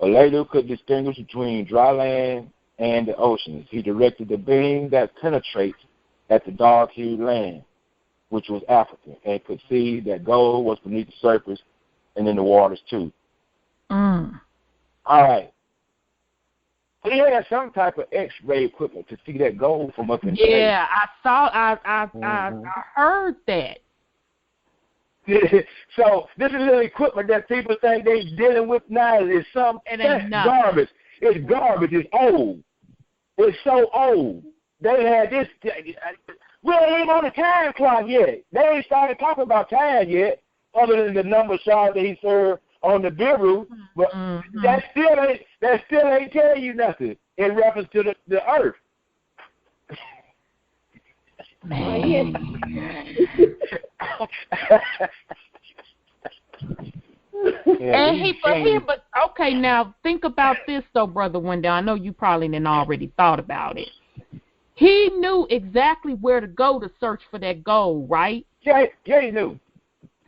Alelu could distinguish between dry land and the oceans. He directed the beam that penetrates at the dark-hued land, which was Africa, and could see that gold was beneath the surface and in the waters too. All right. He had some type of X-ray equipment to see that gold from up in space. Yeah, I heard that. So this is the equipment that people think they're dealing with now. Is some garbage. It's garbage. It's old. It's so old. They had this. We ain't on the time clock yet. They ain't started talking about time yet, other than the number shot that he served on the Biru. But that still ain't telling you nothing in reference to the Earth. Man. But okay, now think about this though, Brother Wendell. I know you probably didn't already thought about it. He knew exactly where to go to search for that gold, right? Yeah, he knew.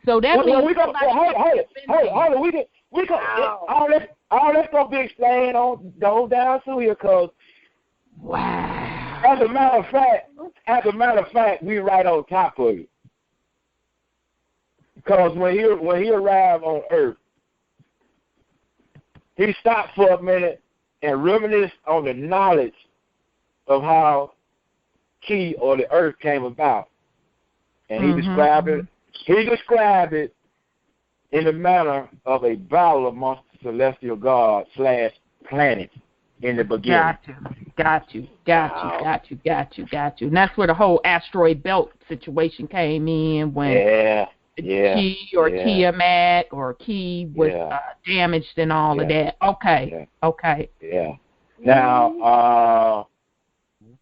So that means hold on, we can all that's gonna be explained on go down through here, cause wow. As a matter of fact, we right on top of it. Because when he arrived on Earth, he stopped for a minute and reminisced on the knowledge of how Ki or the Earth came about. And he described it. He described it in the manner of a battle amongst the celestial gods / planets in the beginning. Got you. And that's where the whole asteroid belt situation came in when Ki or Tiamat or Ki was damaged and all of that. Okay. Yeah. Now,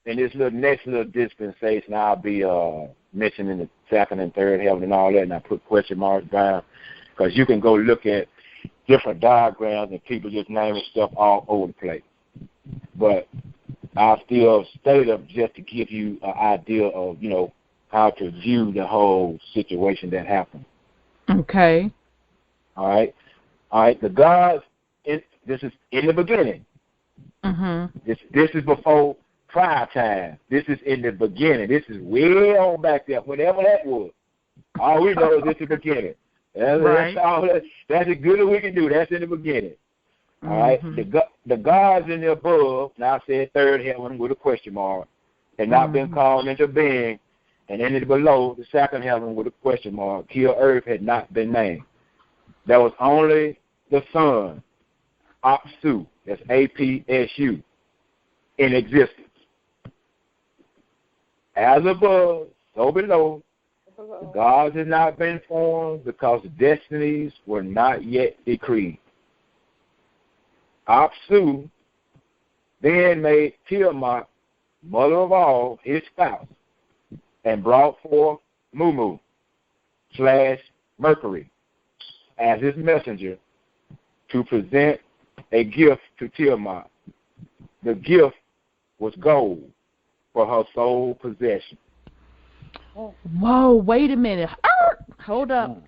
in this next little dispensation, I'll be mentioning the second and third heaven and all that, and I put question marks down because you can go look at different diagrams and people just naming stuff all over the place. But I'll still state them just to give you an idea of, how to view the whole situation that happened. Okay. All right. The gods, this is in the beginning. This is before prior time. This is in the beginning. This is way on back there, whatever that was. All we know is it's the beginning. That's all. That's as good as we can do. That's in the beginning. All right. The gods in the above, now I said third heaven with a question mark, had not been called into being, and in the below, the second heaven with a question mark, here earth had not been named. There was only the sun, Apsu, that's APSU, in existence. As above, so below, the gods had not been formed because the destinies were not yet decreed. Apsu then made Tiamat, mother of all, his spouse, and brought forth Mumu/Mercury as his messenger to present a gift to Tiamat. The gift was gold for her sole possession. Whoa, wait a minute. Hold up.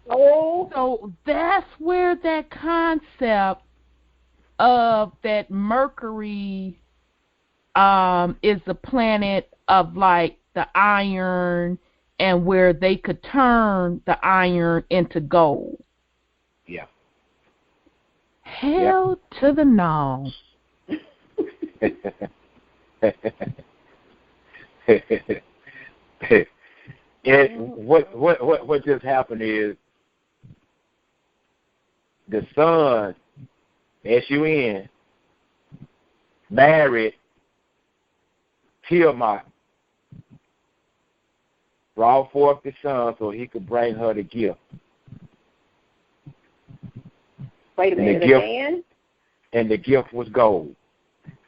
So that's where that concept of that Mercury is the planet of like the iron, and where they could turn the iron into gold. Yeah. Hell to the no. What just happened is the sun, S-U-N, married Tiamat, brought forth the son so he could bring her the gift. Wait a minute, again? And the gift was gold.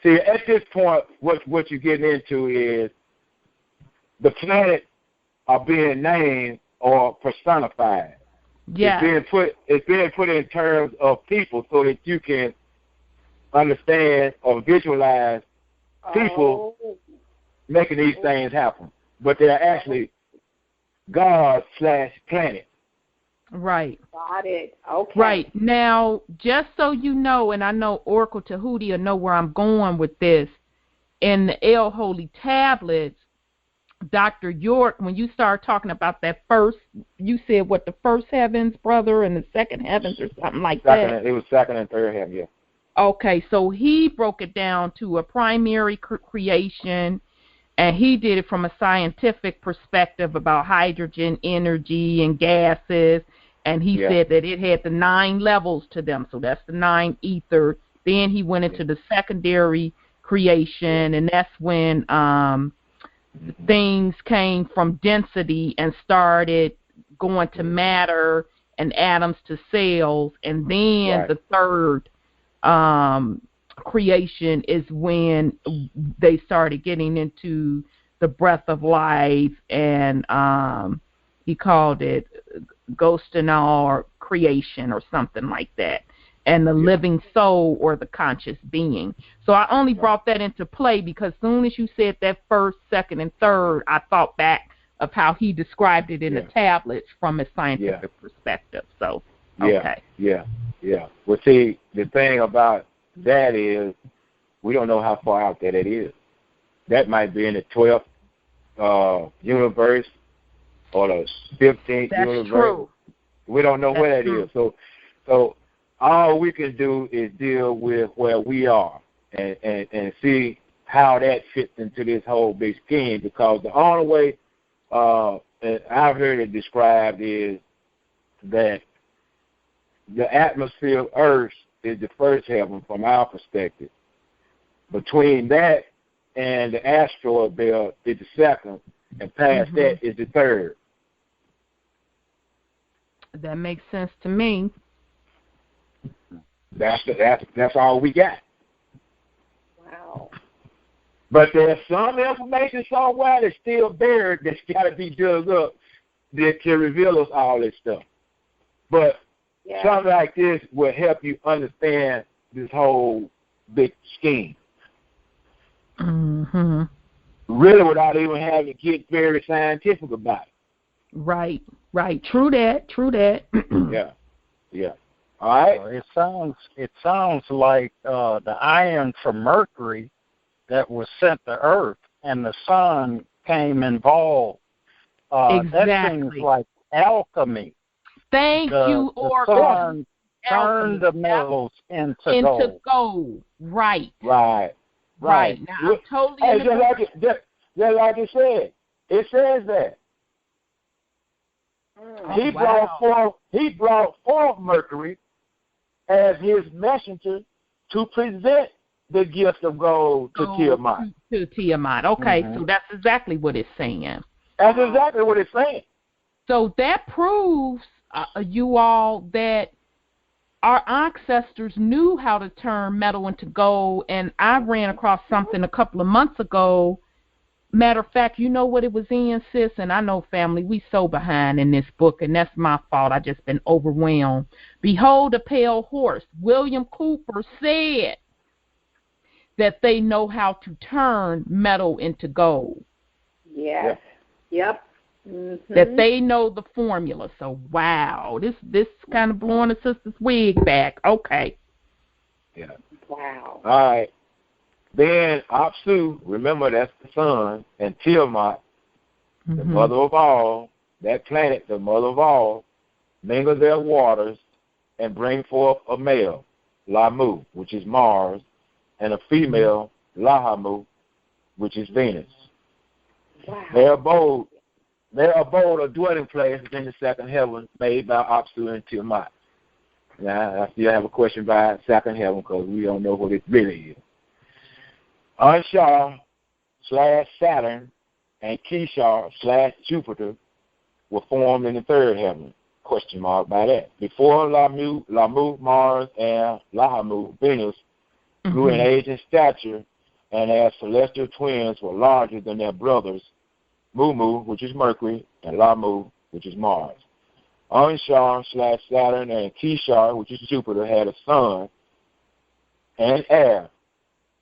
See, at this point, what you're getting into is the planets are being named or personified. Yeah. It's being put in terms of people so that you can understand or visualize people making these things happen. But they're actually gods/planets. Right. Got it. Okay. Right. Now, just so you know, and I know Oracle Tahuti will know where I'm going with this, in the El Holy Tablets, Dr. York, when you start talking about that first, you said what, the first heavens, brother, and the second heavens or something like that? It was second and third heaven, yeah. Okay, so he broke it down to a primary creation, and he did it from a scientific perspective about hydrogen, energy, and gases, and he said that it had the 9 levels to them, so that's the 9 ether. Then he went into the secondary creation, and that's when things came from density and started going to matter and atoms to cells, and then the third creation is when they started getting into the breath of life, and he called it Ghostinal creation or something like that, and the living soul or the conscious being. So I only brought that into play because as soon as you said that first, second, and third, I thought back of how he described it in the tablets from a scientific perspective. So, okay. Yeah. Well, see, the thing about that is we don't know how far out that it is. That might be in the 12th universe or the 15th That's universe. True. We don't know where that is. So all we can do is deal with where we are and see how that fits into this whole big scheme, because the only way I've heard it described is that the atmosphere of Earth is the first heaven from our perspective. Between that and the asteroid belt is the second, and past that is the third. That makes sense to me. That's all we got. Wow. But there's some information somewhere that's still buried that's got to be dug up that can reveal us all this stuff. But something like this will help you understand this whole big scheme. Really, without even having to get very scientific about it. Right. True that. Yeah. All right. It sounds like the iron from Mercury that was sent to Earth, and the sun came involved That seems like alchemy. Thank you, Oracle. Turn the metals into gold. Right. Right. Now, I'm totally just like it said. It says that. He brought forth Mercury as his messenger to present the gift of gold to Tiamat. To Tiamat. Okay, so that's exactly what it's saying. That's exactly what it's saying. So that proves, you all, that our ancestors knew how to turn metal into gold, and I ran across something a couple of months ago. Matter of fact, you know what it was in, sis? And I know, family, we so behind in this book, and that's my fault. I just been overwhelmed. Behold a pale horse. William Cooper said that they know how to turn metal into gold. Yes. Yep. Mm-hmm. That they know the formula. So, wow, this kind of blowing the sister's wig back. Okay. Yeah. Wow. All right. Then Apsu, remember that's the sun, and Tiamat, the mother of all, that planet, the mother of all, mingle their waters and bring forth a male, Lamu, which is Mars, and a female, Lahamu, which is Venus. Wow. Their abode or dwelling place is in the second heaven made by Apsu and Tiamat. Now, I still have a question about second heaven because we don't know what it really is. Anshar/Saturn and Kishar/Jupiter were formed in the third heaven. Question mark by that. Before Lamu, Mars, and Lahamu, Venus, grew in age and stature, and as celestial twins were larger than their brothers, Mumu, which is Mercury, and Lamu, which is Mars. Anshar/Saturn and Kishar, which is Jupiter, had a son and heir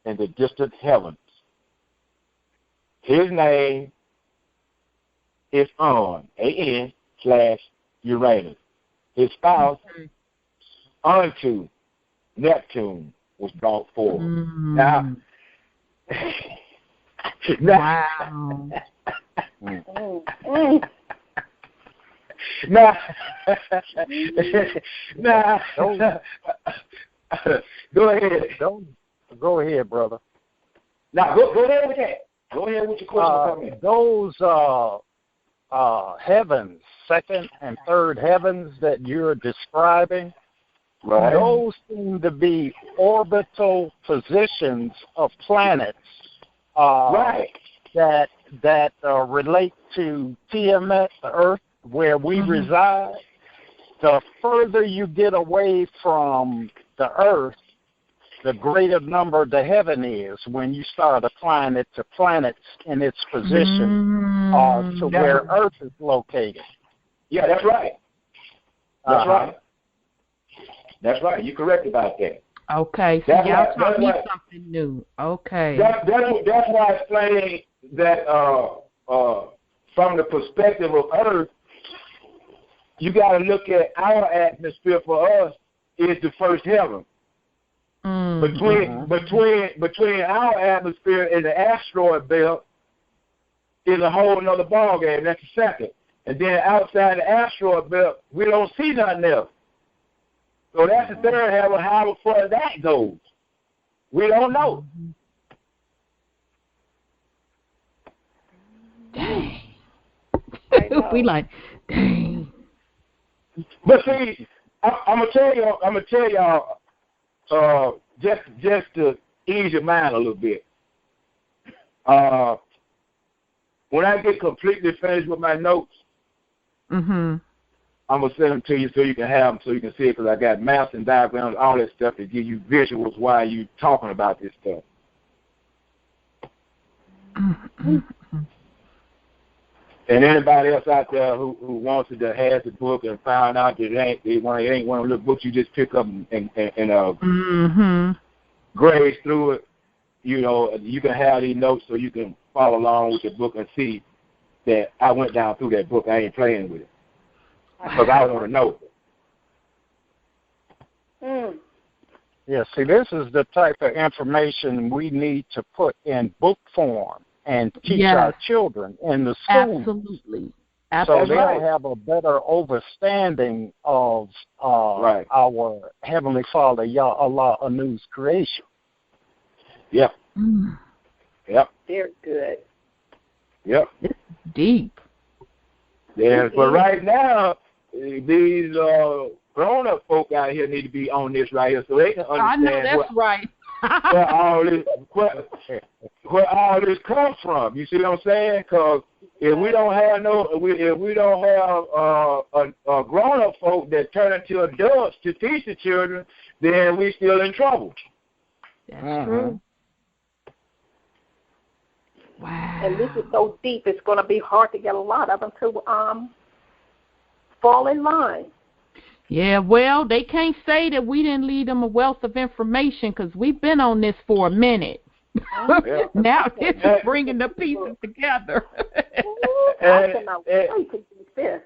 in the distant heavens. His name is An/Uranus. His spouse, Antu, Neptune, was brought forth. Now, wow. Now, go ahead. Go ahead, brother. Now, go ahead with that. Go ahead with your question. Those heavens, second and third heavens that you're describing, right, those seem to be orbital positions of planets right, that relate to Tiamat, the Earth, where we reside. The further you get away from the Earth, the greater number the heaven is when you start applying it to planets in its position to where Earth is located. Yeah, that's right. That's right. That's right. You're correct about that. Okay, so y'all taught me something new. Okay. That's why explaining that from the perspective of Earth, you got to look at our atmosphere for us is the first heaven. Between our atmosphere and the asteroid belt is a whole other ballgame. That's the second. And then outside the asteroid belt, we don't see nothing else. So that's the third heaven. How far that goes, we don't know. Dang. We like, dang. But see, I'm gonna tell y'all, just to ease your mind a little bit. When I get completely finished with my notes, I'm gonna send them to you so you can have them, so you can see it. Because I got maps and diagrams, all that stuff to give you visuals while you talking about this stuff. And anybody else out there who wants to has the book and found out that it ain't one of the books you just pick up and graze through it, you know, you can have these notes so you can follow along with the book and see that I went down through that book. I ain't playing with it because I want to know. Yeah, see, this is the type of information we need to put in book form and teach our children in the school. Absolutely. Absolutely. So they'll have a better understanding of our Heavenly Father, Yah Allah Anu's creation. Yep. Mm. Yep. Very good. Yep. It's deep. Yeah, but right now, these grown-up folk out here need to be on this right here so they can understand I know that's right. where all this comes from. You see what I'm saying? Because if we don't have a grown-up folk that turn into adults to teach the children, then we still in trouble. That's true. Wow. And this is so deep, it's going to be hard to get a lot of them to fall in line. Yeah, well, they can't say that we didn't leave them a wealth of information because we've been on this for a minute. Now this is bringing the pieces together. I cannot wait to do this.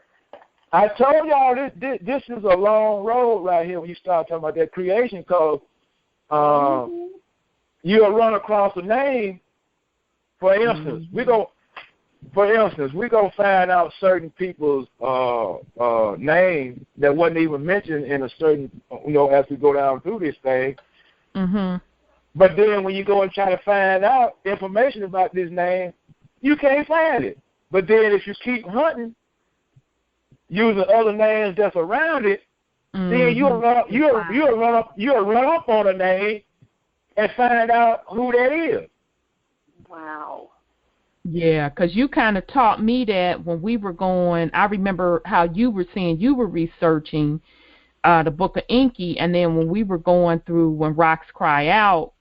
I told y'all this is a long road right here when you start talking about that creation, because you'll run across a name. For instance, we're gonna find out certain people's name that wasn't even mentioned in a certain, as we go down through this thing. Mm-hmm. But then when you go and try to find out information about this name, you can't find it. But then if you keep hunting, using other names that's around it, then you'll run up on a name and find out who that is. Wow. Yeah, because you kind of taught me that when we were going. I remember how you were saying you were researching the Book of Enki, and then when we were going through When Rocks Cry Out,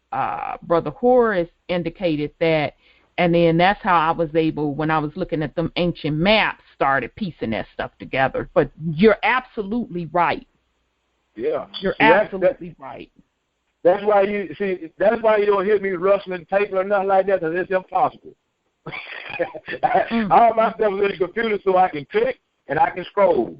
Brother Horace indicated that, and then that's how I was able, when I was looking at them ancient maps, started piecing that stuff together. But you're absolutely right. Yeah. You're absolutely right. That's why you don't hear me rustling paper or nothing like that, because it's impossible. All my stuff is in the computer so I can click and I can scroll.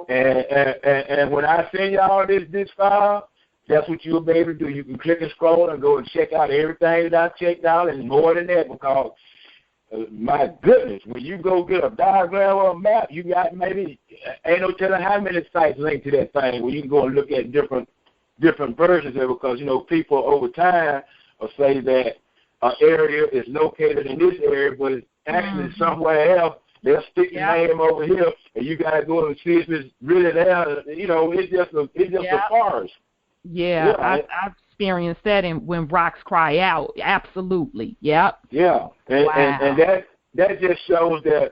And when I send y'all this file, that's what you'll be able to do. You can click and scroll and go and check out everything that I checked out and more than that, because my goodness, when you go get a diagram or a map, you got maybe ain't no telling how many sites linked to that thing where you can go and look at different versions of it, because people over time will say that an area is located in this area, but it's actually somewhere else. They'll stick the name over here, and you gotta go and see if it's really there. It's just a forest. Yeah, I've experienced that when rocks cry out. Absolutely. Yep. Yeah, and that just shows that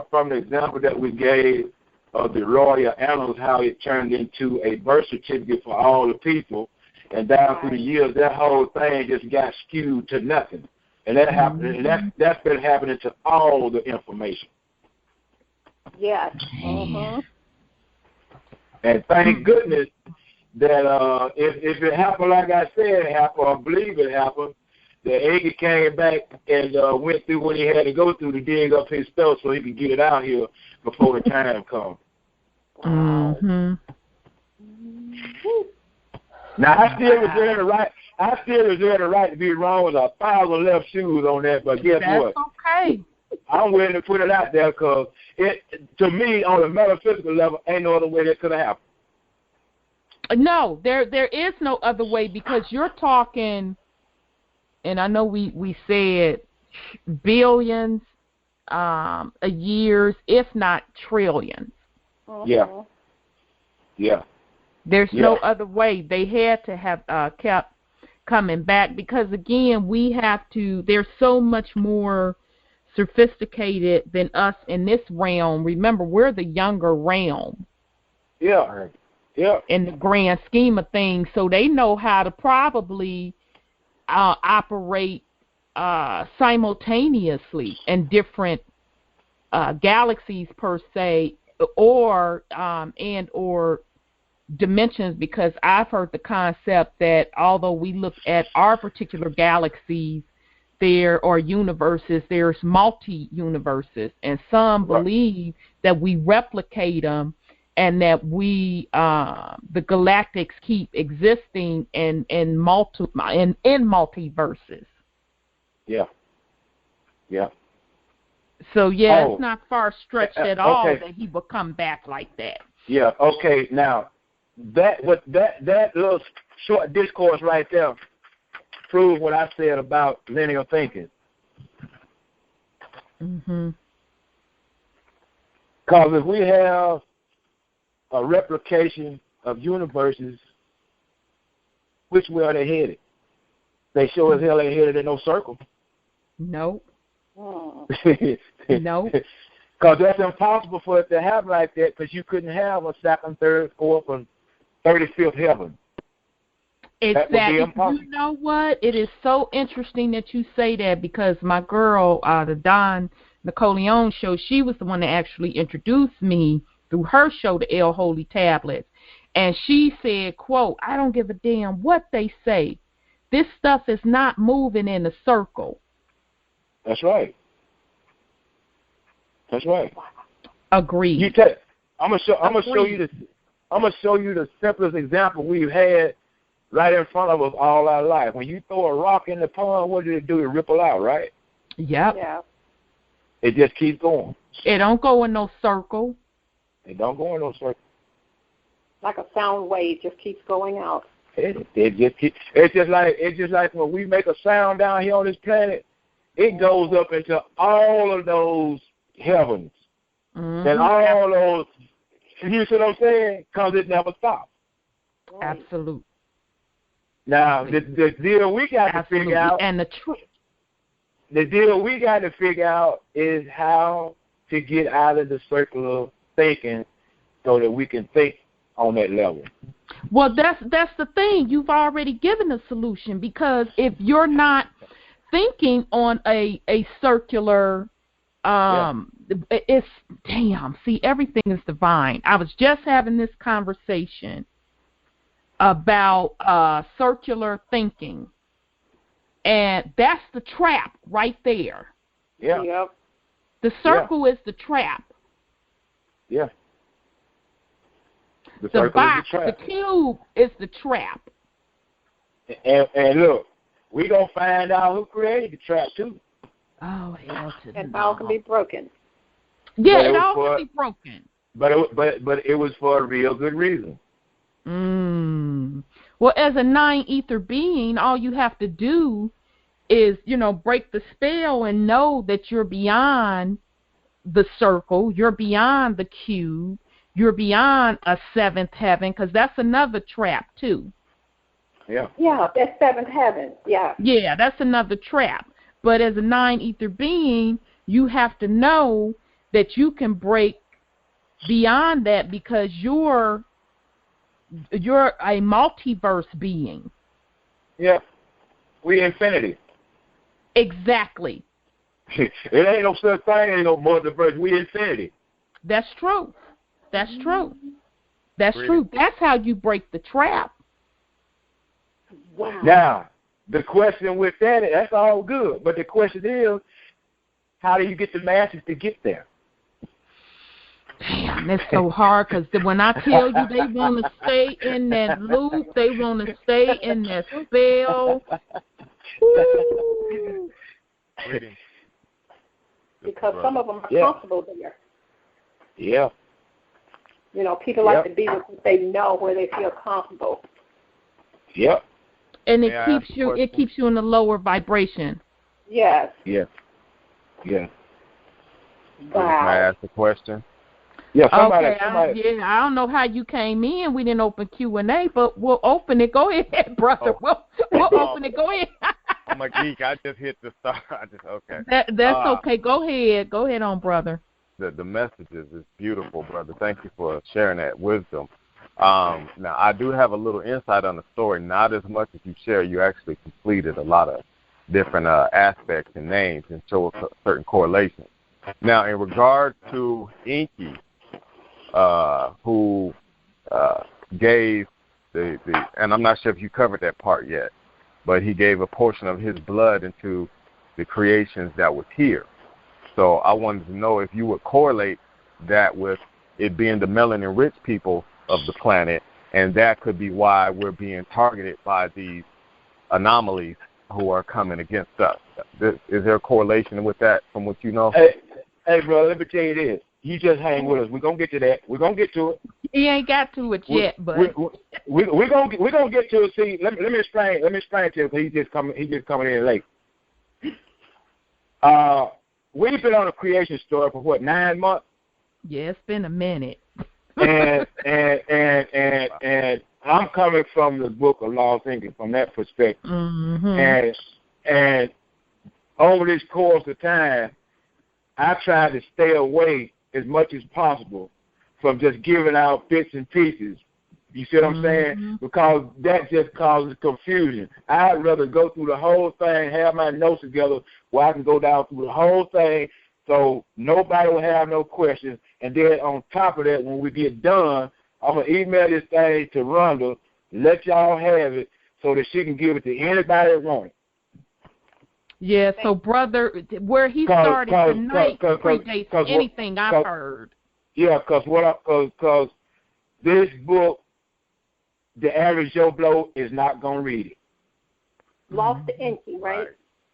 from the example that we gave of the royal annals, how it turned into a birth certificate for all the people, and down through the years, that whole thing just got skewed to nothing, and that happened, and that's been happening to all the information. Yes. And thank goodness that if it happened like I said it happened, or believe it happened, that Enki came back and went through what he had to go through to dig up his stuff so he could get it out here before the time comes. Mm-hmm. Now I still reserve the right to be wrong with 1,000 left shoes on that, but guess what? That's okay. I'm willing to put it out there, because to me, on a metaphysical level, ain't no other way that could have happened. No, there is no other way, because you're talking, and I know we said billions of years, if not trillions. Yeah. There's no other way. They had to have kept coming back, because again, there's so much more sophisticated than us in this realm. Remember, we're the younger realm. Yeah. In the grand scheme of things, so they know how to probably operate simultaneously in different galaxies per se, or dimensions, because I've heard the concept that although we look at our particular galaxies, there are universes, there's multi-universes, and some believe that we replicate them, and that we the galactics keep existing in multiverses. Yeah. So yeah, it's not far stretched at all that he would come back like that. Yeah. Okay. Now, that little short discourse right there proves what I said about linear thinking. Mhm. Because if we have a replication of universes, which way are they headed? They sure as hell ain't headed in no circle. Nope. Oh. Nope. Because that's impossible for it to happen like that, because you couldn't have a second, third, fourth, and 35th heaven. Exactly. You know what? It is so interesting that you say that, because my girl, the Don Nicoleone show, she was the one that actually introduced me through her show, the El Holy Tablets. And she said, quote, "I don't give a damn what they say. This stuff is not moving in a circle." That's right. That's right. Agreed. I'm gonna show you the simplest example we've had right in front of us all our life. When you throw a rock in the pond, what did it do? It ripple out, right? Yep. Yeah. It just keeps going. It don't go in no circle. It don't go in no circle. Like a sound wave, just keeps going out. It's just like when we make a sound down here on this planet, it goes up into all of those heavens. Mm-hmm. And all those, you see what I'm saying? Because it never stops. Absolutely. Now, the deal we got to figure out, and the deal we got to figure out is how to get out of the circle of thinking so that we can think on that level. Well, that's the thing. You've already given a solution, because if you're not thinking on a circular, it's damn. See, everything is divine. I was just having this conversation about circular thinking, and that's the trap right there. Yeah. Yep. The circle is the trap. Yeah. The box, the cube is the trap. And look, we gonna find out who created the trap too. Oh, hell to the It all can be broken. Yeah, it all can be broken. But it was for a real good reason. Well, as a nine-ether being, all you have to do is, break the spell and know that you're beyond the circle, you're beyond the cube, you're beyond a seventh heaven, because that's another trap too. Yeah. Yeah, that's seventh heaven. Yeah. Yeah, that's another trap. But as a nine-ether being, you have to know that you can break beyond that, because you're a multiverse being. Yeah. We infinity. Exactly. It ain't no such thing, ain't no multiverse. We infinity. That's true. That's true. That's true. That's how you break the trap. Wow. Now, the question with that's all good. But the question is, how do you get the masses to get there? Damn, that's so hard, because when I tell you they want to stay in that loop, they want to stay in that spell. Because some of them are comfortable there. Yeah. People like to be with what they know, where they feel comfortable. Yep. And it keeps you in a lower vibration. Yes. Yeah. Yeah. Wow. Can I ask a question? Yeah, somebody. I don't know how you came in. We didn't open Q&A, but we'll open it. Go ahead, brother. We'll open it. Go ahead. I'm a geek. I just hit the start. Okay. That's okay. Go ahead. Go ahead on, brother. The messages is beautiful, brother. Thank you for sharing that wisdom. Now, I do have a little insight on the story, not as much as you share. You actually completed a lot of different aspects and names and show a certain correlation. Now, in regard to Enki, who gave and I'm not sure if you covered that part yet, but he gave a portion of his blood into the creations that was here. So I wanted to know if you would correlate that with it being the melanin-rich people of the planet, and that could be why we're being targeted by these anomalies who are coming against us. Is there a correlation with that from what you know? Hey, bro, let me tell you this. You just hang with us. We're gonna get to that. We're gonna get to it. He ain't got to it yet, but we're gonna get to it. See, let me explain. Let me explain to you because he's just coming in late. We've been on a creation story for what, 9 months? Yeah, it's been a minute. and I'm coming from the Book of Enki from that perspective. Mm-hmm. And over this course of time, I tried to stay away as much as possible from just giving out bits and pieces. You see what I'm saying? Because that just causes confusion. I'd rather go through the whole thing, have my notes together where I can go down through the whole thing so nobody will have no questions. And then on top of that, when we get done, I'm going to email this thing to Rhonda, let y'all have it so that she can give it to anybody that wants it. Yeah, so, brother, where he started tonight predates anything I've heard. Yeah, because this book, the average Joe Blow is not going to read it. Lost to Enki, right?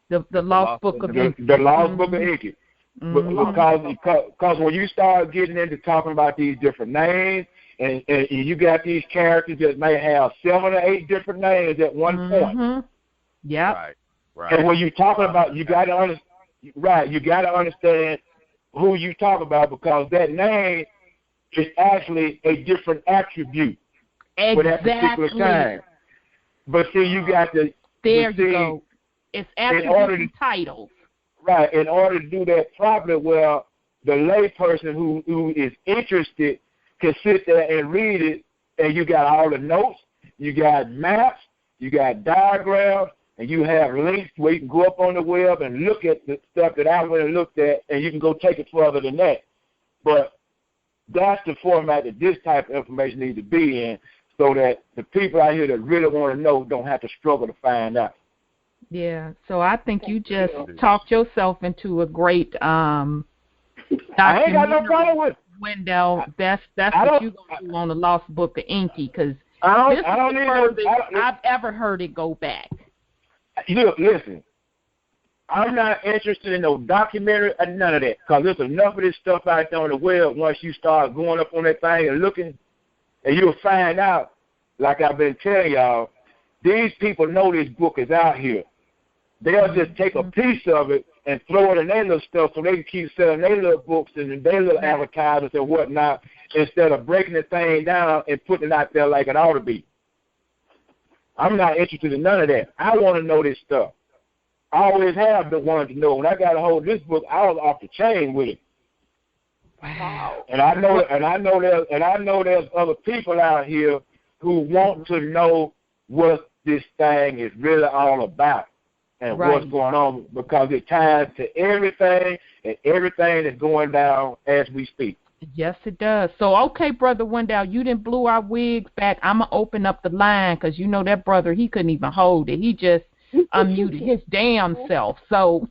The Lost Book of Enki. The Lost Book of Enki. Because when you start getting into talking about these different names, and you got these characters that may have 7 or 8 different names at one point. Yeah. Right. And when you're talking about, you got to understand who you talk about because that name is actually a different attribute for that particular time. But see, you got to. There you go. It's attributes and titles. Right. In order to do that properly, well, the layperson who is interested can sit there and read it, and you got all the notes, you got maps, you got diagrams, and you have links where you can go up on the web and look at the stuff that I went and looked at, and you can go take it further than that. But that's the format that this type of information needs to be in so that the people out here that really want to know don't have to struggle to find out. Yeah, so I think you just talked yourself into a great I ain't got no problem with it. Wendell, that's what you're going to do on the Lost Book of Enki, because this is the furthest I've ever heard it go back. Look, listen, I'm not interested in no documentary or none of that, because there's enough of this stuff out there on the web once you start going up on that thing and looking, and you'll find out, like I've been telling y'all, these people know this book is out here. They'll just take a piece of it and throw it in their little stuff so they can keep selling their little books and their little advertisements and whatnot instead of breaking the thing down and putting it out there like it ought to be. I'm not interested in none of that. I want to know this stuff. I always have been wanting to know. When I got a hold of this book, I was off the chain with it. Wow. And I know there's other people out here who want to know what this thing is really all about. And what's going on, because it ties to everything and everything that's going down as we speak. Yes, it does. So, okay, Brother Wendell, you didn't blew our wigs back. I'm going to open up the line because you know that brother, he couldn't even hold it. He just unmuted his damn self. So,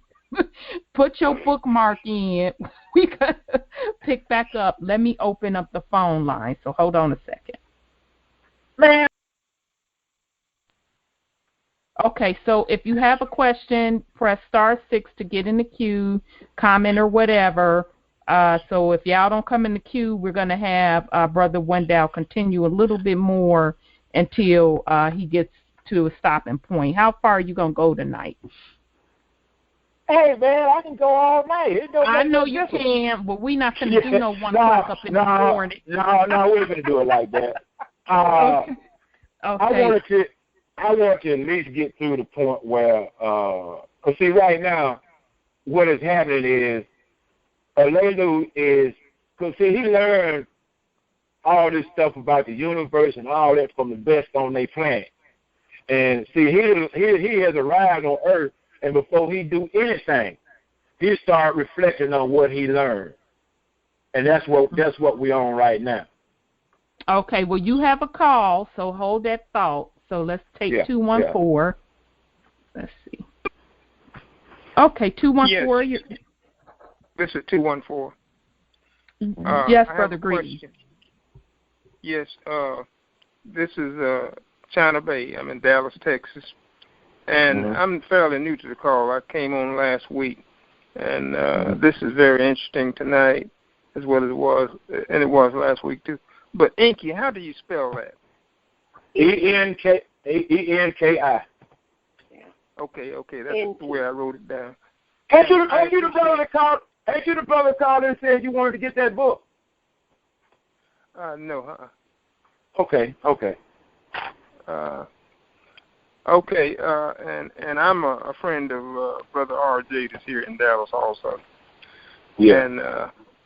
put your bookmark in. We got to pick back up. Let me open up the phone line. So, hold on a second. Man. Okay, so if you have a question, press *6 to get in the queue, comment or whatever. So if y'all don't come in the queue, we're going to have Brother Wendell continue a little bit more until he gets to a stopping point. How far are you going to go tonight? Hey, man, I can go all night. I know you can, but we're not going to do no 1 o'clock up in the morning. No, we're going to do it like that. Okay. I want to at least get through the point where, because see, right now, what is happening is, Alelu is, because see, he learned all this stuff about the universe and all that from the best on their planet. And see, he has arrived on Earth, and before he do anything, he start reflecting on what he learned. And that's what we're on right now. Okay, well, you have a call, so hold that thought. So let's take 214. Let's see. Okay, 214. Yes. This is 214. Yes, Brother Greedy. Yes, this is China Bay. I'm in Dallas, Texas. And I'm fairly new to the call. I came on last week. And this is very interesting tonight, as well as it was, and it was last week too. But Enki, how do you spell that? Enki. Okay, that's the way I wrote it down. Ain't you the brother that called? Ain't you the brother called and said you wanted to get that book? No. Okay. And I'm a friend of Brother R.J. that's here in Dallas also. Yeah. And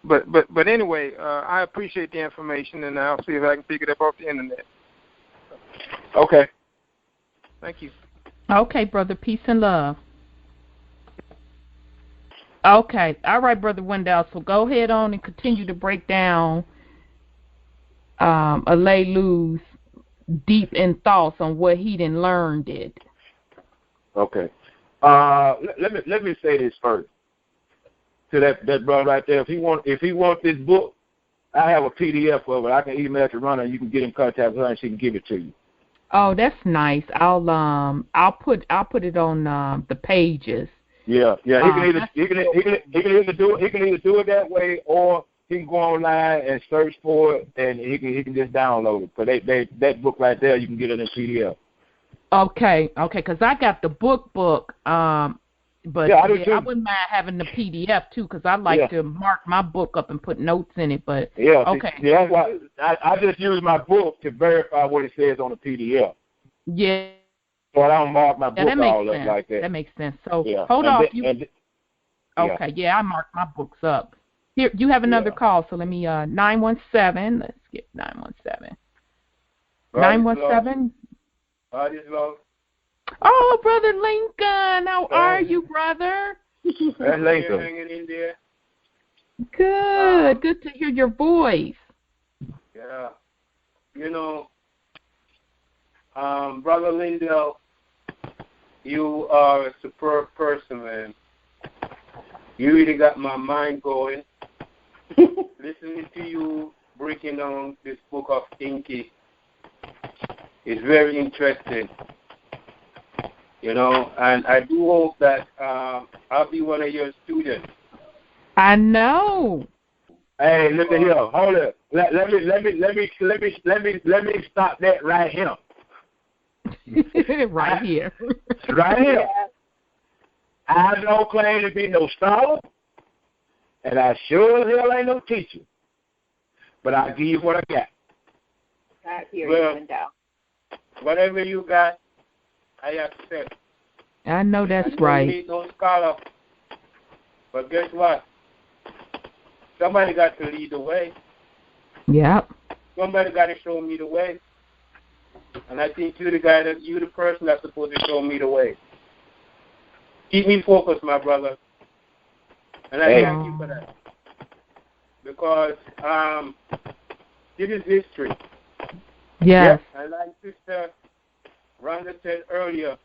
but anyway, I appreciate the information, and I'll see if I can pick it up off the internet. Okay. Thank you. Okay, brother. Peace and love. Okay. All right, Brother Wendell. So go ahead on and continue to break down Alelu's deep in thoughts on what he done learned it. Okay. Let me say this first to that brother right there. If he wants this book, I have a PDF of it. I can email it to Rhonda, and you can get in contact with her, and she can give it to you. Oh, that's nice. I'll put it on the pages. Yeah. He can either do it that way, or he can go online and search for it, and he can just download it. Because that book right there, you can get it in PDF. Okay, because I got the book. But I wouldn't mind having the PDF too, because I like to mark my book up and put notes in it. But okay. Yeah, that's why I just use my book to verify what it says on the PDF. Yeah. So I don't mark my book all sense. up like that. That makes sense. So hold on. Okay, I marked my books up. Here, you have another call, so let me 917. Let's get 917. 917. Oh, Brother Lincoln, how are you, brother? That's Lincoln. Hanging in there. Good to hear your voice. Yeah, Brother Lindell, you are a superb person, man. You really got my mind going. Listening to you breaking down this Book of Enki is very interesting. And I do hope that I'll be one of your students. I know. Hey, look at here. Hold it. Let me stop that right here. Right here. Right here. I have no claim to be no scholar, and I sure as hell ain't no teacher. But I'll give you what I got. I hear you, Wendell. Whatever you got, I accept. I know that's right. I don't need no scholar. But guess what? Somebody got to lead the way. Yep. Somebody got to show me the way. And I think you're the person that's supposed to show me the way. Keep me focused, my brother. And I thank you for that. Because this is history. Yes. And like Sister Rhonda said earlier,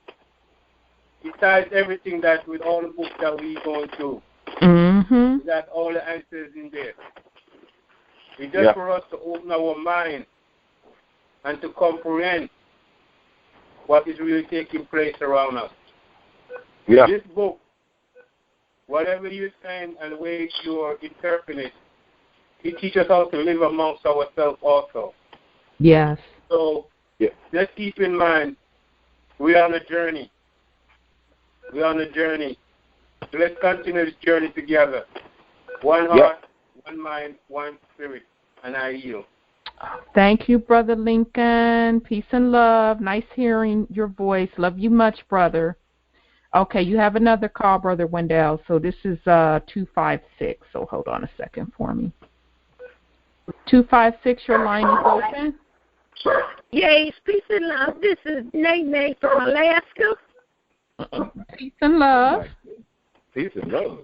besides everything that with all the books that we're going through, we got all the answers in there. It's just for us to open our mind and to comprehend what is really taking place around us. Yeah. This book, whatever you're saying and the way you're interpreting it teaches us how to live amongst ourselves also. Yes. So just keep in mind, we're on a journey. So let's continue this journey together. One heart, one mind, one spirit, and I yield. Thank you, Brother Lincoln. Peace and love. Nice hearing your voice. Love you much, brother. Okay, you have another call, Brother Wendell. So this is 256. So hold on a second for me. 256, your line is open. Yes, peace and love. This is Nene from Alaska. Peace and love. Peace and love.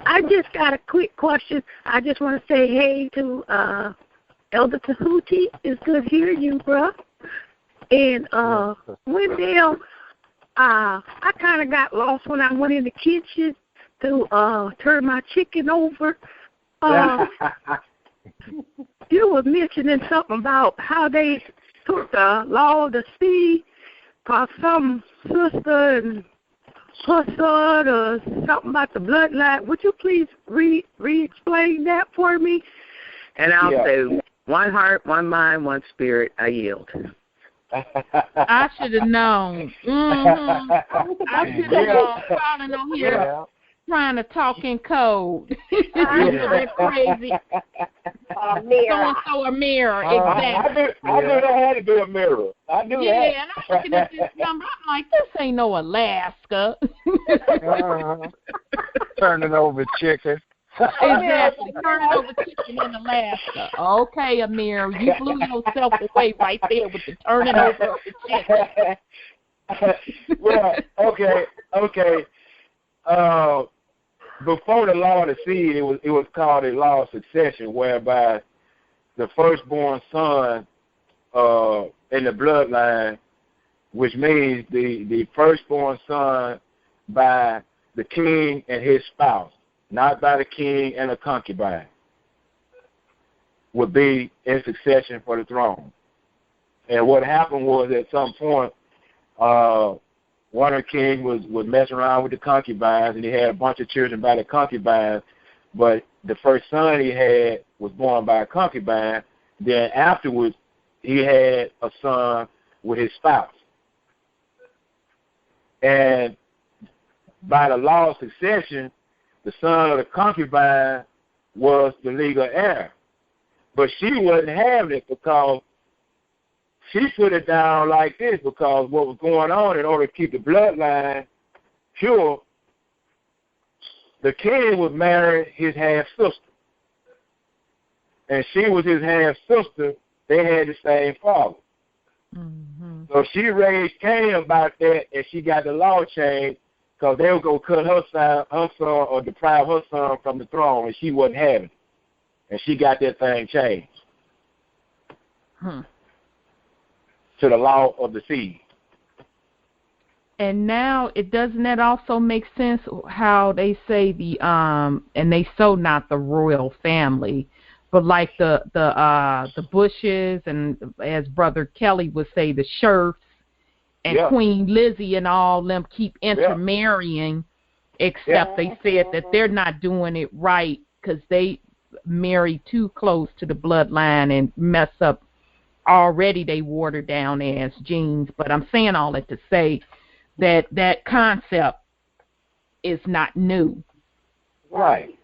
I just got a quick question. I just want to say hey to Elder Tahuti. It's good hearing you, bro. And Wendell, I kind of got lost when I went in the kitchen to turn my chicken over. You were mentioning something about how they took the law of the sea, because some sister and person or something about the bloodline. Would you please re-explain that for me? And I'll say, one heart, one mind, one spirit, I yield. I should have known. I should have known. Calling on here, trying to talk in code. That crazy. So a mirror, exactly. I knew that had to be a mirror. I knew that. Yeah, and I'm looking at this number. I'm like, this ain't no Alaska. Turning over chicken. Exactly. Turning over chicken in Alaska. Okay, Amir, you blew yourself away right there with the turning over of the chicken. Well, okay. Before the law of the seed, it was called a law of succession, whereby the firstborn son in the bloodline, which means the firstborn son by the king and his spouse, not by the king and a concubine, would be in succession for the throne. And what happened was, at some point, one of the kings was messing around with the concubines, and he had a bunch of children by the concubines, but the first son he had was born by a concubine. Then afterwards, he had a son with his spouse. And by the law of succession, the son of the concubine was the legal heir. But she wasn't having it, because she put it down like this, because what was going on, in order to keep the bloodline pure, the king would marry his half-sister. And she was his half-sister. They had the same father. Mm-hmm. So she raised Cain about that, and she got the law changed, because they were going to cut her son or deprive her son from the throne, and she wasn't having it. And she got that thing changed to the law of the seed. And now, doesn't that also make sense how they say and they so not the royal family, but like the Bushes, and as Brother Kelly would say, the Scherfs and Queen Lizzie and all them keep intermarrying, except they said that they're not doing it right because they marry too close to the bloodline and mess up already they watered down as genes. But I'm saying all that to say that concept is not new. Right.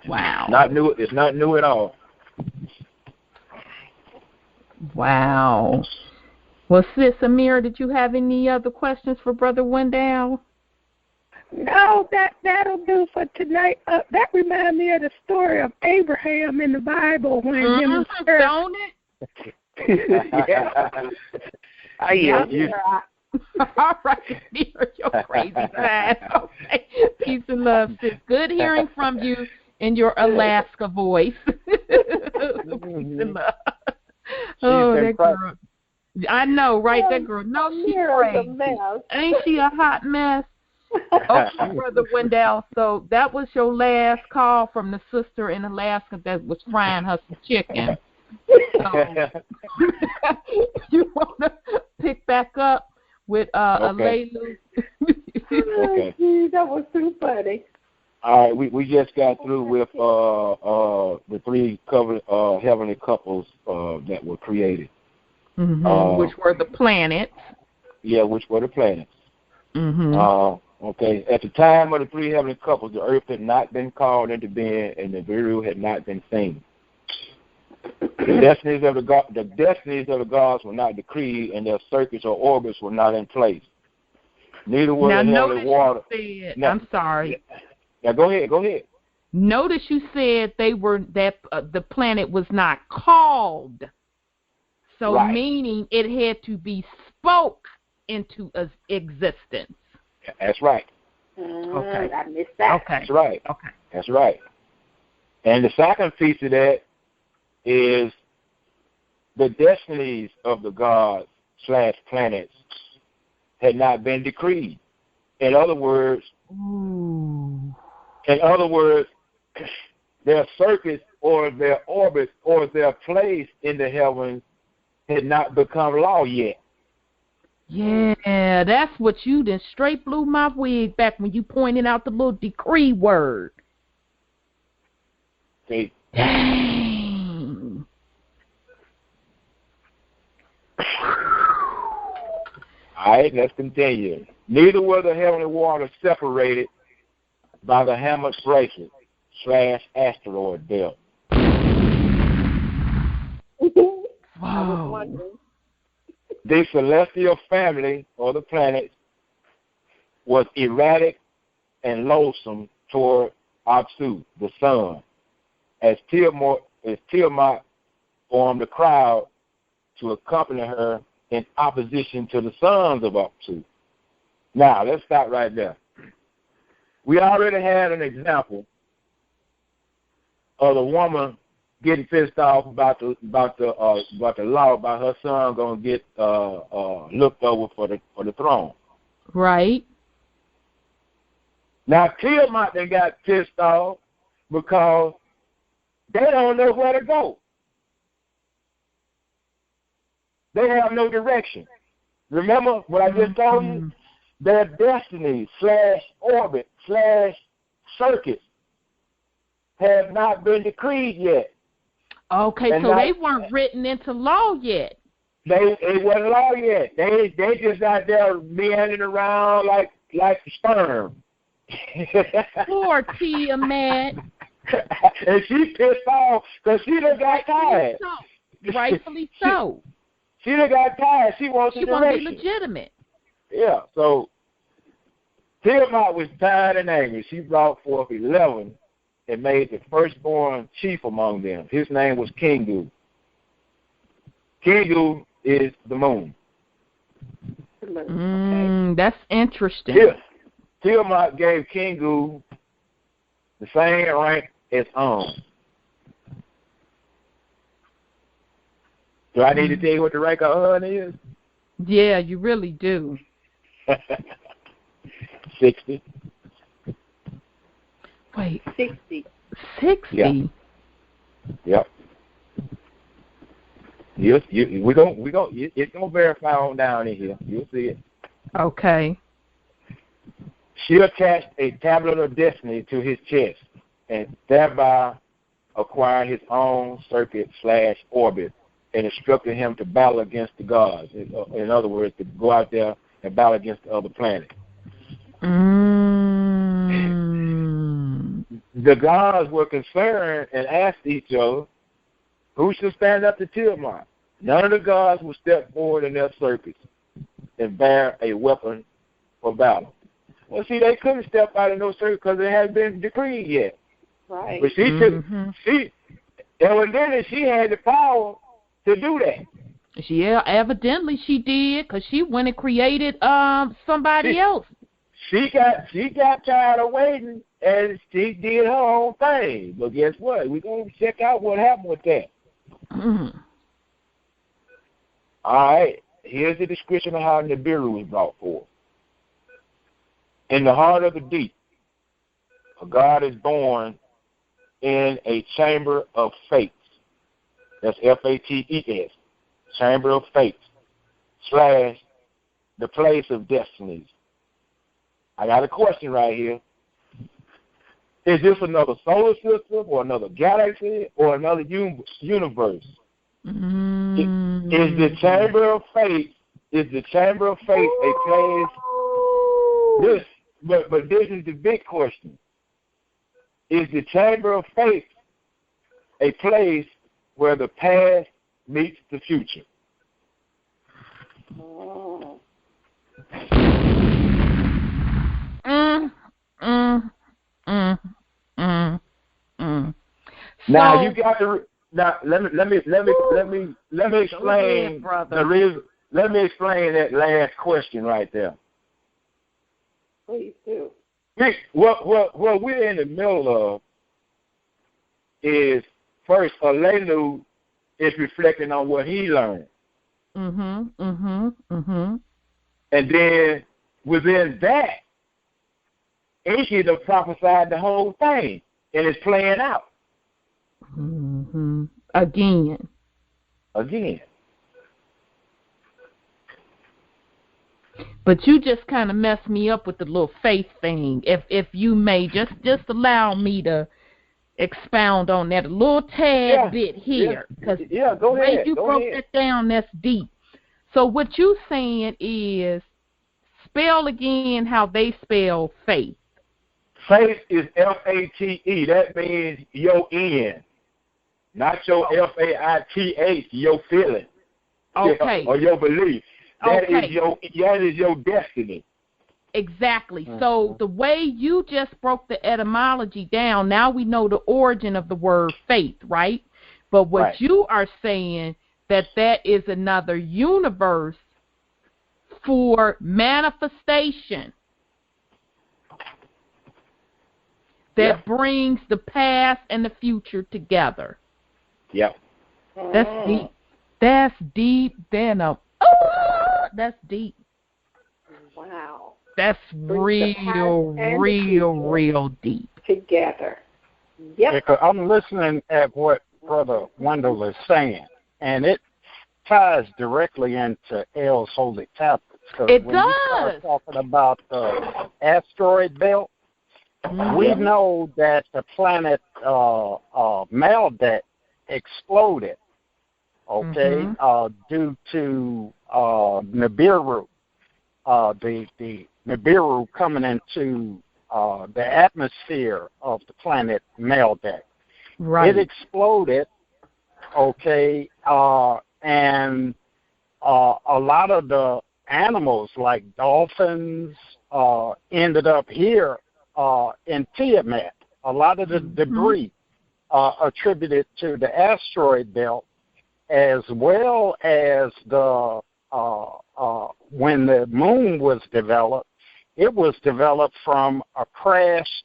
Wow. Not new. It's not new at all. Wow. Well, Sis Amira, did you have any other questions for Brother Wendell? No, that'll do for tonight. That reminds me of the story of Abraham in the Bible when him and Sarah. Don't it? I yield. All right, you're crazy man. Okay. Peace and love, sis. Good hearing from you in your Alaska voice. Peace and love. Oh, that girl. I know, right? That girl. No, she's crazy. Ain't she a hot mess? Okay, Brother Wendell. So that was your last call from the sister in Alaska that was frying her some chicken. So, you want to pick back up with Alaylu? Okay. That was too funny. All right, we just got through with the three heavenly couples that were created. Mm-hmm. Which were the planets. Yeah, which were the planets. Mm-hmm. Okay, at the time of the three heavenly couples, the earth had not been called into being, and the Viru had not been seen. The destinies of the gods were not decreed, and their circuits or orbits were not in place. Neither were the heavenly water. I'm sorry. Now go ahead. Notice you said the planet was not called. So meaning it had to be spoke into existence. That's right. Okay. I missed that. Okay. That's right. Okay. That's right. And the second piece of that is the destinies of the gods / planets had not been decreed. In other words, their circuits or their orbits or their place in the heavens had not become law yet. Yeah, that's what you done straight blew my wig back when you pointed out the little decree word. See? Dang. All right, let's continue. Neither were the heavenly waters separated by the hammer bracelet / asteroid belt. Wow. The celestial family, or the planets, was erratic and loathsome toward Apsu, the sun, as Tiamat formed a crowd to accompany her in opposition to the sons of Apsu. Now, let's stop right there. We already had an example of the woman getting pissed off about the law about her son gonna get looked over for the throne. Right. Now Tiamat they got pissed off because they don't know where to go. They have no direction. Remember what I just told you? Their destiny / orbit / circuit have not been decreed yet. Okay, and so they weren't written into law yet. It wasn't law yet. They just out there meandering around like sperm. Poor Tiamat. And she pissed off because she done got tired. Rightfully so. She done got tired. She wants to be legitimate. Yeah, so Tiamat was tired and angry. She brought forth 11 and made the firstborn chief among them. His name was Kingu. Kingu is the moon. That's interesting. Tiamat gave Kingu the same rank as Do I need to tell you what the rank of is? Yeah, you really do. 60. Wait. 60. 60? Yeah. Yep. It's gonna verify on down in here. You'll see it. Okay. She attached a tablet of destiny to his chest and thereby acquired his own circuit / orbit and instructed him to battle against the gods. In other words, to go out there and battle against the other planets. The gods were concerned and asked each other, who should stand up to Tiamat? None of the gods would step forward in their circuits and bear a weapon for battle. Well, see, they couldn't step out of those circuits because it hadn't been decreed yet. Right. But evidently she had the power to do that. Yeah, evidently she did, because she went and created somebody else. She got tired of waiting, and she did her own thing. But guess what? We're going to check out what happened with that. All right. Here's the description of how Nibiru was brought forth. In the heart of the deep, a god is born in a chamber of fates. That's Fates. Chamber of fates / the place of destinies. I got a question right here. Is this another solar system or another galaxy or another universe? Is the chamber of fate a place? But this is the big question. Is the chamber of fate a place where the past meets the future? Now you got to. Now let me explain the reason. Let me explain that last question right there. Please do. What we're in the middle of is first Alenu is reflecting on what he learned. And then within that, Enki done prophesied the whole thing, and it's playing out. Again. But you just kind of messed me up with the little faith thing. If you may just allow me to expound on that a little tad bit here, because go the way ahead. you broke that down, that's deep. So what you saying is, spell again how they spell faith. Faith is F-A-T-E. That means your end, not your F-A-I-T-H, your feeling. Okay. Or your belief. That is your destiny. Exactly. So the way you just broke the etymology down, now we know the origin of the word faith, right? But what you are saying, that is another universe for manifestation that brings the past and the future together. Yep. That's deep. That's deep. That's deep. Wow. That's real deep. Together. Yep. Because I'm listening at what Brother Wendell is saying, and it ties directly into L's Holy Tablets. It when does. You start talking about the asteroid belt, we know that the planet Meldet exploded, due to Nibiru. The Nibiru coming into the atmosphere of the planet Meldet. Right. It exploded, and a lot of the animals, like dolphins, ended up here in Tiamat. A lot of the debris attributed to the asteroid belt, as well as the when the moon was developed, it was developed from a crashed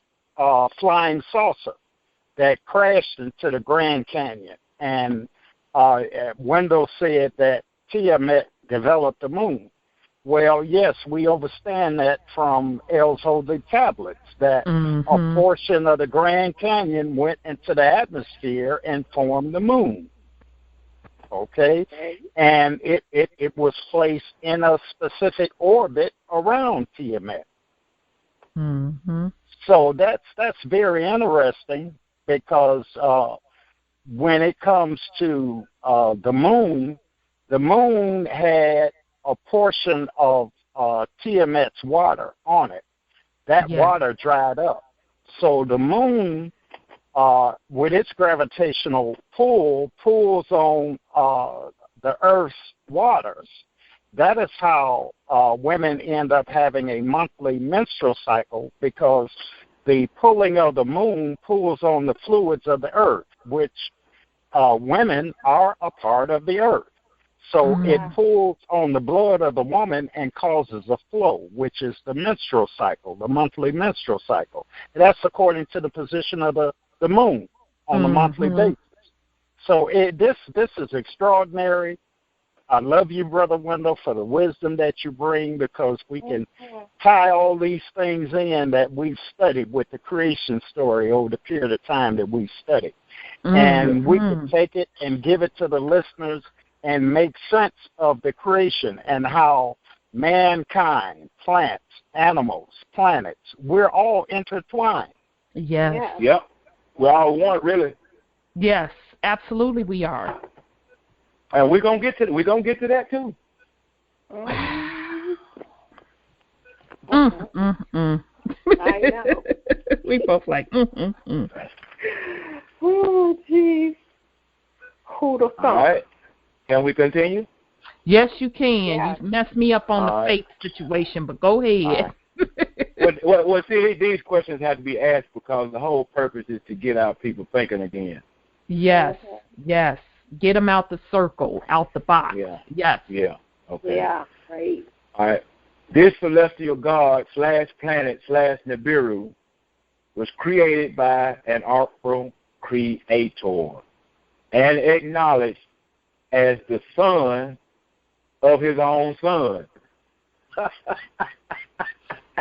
flying saucer that crashed into the Grand Canyon. And Wendell said that Tiamat developed the moon. Well, yes, we understand that from L's Holy Tablets, that a portion of the Grand Canyon went into the atmosphere and formed the moon. And it was placed in a specific orbit around Tiamat. So that's very interesting, because when it comes to the moon had a portion of Tiamat's water on it. That water dried up. So the moon, with its gravitational pull, pulls on the Earth's waters. That is how women end up having a monthly menstrual cycle, because the pulling of the moon pulls on the fluids of the Earth, which women are a part of the Earth. So it pulls on the blood of the woman and causes a flow, which is the menstrual cycle, the monthly menstrual cycle. And that's according to the position of the moon on a monthly basis. So this is extraordinary. I love you, Brother Wendell, for the wisdom that you bring, because we can tie all these things in that we've studied with the creation story over the period of time that we've studied. And we can take it and give it to the listeners and make sense of the creation and how mankind, plants, animals, planets, we're all intertwined. Yes. Yep. We're all one, really. Yes, absolutely we are. And we're gonna get to that too. I know. We both like Oh, jeez. Who'd have thought? All right. Can we continue? Yes, you can. Yeah. You messed me up on the faith situation, but go ahead. Well, see, these questions have to be asked because the whole purpose is to get our people thinking again. Yes, yes. Get them out the circle, out the box. Yeah. Yes. Yeah. Okay. Yeah, right. All right. This celestial god / planet / Nibiru was created by an artful creator and acknowledged as the son of his own son.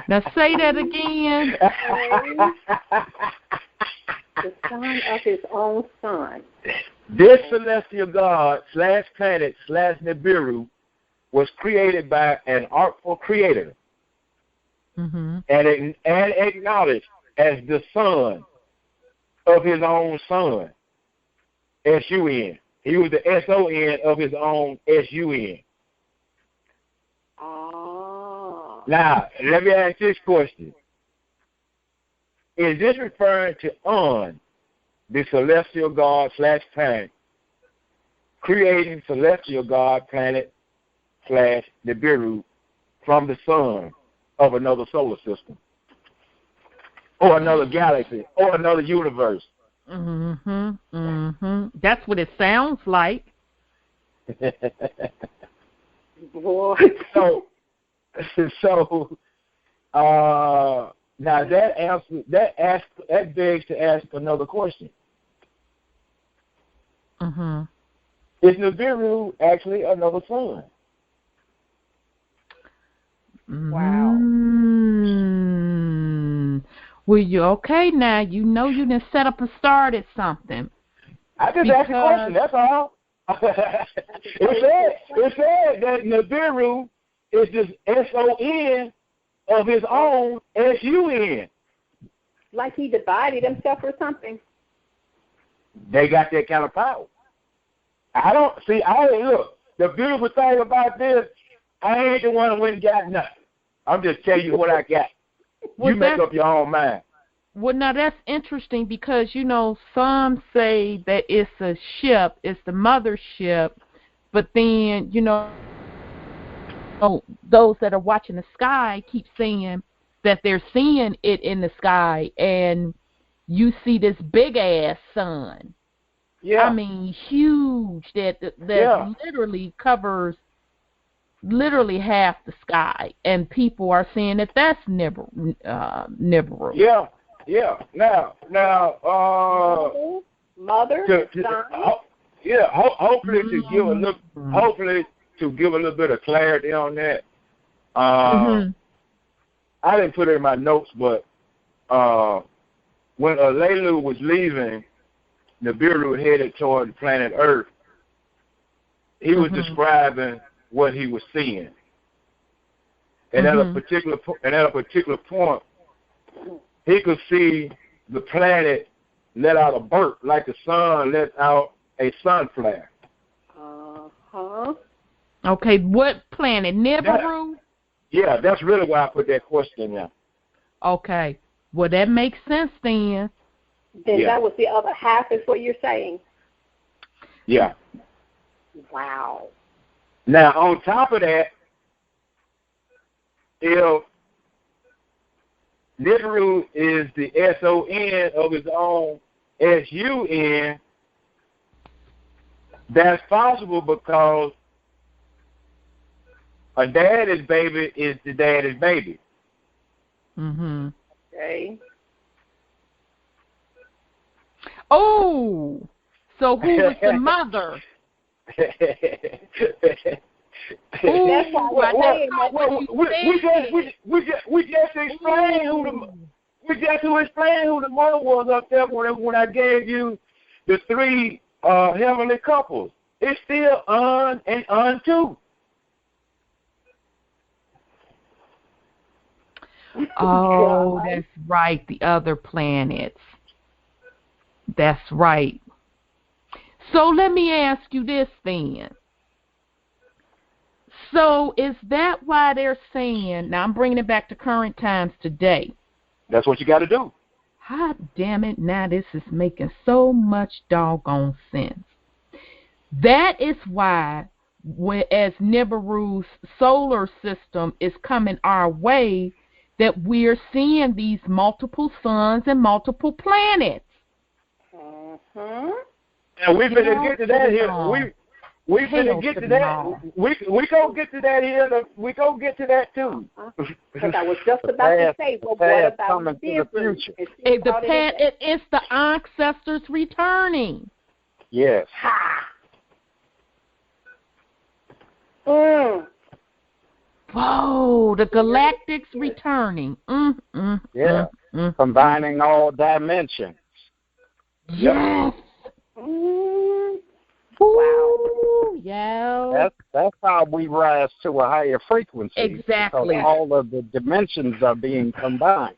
Now say that again. The son of his own son. This celestial god / planet / Nibiru was created by an artful creator and acknowledged as the son of his own son, S-U-N. He was the S-O-N of his own S-U-N. Oh. Now, let me ask this question. Is this referring to Un, the celestial god / planet, creating celestial god, planet / Nibiru from the sun of another solar system, or another galaxy, or another universe? That's what it sounds like. Boy. So, now that begs to ask another question. Is Nibiru actually another sun? Wow. Well, you okay now? You know you done set up and started something. I just asked a question, that's all. It said that Nibiru is this S-O-N of his own S-U-N. Like he divided himself or something. They got that kind of power. Look, the beautiful thing about this, I ain't the one who went and got nothing. I'm just telling you what I got. You make up your own mind. Well, now that's interesting because, you know, some say that it's a ship, it's the mothership, but then, you know, those that are watching the sky keep saying that they're seeing it in the sky, and you see this big-ass sun. Yeah. I mean, huge, that literally covers half the sky, and people are saying that that's Nibiru. Yeah. Now, mother, son. Hopefully to give a little bit of clarity on that. I didn't put it in my notes, but when Alelu was leaving, Nibiru headed toward the planet Earth. He was describing what he was seeing, and at a particular point, he could see the planet let out a burst like the sun let out a sun flare. Okay, what planet? Nibiru? Yeah, that's really why I put that question there. Okay, well that makes sense then. That was the other half, is what you're saying. Yeah. Wow. Now, on top of that, if Nibiru is the S-O-N of his own S-U-N, that's possible because a daddy's baby is the daddy's baby. Okay. Oh, so who was the mother? That's why we just explained who the mother was up there when I gave you the three heavenly couples. It's still Un and Un-2. Oh, that's right, the other planets. That's right. So let me ask you this then. So is that why they're saying, now I'm bringing it back to current times today. That's what you got to do. God damn it, now this is making so much doggone sense. That is why, as Nibiru's solar system is coming our way, that we're seeing these multiple suns and multiple planets. And we're going to get to that here. We're going to get to that. We gonna get to that here. We gonna get to that too. Because I was just about to say, well, what about the future? It's the ancestors returning. Yes. Whoa, the galactics returning. Combining all dimensions. Yes. Wow. Yeah. That's how we rise to a higher frequency. Exactly. Because all of the dimensions are being combined.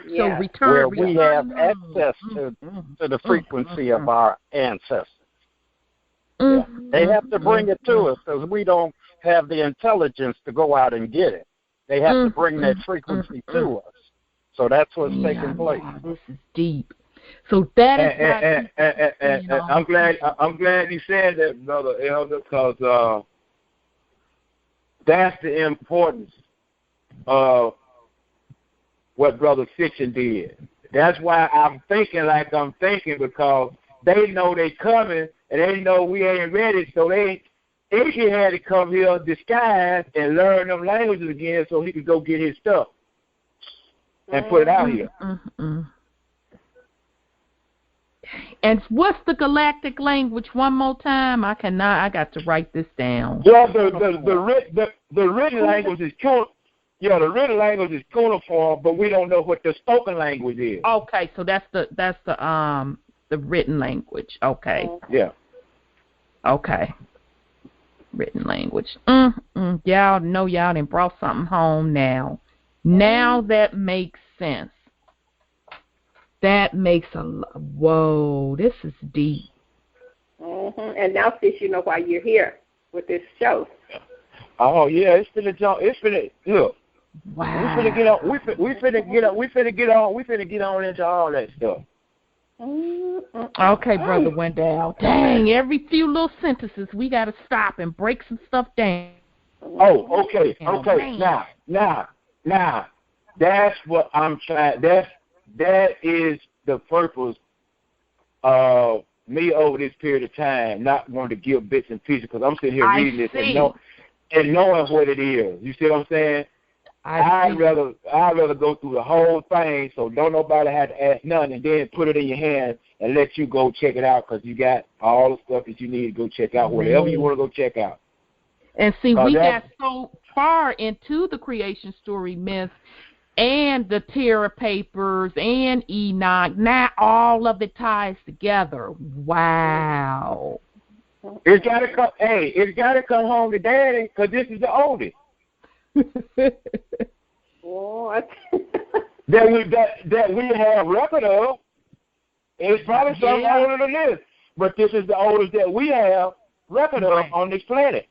So where we have access to the frequency of our ancestors. They have to bring it to us because we don't have the intelligence to go out and get it. They have to bring that frequency to us. So that's what's taking place. This is deep. So that is and I'm glad you said that, Brother Elder, because that's the importance of what Brother Fiction did. That's why I'm thinking like I'm thinking, because they know they coming and they know we ain't ready, so Enki had to come here disguised and learn them languages again so he could go get his stuff and put it out here. And what's the galactic language one more time? I got to write this down. Yeah, the written language is the written language is cuneiform, but we don't know what the spoken language is. Okay, so that's the written language. Okay. Yeah. Okay. Written language. Y'all know y'all done brought something home now. Now that makes sense. That makes whoa, this is deep. And now, sis, you know why you're here with this show. Oh yeah, it's finna look. Wow. We finna get on. We finna get on into all that stuff. Okay, Brother Wendell. Dang, every few little sentences we gotta stop and break some stuff down. Oh, okay. Now, that's what I'm trying. That is the purpose of me over this period of time not wanting to give bits and pieces, because I'm sitting here reading this and knowing what it is. You see what I'm saying? I'd rather go through the whole thing so don't nobody have to ask nothing, and then put it in your hand and let you go check it out, because you got all the stuff that you need to go check out, whatever you want to go check out. And see, we got so far into the creation story myth and the Terra papers and Enoch. Now all of it ties together. Wow. It's gotta come home to Daddy, because this is the oldest. What? that we have record of. It's probably something older than this, but this is the oldest that we have record of on this planet.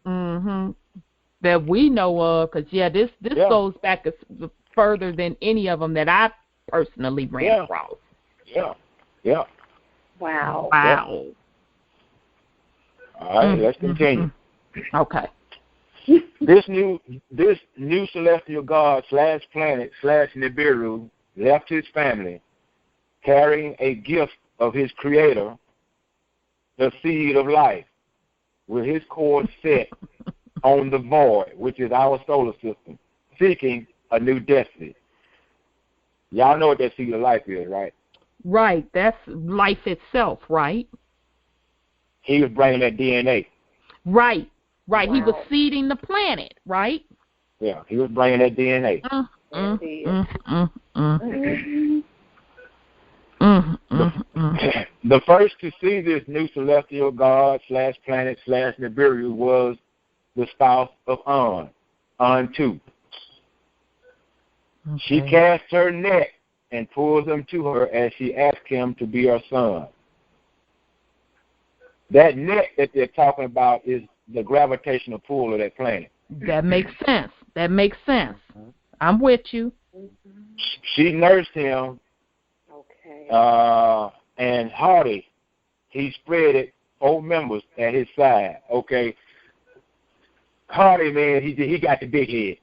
That we know of, because this goes back further than any of them that I personally ran across. Yeah. Wow. All right, let's continue. Okay. This new celestial god / planet / Nibiru left his family carrying a gift of his creator, the seed of life, with his course set on the void, which is our solar system, seeking a new destiny. Y'all know what that seed of life is, right? Right. That's life itself, right? He was bringing that DNA. Right. Wow. He was seeding the planet, right? Yeah, he was bringing that DNA. The first to see this new celestial god / planet / Nibiru was the spouse of An 2. She cast her net and pulls him to her as she asked him to be her son. That net that they're talking about is the gravitational pull of that planet. That makes sense. I'm with you. She nursed him. Okay. And Hardy, he spread it 4 members at his side. Okay. Hardy, man, he got the big head.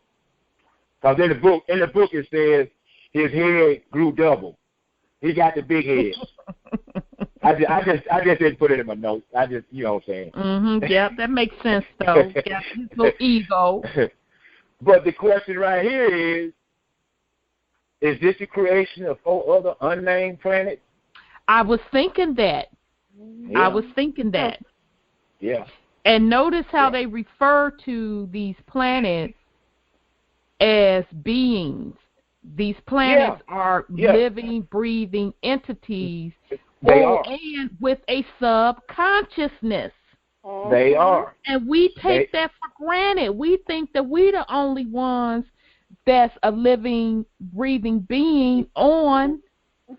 Because in the book it says his head grew double. He got the big head. I just didn't put it in my notes. You know what I'm saying. Yeah, that makes sense though. Got his little ego. But the question right here is this the creation of 4 other unnamed planets? I was thinking that. Yeah. And notice how they refer to these planets as beings. These planets are living, breathing entities. They are. And with a subconsciousness. They are. And we take that for granted. We think that we're the only ones that's a living, breathing being on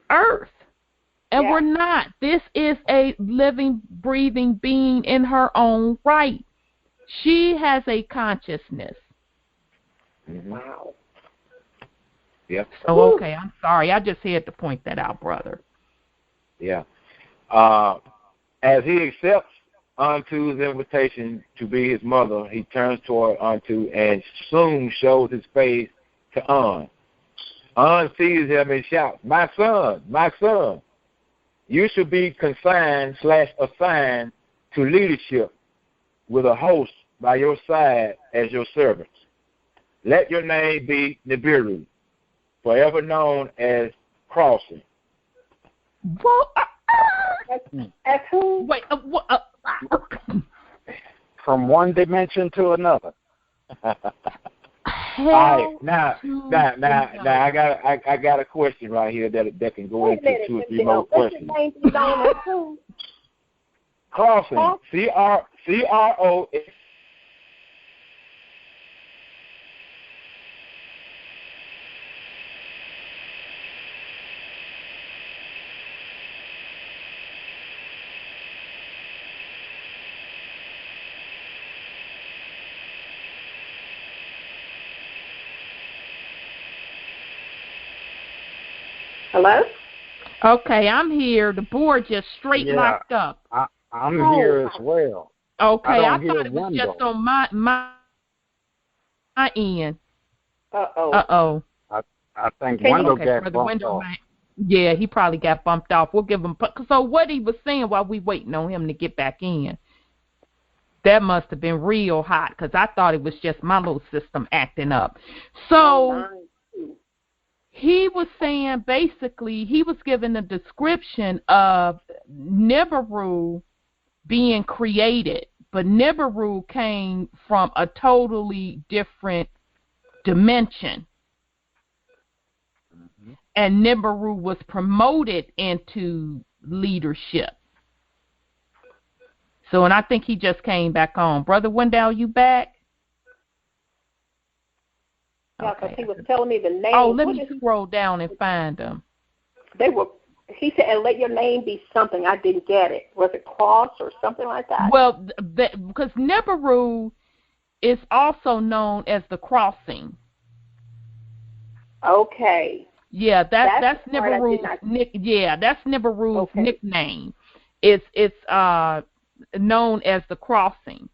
Earth. And we're not. This is a living, breathing being in her own right. She has a consciousness. Wow. Yep. So, okay, I'm sorry. I just had to point that out, brother. Yeah. As he accepts Antu's invitation to be his mother, he turns toward Antu and soon shows his face to An. An sees him and shouts, my son, you should be consigned/assigned to leadership with a host by your side as your servants. Let your name be Nibiru, forever known as Crossing. Well, As who? wait, From one dimension to another. All right, now, I got a question right here that can go into 2 or 3 more questions. Crossing, C-R-O. Hello? Okay, I'm here. The board just straight locked up. I'm here as well. Okay, I thought it was just on my end. Uh-oh. I think Wendell got bumped off. Yeah, he probably got bumped off. We'll give him. So what he was saying while we waiting on him to get back in, that must have been real hot because I thought it was just my little system acting up. So he was saying basically he was giving a description of Nibiru being created, but Nibiru came from a totally different dimension. And Nibiru was promoted into leadership. So, and I think he just came back on. Brother Wendell, you back? Yeah, because he was telling me the name. Oh, let me scroll down and find them. He said, and let your name be something. I didn't get it. Was it cross or something like that? Well, because Nibiru is also known as the crossing. Okay. Yeah, that's Nibiru's that's Nibiru's nickname. It's known as the crossing.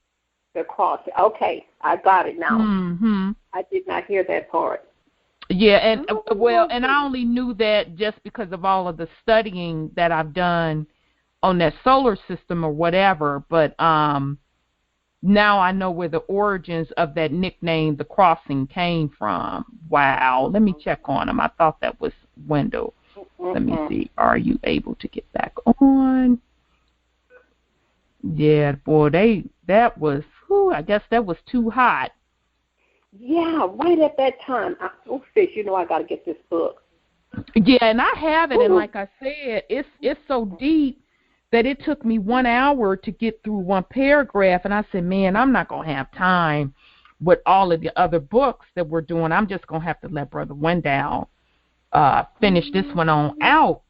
The crossing. Okay, I got it now. Mm-hmm. I did not hear that part. Yeah, and and I only knew that just because of all of the studying that I've done on that solar system or whatever. But now I know where the origins of that nickname, the crossing, came from. Wow. Let me check on him. I thought that was Wendell. Let me see. Are you able to get back on? Yeah, boy, I guess that was too hot. Yeah, right at that time. Fish, I got to get this book. Yeah, and I have it, and like I said, it's so deep that it took me 1 hour to get through one paragraph, and I said, man, I'm not going to have time with all of the other books that we're doing. I'm just going to have to let Brother Wendell finish this one on out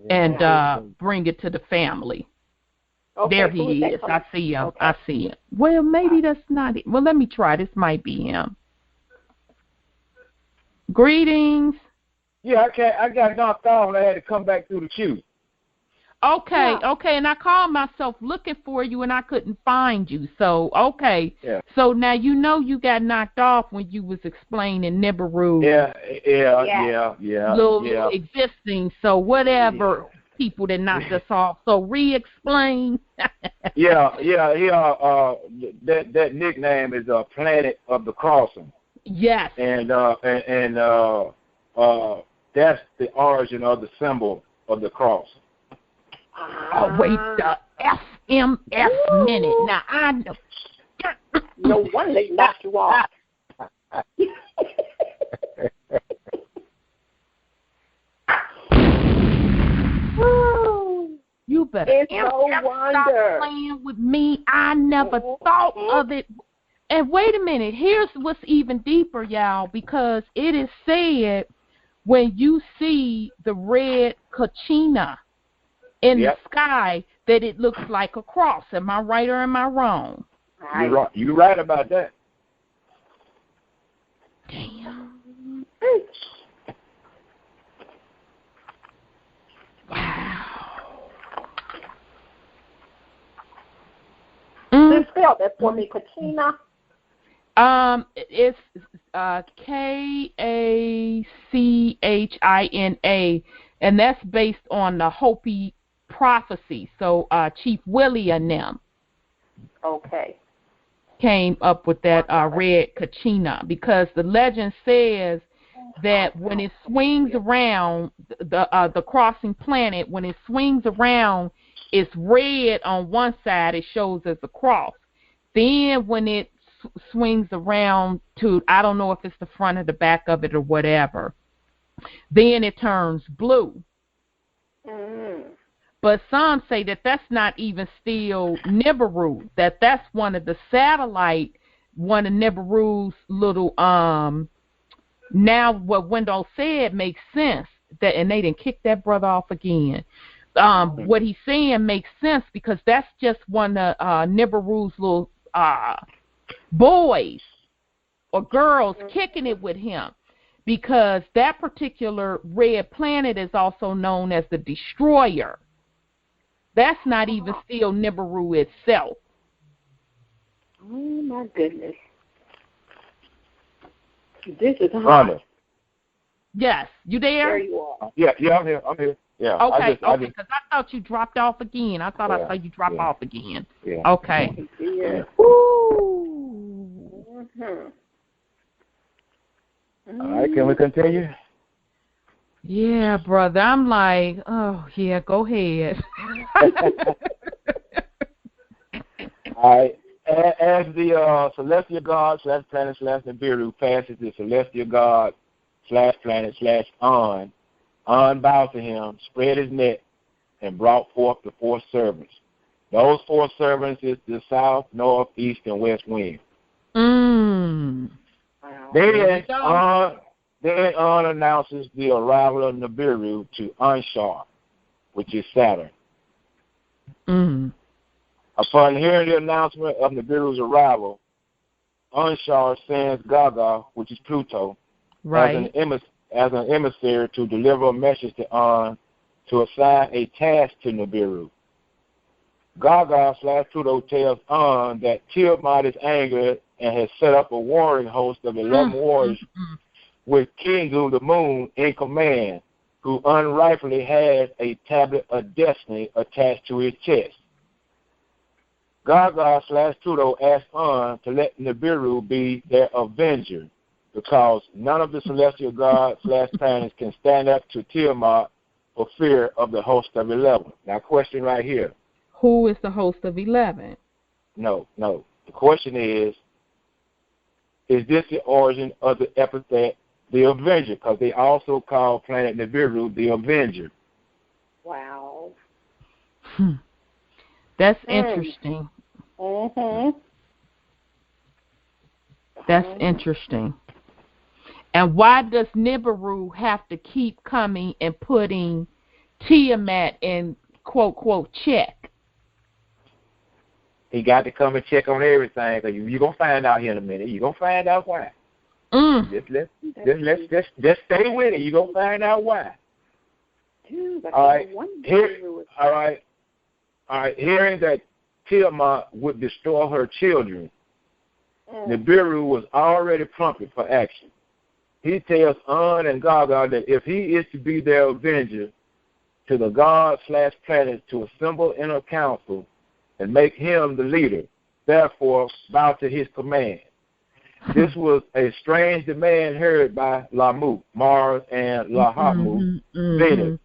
and bring it to the family. Okay, there he is. I see him. Okay. I see him. Well, maybe that's not it. Well, let me try. This might be him. Greetings. Yeah, I got knocked off and I had to come back through the queue. Okay, and I called myself looking for you and I couldn't find you. So, okay. Yeah. So now you got knocked off when you was explaining Nibiru. Little existing. So whatever people that knocked us off. So re-explain. That nickname is Planet of the Crossing. Yes. And that's the origin of the symbol of the cross. Oh, wait, the FMS minute. Now, I know. No wonder they knocked you off. You better. It's no stop playing with me. I never thought of it. And wait a minute, here's what's even deeper, y'all, because it is said when you see the red kachina in the sky that it looks like a cross. Am I right or am I wrong? You're right about that. Damn. Wow. Just spell that for me, Kachina. It's Kachina, and that's based on the Hopi prophecy. So Chief Willie and them came up with that red kachina, because the legend says that when it swings around the crossing planet, when it swings around, it's red on one side, it shows as a cross. Then when it swings around to, I don't know if it's the front or the back of it or whatever, then it turns blue. But some say that that's not even still Nibiru, that's one of the satellite, one of Nibiru's little, now what Wendell said makes sense, that, and they didn't kick that brother off again. What he's saying makes sense, because that's just one of Nibiru's little boys or girls kicking it with him, because that particular red planet is also known as the Destroyer. That's not even still Nibiru itself. Oh, my goodness. This is hard. Yes. You there? There you are. Yeah, I'm here. Yeah. Okay, because I thought you dropped off again. I thought I saw you drop off again. Yeah. Okay. Yeah. Woo. All right, can we continue? Yeah, brother. I'm like, oh, yeah, go ahead. All right. As the celestial god / planet / Nibiru passes the celestial god / planet / On bowed to him, spread his net, and brought forth the 4 servants. Those 4 servants is the south, north, east, and west wind. Then On announces the arrival of Nibiru to Anshar, which is Saturn. Upon hearing the announcement of Nibiru's arrival, Anshar sends Gaga, which is Pluto, as an emissary to deliver a message to On to assign a task to Nibiru. Gaga / Pluto tells On that Tiamat is angered and has set up a warring host of 11 warriors with Kingu the Moon in command, who unrightfully has a tablet of destiny attached to his chest. Gaga / Pluto asks On to let Nibiru be their avenger, because none of the celestial gods / planets can stand up to Tiamat for fear of the host of 11. Now, question right here. Who is the host of 11? No. The question is this the origin of the epithet, the Avenger? Because they also call planet Nibiru the Avenger. Wow. That's interesting. That's interesting. And why does Nibiru have to keep coming and putting Tiamat in quote check? He got to come and check on everything, because you're going to find out here in a minute. You're going to find out why. Just stay with it. You're going to find out why. All right. Hearing that Tiamat would destroy her children, Nibiru was already prompted for action. He tells On and Gaga that if he is to be their avenger, to the gods / planets to assemble in a council and make him the leader, therefore bow to his command. This was a strange demand heard by Lamu, Mars, and Lahamu, Venus.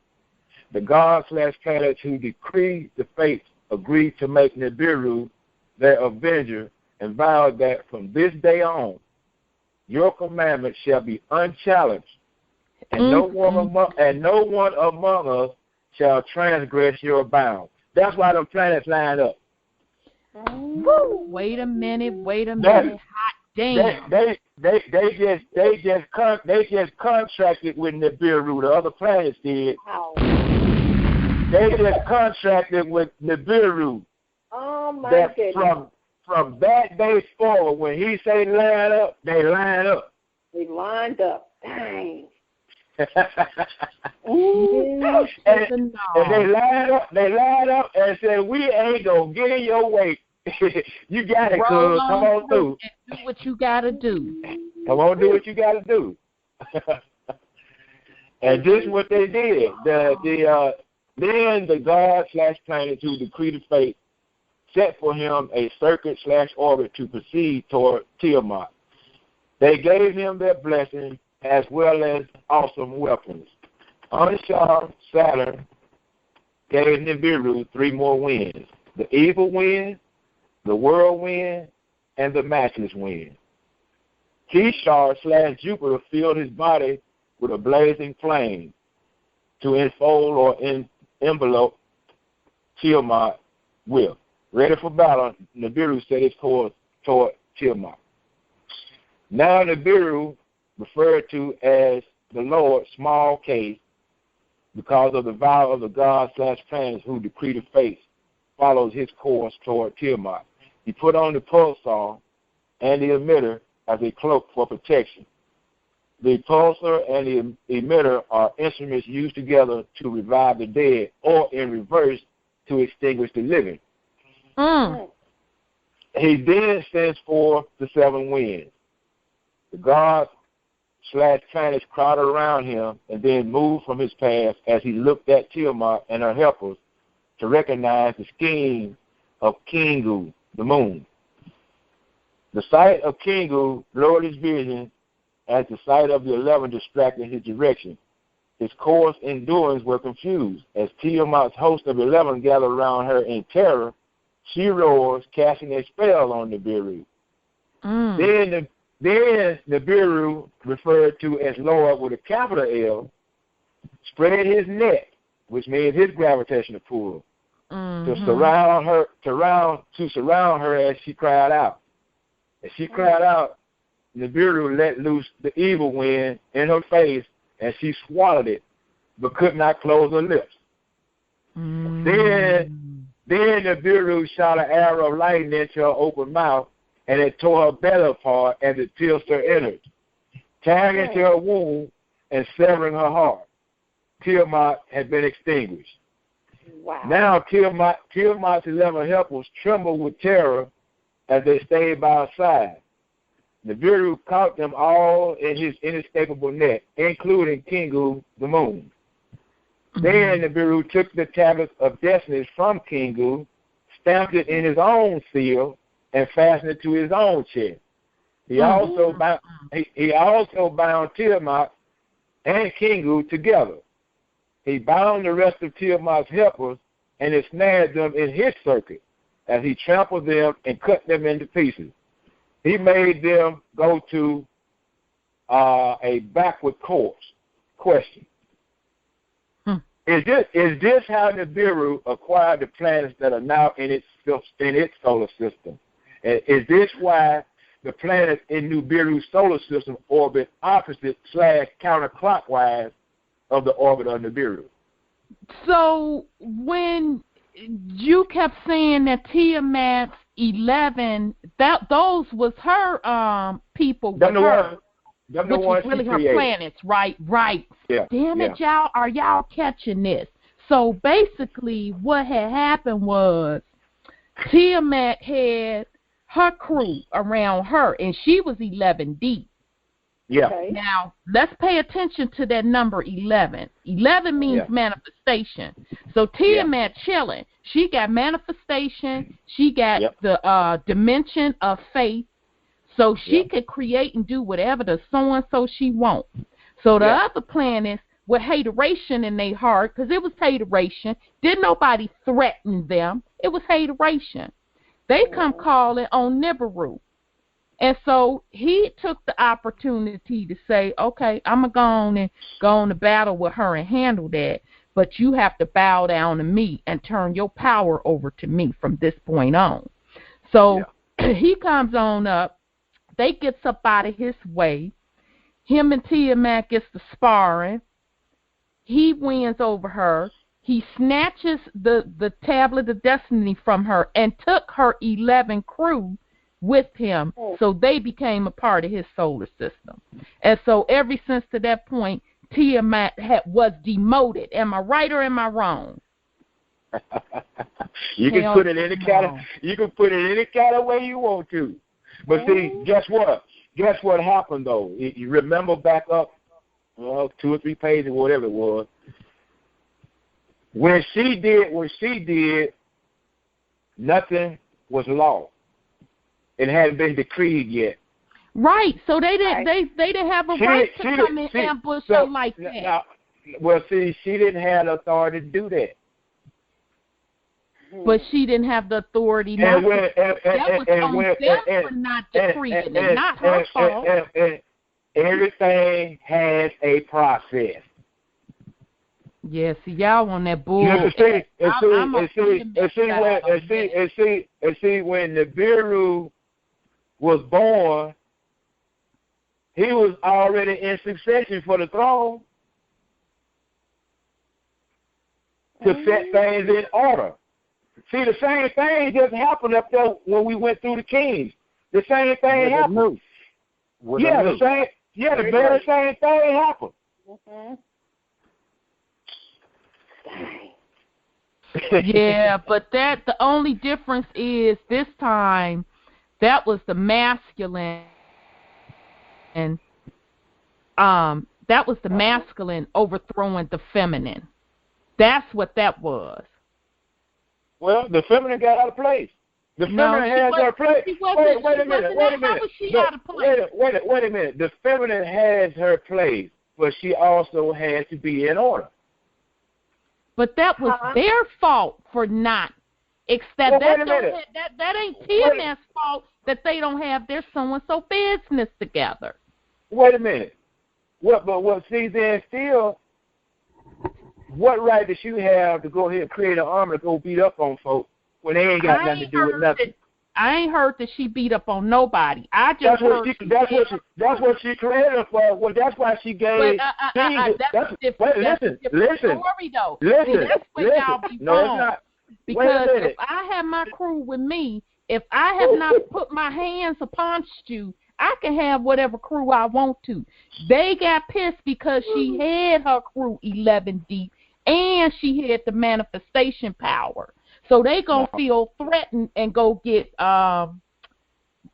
The gods / planets who decreed the fates agreed to make Nibiru their avenger and vowed that from this day on, your commandment shall be unchallenged, and no one among us shall transgress your bounds. That's why them planets line up. Woo! Wait a minute. Hot damn. They just contracted with Nibiru. The other planets did. Wow. They just contracted with Nibiru. Oh my goodness. From that day forward, when he say line up, they line up. They lined up. Dang. and they line up and said, we ain't gonna get in your way. You got it, cuz. Come on through. And do what you gotta do. Come on, do what you gotta do. And this is what they did. Then the god/planets who decreed the fate set for him a circuit/orbit to proceed toward Tiamat. They gave him their blessing as well as awesome weapons. Anshar, Saturn, gave Nibiru 3 more winds: the evil wind, the whirlwind, and the matchless wind. Kishar/Jupiter filled his body with a blazing flame to enfold or envelope Tiamat with. Ready for battle, Nibiru set his course toward Tiamat. Now Nibiru, referred to as the Lord, small case, because of the vow of the god/planets who decree the fate, follows his course toward Tiamat. He put on the pulsar and the emitter as a cloak for protection. The pulsar and the emitter are instruments used together to revive the dead, or in reverse, to extinguish the living. He then sends forth the 7 winds. The god/planets crowded around him and then moved from his path as he looked at Tiamat and her helpers to recognize the scheme of Kingu, the moon. The sight of Kingu blurred his vision as the sight of the 11 distracted his direction. His course and doings were confused. As Tiamat's host of 11 gathered around her in terror, she roars, casting a spell on Nibiru. Then Nibiru, referred to as Lord with a capital L, spread his net, which means his gravitational pull, to surround her as she cried out. As she cried out, Nibiru let loose the evil wind in her face, and she swallowed it, but could not close her lips. Then Nibiru shot an arrow of lightning into her open mouth, and it tore her belly apart as it pierced her innards, tearing into her womb and severing her heart. Tiamat had been extinguished. Wow. Now Tiamat's 11 helpers trembled with terror as they stayed by her side. Nibiru caught them all in his inescapable net, including Kingu, the moon. Then Nibiru took the tablets of destinies from Kingu, stamped it in his own seal, and fastened it to his own chest. He also bound Tiamat and Kingu together. He bound the rest of Tiamat's helpers and ensnared them in his circuit as he trampled them and cut them into pieces. He made them go to a backward course. Question. Is this how Nibiru acquired the planets that are now in its solar system? And is this why the planets in Nibiru's solar system orbit opposite/counterclockwise of the orbit of Nibiru? So when you kept saying that Tiamat's 11, those was her people with her, which was really her planets, right? Yeah. Damn it, y'all, are y'all catching this? So basically what had happened was Tiamat had her crew around her, and she was 11 deep. Yeah. Okay. Now, let's pay attention to that number 11. 11 means manifestation. So Tiamat chilling. She got manifestation. She got the dimension of faith. So she could create and do whatever the so-and-so she wants. So the other planets with hateration in their heart, because it was hateration. Didn't nobody threaten them. It was hateration. They come calling on Nibiru. And so he took the opportunity to say, okay, I'm going to go on to battle with her and handle that. but you have to bow down to me and turn your power over to me from this point on. So he comes on up. They gets up out of his way. Him and Tiamat gets to sparring. He wins over her. He snatches the tablet of destiny from her and took her 11 crew with him, so they became a part of his solar system. And so ever since to that point, Tiamat was demoted. Am I right or am I wrong? You can put it any kind of way you want to. But see, guess what? Guess what happened though? You remember back up 2 or 3 pages, whatever it was. When she did, nothing was lost. It hadn't been decreed yet. Right. So they didn't have a right to come and ambush her like that. Well, see, she didn't have the authority to do that. But she didn't have the authority not to. That was on them for not decreeing it, not her fault. And everything has a process. Yeah, see, y'all on that bull. And see, when Nibiru was born, he was already in succession for the throne to set things in order. See, the same thing just happened up there when we went through the kings. The same thing happened. The very same thing happened. Yeah, but the only difference is this time that was the masculine, and that was the masculine overthrowing the feminine. That's what that was. Well, the feminine got out of place. The feminine has her place. Wait a minute. The feminine has her place, but she also had to be in order. But that was their fault for not. That ain't Tiamat's fault that they don't have their so-and-so business together. Wait a minute. See, then still, what right does she have to go ahead and create an army to go beat up on folks when they ain't got nothing to do with nothing? I ain't heard that she beat up on nobody. I just heard that's what she created for. Well, that's why she gave. That's a different story, though. That's where y'all be wrong. Because if I have my crew with me, if I have not put my hands upon you, I can have whatever crew I want to. They got pissed because she had her crew 11 deep, and she had the manifestation power. So they gonna feel threatened and go get Nibiru.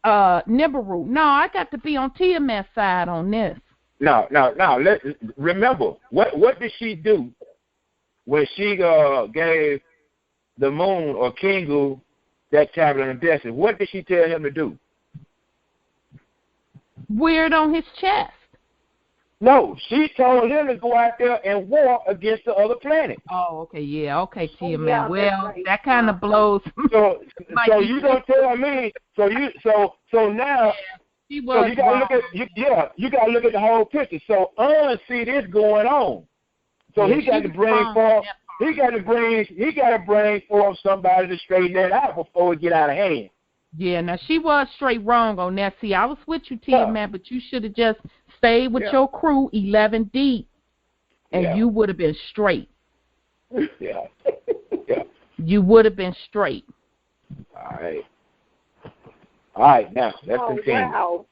No, I got to be on Tiamat's side on this. No. Remember, what did she do when she gave the moon or Kingu that tablet of destiny? What did she tell him to do? Wear it on his chest. No, she told him to go out there and war against the other planet. Oh, okay, yeah, okay, Tiamat. Well, that kind of blows. So you gonna tell me? So now. She was so you gotta look at you gotta look at the whole picture. So see this going on. So he got to bring forth. He got to bring forth somebody to straighten that out before it get out of hand. Yeah, now she was straight wrong on that. See, I was with you, Tiamat, but you should have just stayed with your crew 11 deep, and you would have been straight. Yeah. You would have been straight. All right. Now let's continue. Wow.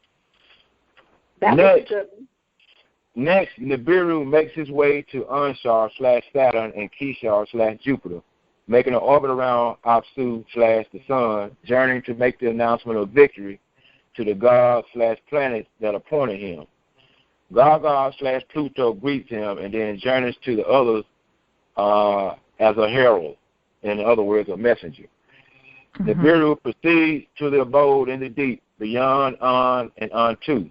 Next, Nibiru makes his way to Anshar/Saturn and Kishar/Jupiter, making an orbit around Apsu/the Sun, journeying to make the announcement of victory to the gods/planets that appointed him. Gaga/Pluto greets him and then journeys to the others as a herald, in other words, a messenger. Nibiru proceeds to the abode in the deep, beyond An and Antu,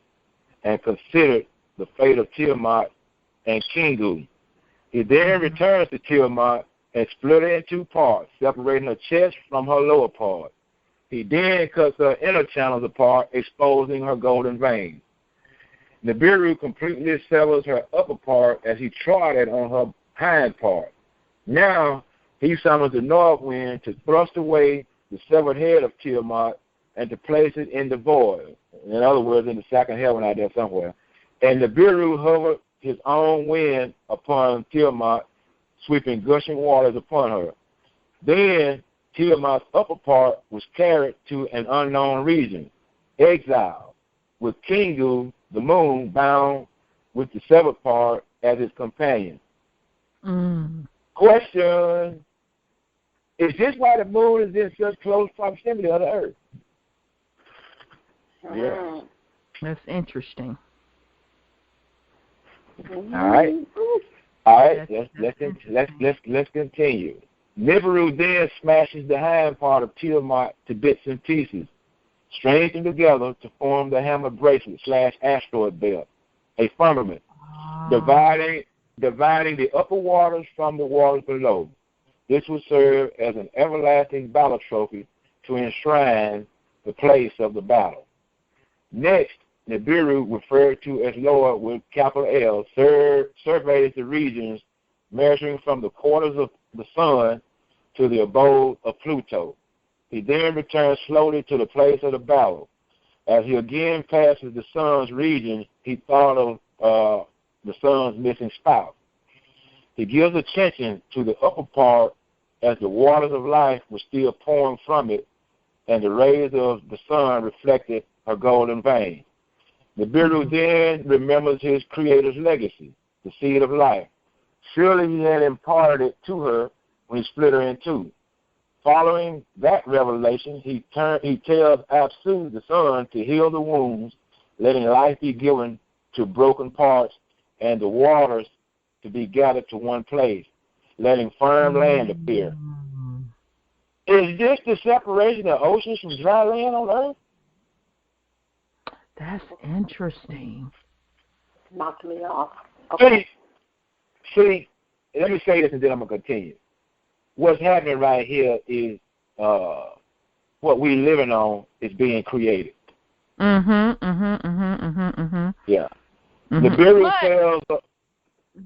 and considered the fate of Tiamat and Kingu. He then returns to Tiamat and split her in 2 parts, separating her chest from her lower part. He then cuts her inner channels apart, exposing her golden veins. Nibiru completely severs her upper part as he trod it on her hind part. Now he summons the north wind to thrust away the severed head of Tiamat and to place it in the void. In other words, in the second heaven out there somewhere. And Nibiru hovered his own wind upon Tiamat, sweeping gushing waters upon her. Then Tiamat's upper part was carried to an unknown region, exiled, with Kingu, the moon, bound with the severed part as his companion. Question: is this why the moon is in such close proximity of the earth? Yeah. That's interesting. All right. Let's continue. Nibiru then smashes the hind part of Tiamat to bits and pieces, strings them together to form the hammer bracelet / asteroid belt, a firmament, dividing the upper waters from the waters below. This will serve as an everlasting battle trophy to enshrine the place of the battle. Next, Nibiru, referred to as Loa with capital L, surveys the regions measuring from the quarters of the sun to the abode of Pluto. He then returns slowly to the place of the battle. As he again passes the sun's region, he thought of the sun's missing spout. He gives attention to the upper part as the waters of life were still pouring from it, and the rays of the sun reflected her golden vein. Nibiru then remembers his creator's legacy, the seed of life. Surely he had imparted it to her when he split her in two. Following that revelation, he tells Apsu, the sun, to heal the wounds, letting life be given to broken parts and the waters to be gathered to one place, letting firm land appear. Is this the separation of oceans from dry land on earth? That's interesting. Knocked me off. Okay. See, let me say this and then I'm going to continue. What's happening right here is what we're living on is being created. Yeah. Nibiru tells...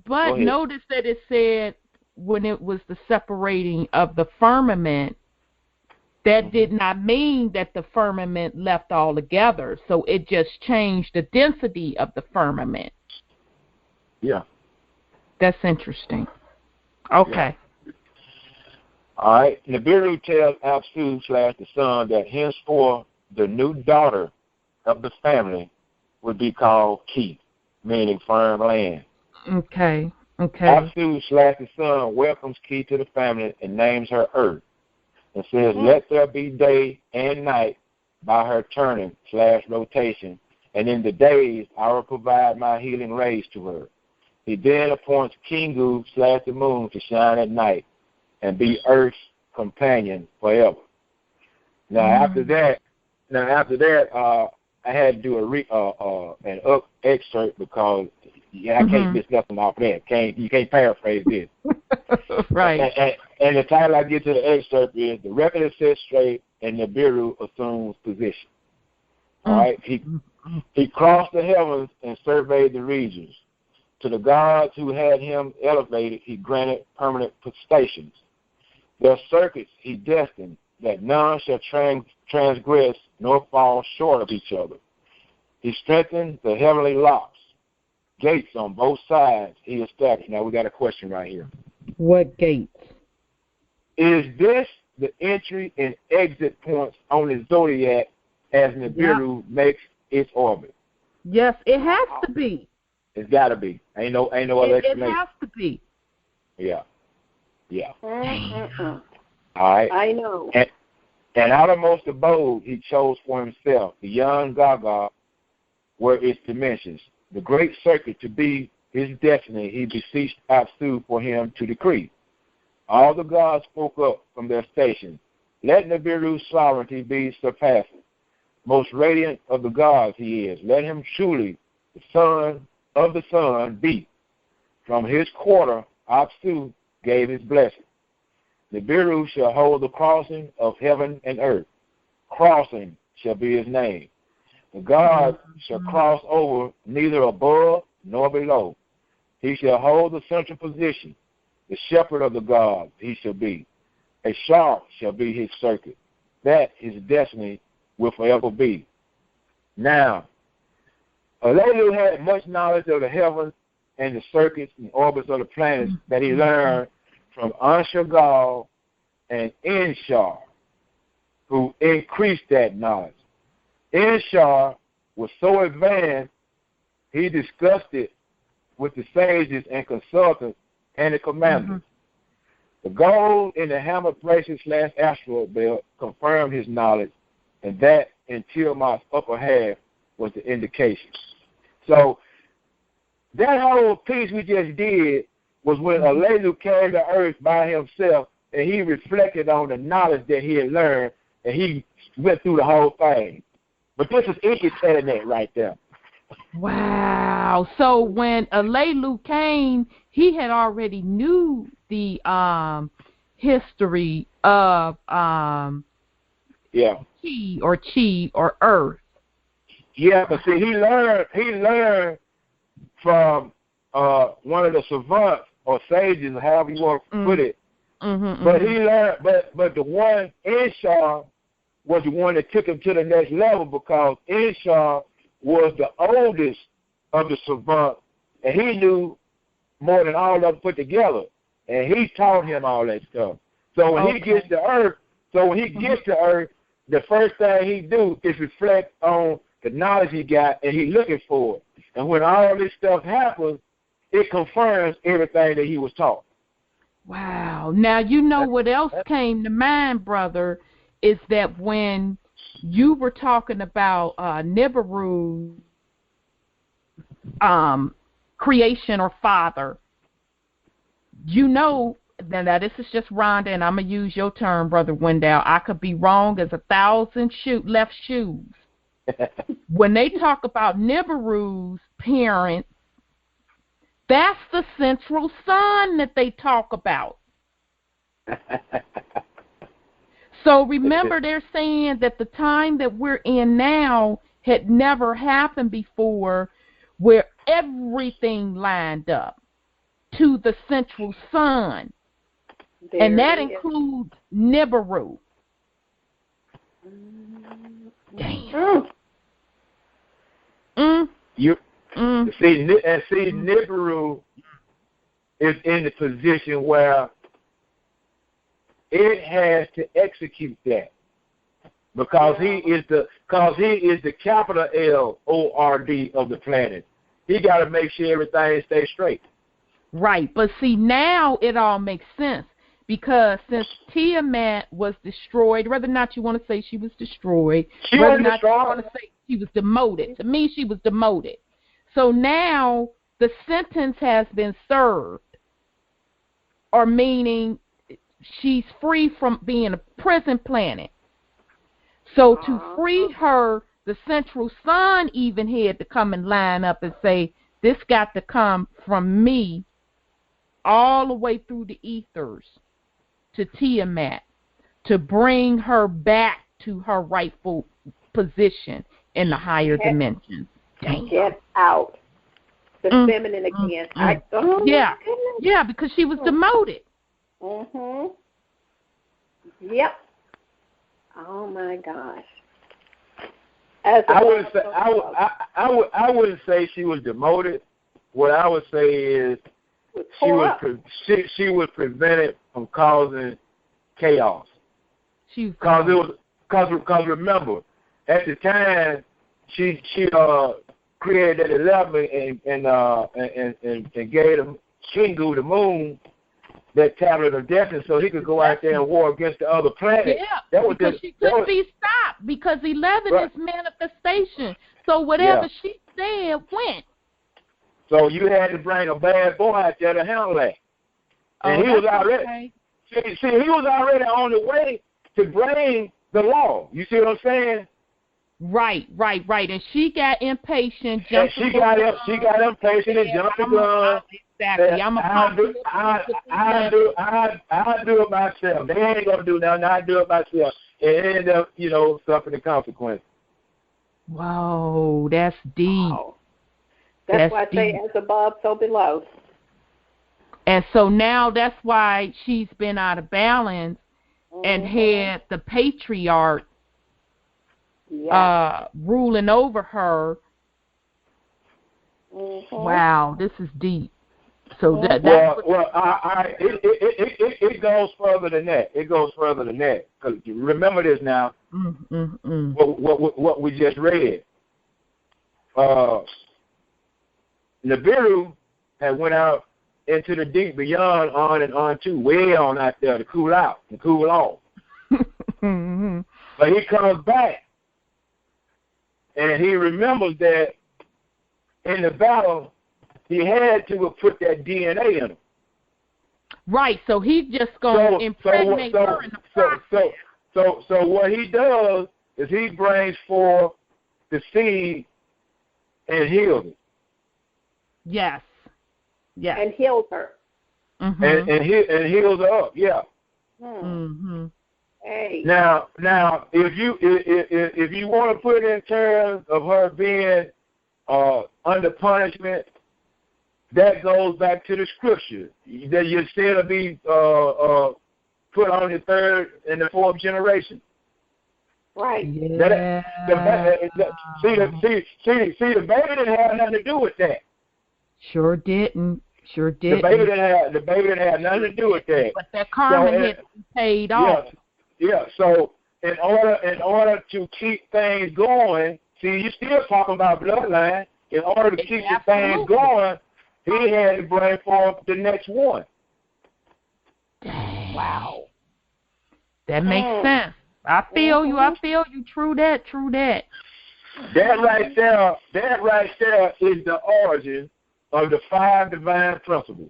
But notice that it said when it was the separating of the firmament, that did not mean that the firmament left altogether. So it just changed the density of the firmament. Yeah. That's interesting. Okay. Yeah. All right. Nibiru tells Apsu / the sun that henceforth the new daughter of the family would be called Ki, meaning firm land. Okay. Apsu / the sun welcomes Ki to the family and names her Earth and says, let there be day and night by her turning / rotation, and in the days I will provide my healing rays to her. He then appoints Kingu / the moon to shine at night and be Earth's companion forever. Now after that, I had to do an excerpt because I can't miss nothing off that. You can't paraphrase this. Right. And the title I get to the excerpt is The Record is Set Straight and Nibiru Assumes Position. All right? He crossed the heavens and surveyed the regions. To the gods who had him elevated, he granted permanent stations. Their circuits he destined, that none shall transgress nor fall short of each other. He strengthened the heavenly locks. Gates on both sides he established. Now we got a question right here. What gates? Is this the entry and exit points on the zodiac as Nibiru makes its orbit? Yes, it has to be. It's got to be. Ain't no other explanation. It has to be. Yeah. All right. I know. And outermost abode he chose for himself, the young Gaga, were its dimensions. The great circuit to be his destiny he beseeched Apsu for him to decree. All the gods spoke up from their stations. Let Nibiru's sovereignty be surpassing. Most radiant of the gods he is. Let him truly, the son of the sun, be. From his quarter, Apsu gave his blessing. Nibiru shall hold the crossing of heaven and earth. Crossing shall be his name. The gods shall cross over neither above nor below. He shall hold the central position. The shepherd of the gods he shall be. A shark shall be his circuit. That his destiny will forever be. Now, Alelu had much knowledge of the heavens and the circuits and orbits of the planets that he learned from Anshagal and Inshar, who increased that knowledge. Inshar was so advanced, he discussed it with the sages and consultants and the commanders. The gold in the hammer bracelet / asteroid belt confirmed his knowledge, and that in Tiamat's upper half was the indication. So that whole piece we just did was when Alelu came to earth by himself, and he reflected on the knowledge that he had learned, and he went through the whole thing. But this is Enki telling that right there. Wow. So when Alelu came, he had already knew the history of Chi or Earth. Yeah, but see, he learned from one of the savants or sages, however you want to put it. But he learned, but the one Inshar was the one that took him to the next level, because Inshar was the oldest of the savants, and he knew more than all of them put together, and he taught him all that stuff. So when he gets to Earth, the first thing he do is reflect on the knowledge he got, and he looking for it. And when all this stuff happens, it confirms everything that he was taught. Wow. Now, you know what else came to mind, brother, is that when you were talking about Nibiru's creation or father, you know, now this is just Rhonda, and I'm going to use your term, Brother Wendell. I could be wrong as 1,000 left shoes. When they talk about Nibiru's parents, that's the central sun that they talk about. So remember, they're saying that the time that we're in now had never happened before, where everything lined up to the central sun. And that includes Nibiru. Damn. See, Nibiru is in the position where it has to execute that, because he is the capital Lord of the planet. He got to make sure everything stays straight. Right, but see, now it all makes sense, because since Tiamat was destroyed, whether or not you want to say she was destroyed, whether or not you want to say she was demoted, to me she was demoted. So now the sentence has been served, or meaning she's free from being a prison planet. So to free her, the central sun even had to come and line up and say, this got to come from me all the way through the ethers to Tiamat to bring her back to her rightful position in the higher dimensions. Damn. Get out. The feminine again. Yeah, because she was demoted. Yep. Oh my gosh. I wouldn't say she was demoted. What I would say is she was prevented from causing chaos. Because remember, at the time she created that 11 and gave him Kingu, the moon, that tablet of destiny, so he could go out there and war against the other planet. Yeah, because she couldn't be stopped, because 11 is manifestation. So whatever she said went. So you had to bring a bad boy out there to handle that. And he was already he was already on the way to bring the law. You see what I'm saying? Right. And she got impatient. She got impatient and jumped the gun. Exactly. I'll do it myself. They ain't gonna do nothing. I'll do it myself. And end up, suffering the consequences. Whoa, that's deep. Wow. That's why I say, as above, so below. And so now that's why she's been out of balance and had the patriarch ruling over her. Wow, this is deep. So it goes further than that. It goes further than that. Because remember this now. What we just read. Nibiru had went out into the deep beyond on and on too, way on out there to cool out and cool off. But he comes back and he remembers that in the battle he had to have put that DNA in him. Right, so he's just going to impregnate her in the process. So what he does is he brings forth the seed and heals it. Yes. Yes. And heals her. And heals her up. Yeah. Hey. Now, if you want to put it in terms of her being under punishment, that goes back to the scripture that you're still to be put on the third and the fourth generation. Right. Yeah. See, the baby didn't have nothing to do with that. Sure didn't. The baby didn't have nothing to do with that. But that karma had to be paid off. Yeah. So in order to keep things going, see, you're still talking about bloodline. In order to keep the things going, he had to bring forth the next one. Wow. That makes sense. I feel you. True that. That right there is the origin of the 5 divine principles.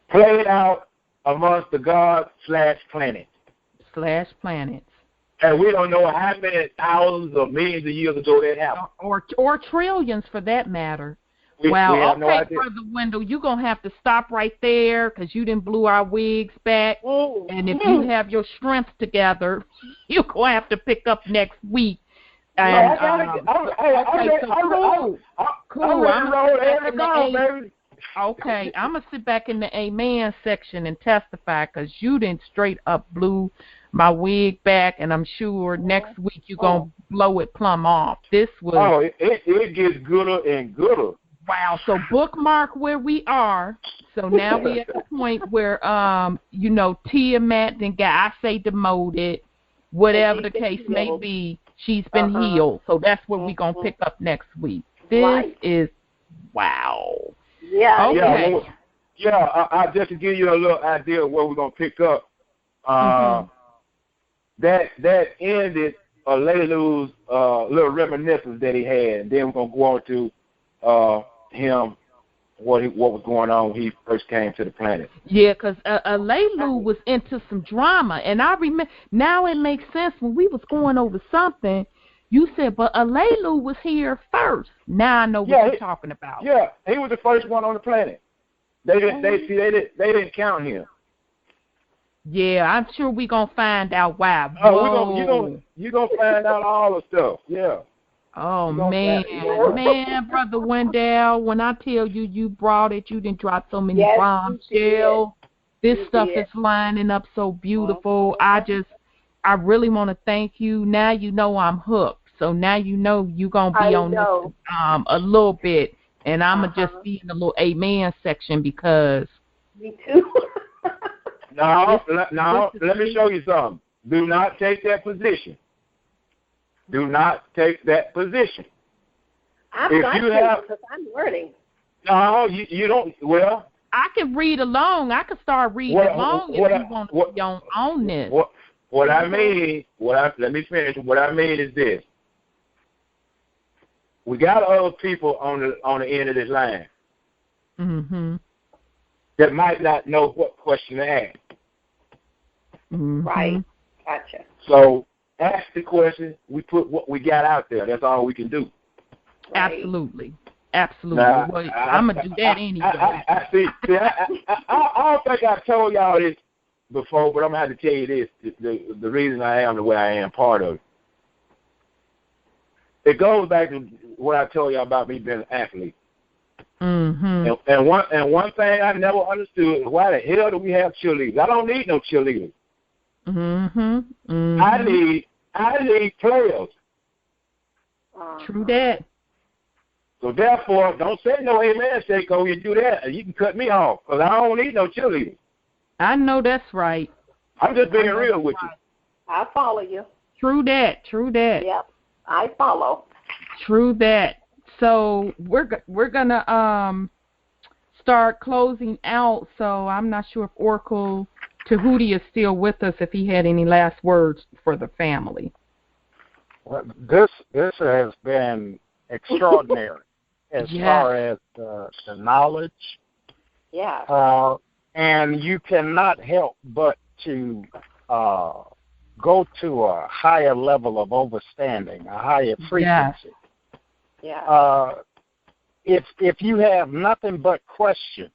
Played out amongst the gods/planets. And we don't know how many thousands or millions of years ago that happened. Or trillions for that matter. We have no idea. Brother Wendell, you're going to have to stop right there because you didn't blew our wigs back. And if you have your strength together, you're going to have to pick up next week. And, Okay, I'm going to sit back in the amen section and testify because you didn't straight up blew my wig back, and I'm sure next week you're going to blow it plumb off. This was... it gets gooder and gooder. Wow, so bookmark where we are. So now we're at the point where, Tiamat then got, I say demoted, whatever the case may be, she's been healed. So that's what we're going to pick up next week. This is, wow. Yeah. Okay. I just to give you a little idea of what we're going to pick up. That ended Leilu's little reminiscence that he had, and then we're going to go on to him, what was going on when he first came to the planet. Yeah, because Leilu was into some drama, and I remember, now it makes sense when we was going over something, you said, but Leilu was here first. Now I know what you're talking about. Yeah, he was the first one on the planet. They didn't count him. Yeah, I'm sure we're going to find out why. You're going to find out all the stuff, yeah. Oh, man, Brother Wendell, when I tell you, you brought it, you didn't drop so many bombs, this stuff is lining up so beautiful. I really want to thank you. Now you know I'm hooked. So now you know you're going to be on this a little bit, and I'm going to just be in the little amen section because... Me too. No, let me show you something. Do not take that position. Do not take that position. I'm not because I'm learning. No, you don't. Well, I can read along. I can start reading along if you want to be on this. Let me finish. What I mean is this. We got other people on the end of this line that might not know what question to ask. Right. Gotcha. So ask the question. We put what we got out there. That's all we can do. Right. Absolutely. Now, well, I'm going to do that anyway. I don't think I've told y'all this before, but I'm going to have to tell you this. The reason I am the way I am, part of it. It goes back to what I told y'all about me being an athlete. Mm-hmm. And one thing I never understood is why the hell do we have cheerleaders? I don't need no cheerleaders. Mm-hmm. Mm-hmm. I need players. True that. So therefore, don't say no amen, Seiko. You do that, you can cut me off, because I don't need no cheerleaders. I know that's right. I'm just being real with you. I follow you. True that. True that. Yep, I follow. True that. So we're gonna start closing out. So I'm not sure if Oracle Tahuti is still with us. If he had any last words for the family. Well, this has been extraordinary as far as the knowledge. Yeah. And you cannot help but to go to a higher level of understanding, a higher frequency. Yeah. If you have nothing but questions,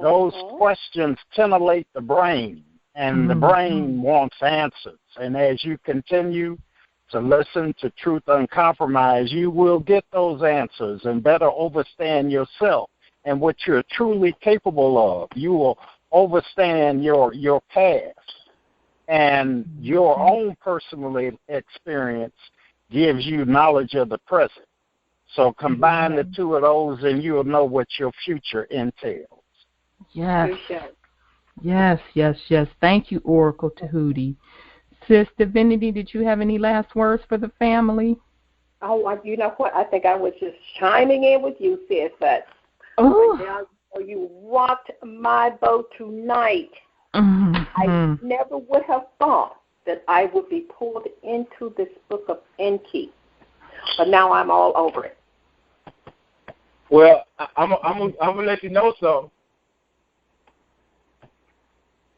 those questions titillate the brain, and the brain wants answers. And as you continue to listen to Truth Uncompromised, you will get those answers and better understand yourself and what you're truly capable of. You will understand your past, and your own personal experience gives you knowledge of the present. So combine the two of those, and you'll know what your future entails. Yes. Yes. Thank you, Oracle Tahuti. Sis Divinity, did you have any last words for the family? Oh, you know what? I think I was just chiming in with you, sis, but you rocked my boat tonight. I never would have thought that I would be pulled into this Book of Enki, but now I'm all over it. Well, I'm gonna let you know something.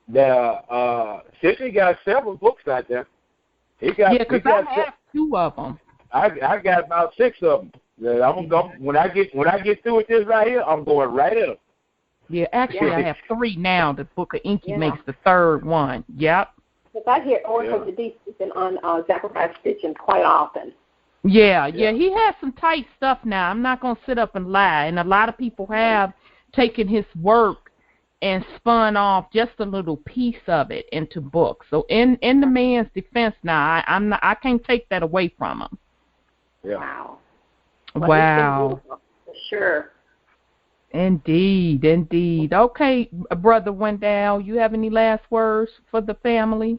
That Sidney got several books out there. Because I have 2 of them. I got about 6 of them. That I'm gonna go when I get through with this right here. I'm going right in. Yeah, actually, I have 3 now. The Book of Enki makes the 3rd one. Yep. Because I hear Oracle Tahuti speaking on Zachariah Stitchin quite often. Yeah, he has some tight stuff now. I'm not going to sit up and lie. And a lot of people have taken his work and spun off just a little piece of it into books. So in the man's defense now, I can't take that away from him. Yeah. Wow. For sure. Indeed. Okay, Brother Wendell, you have any last words for the family?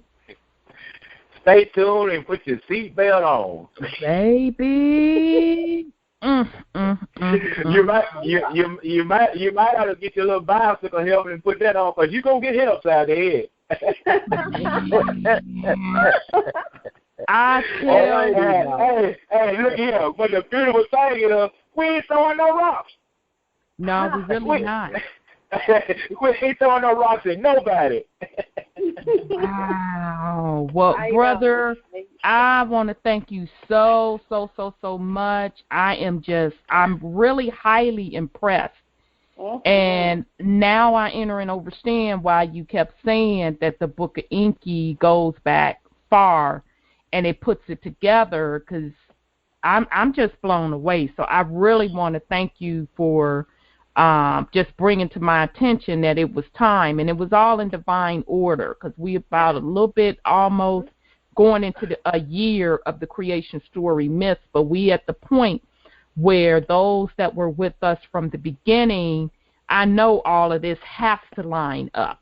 Stay tuned and put your seatbelt on, baby. You might have to get your little bicycle helmet and put that on, because you're gonna get hit upside the head. I tell you. Hey, look here. But the beautiful thing is, we ain't throwing no rocks. No, we really not. We ain't throwing no rocks at nobody. Wow. Well, brother, I want to thank you so much. I'm really highly impressed. And now I enter and understand why you kept saying that the Book of Enki goes back far and it puts it together, because I'm just blown away. So I really want to thank you for just bringing to my attention that it was time, and it was all in divine order, because we about a little bit almost going into a year of the creation story myths, but we at the point where those that were with us from the beginning, I know all of this has to line up.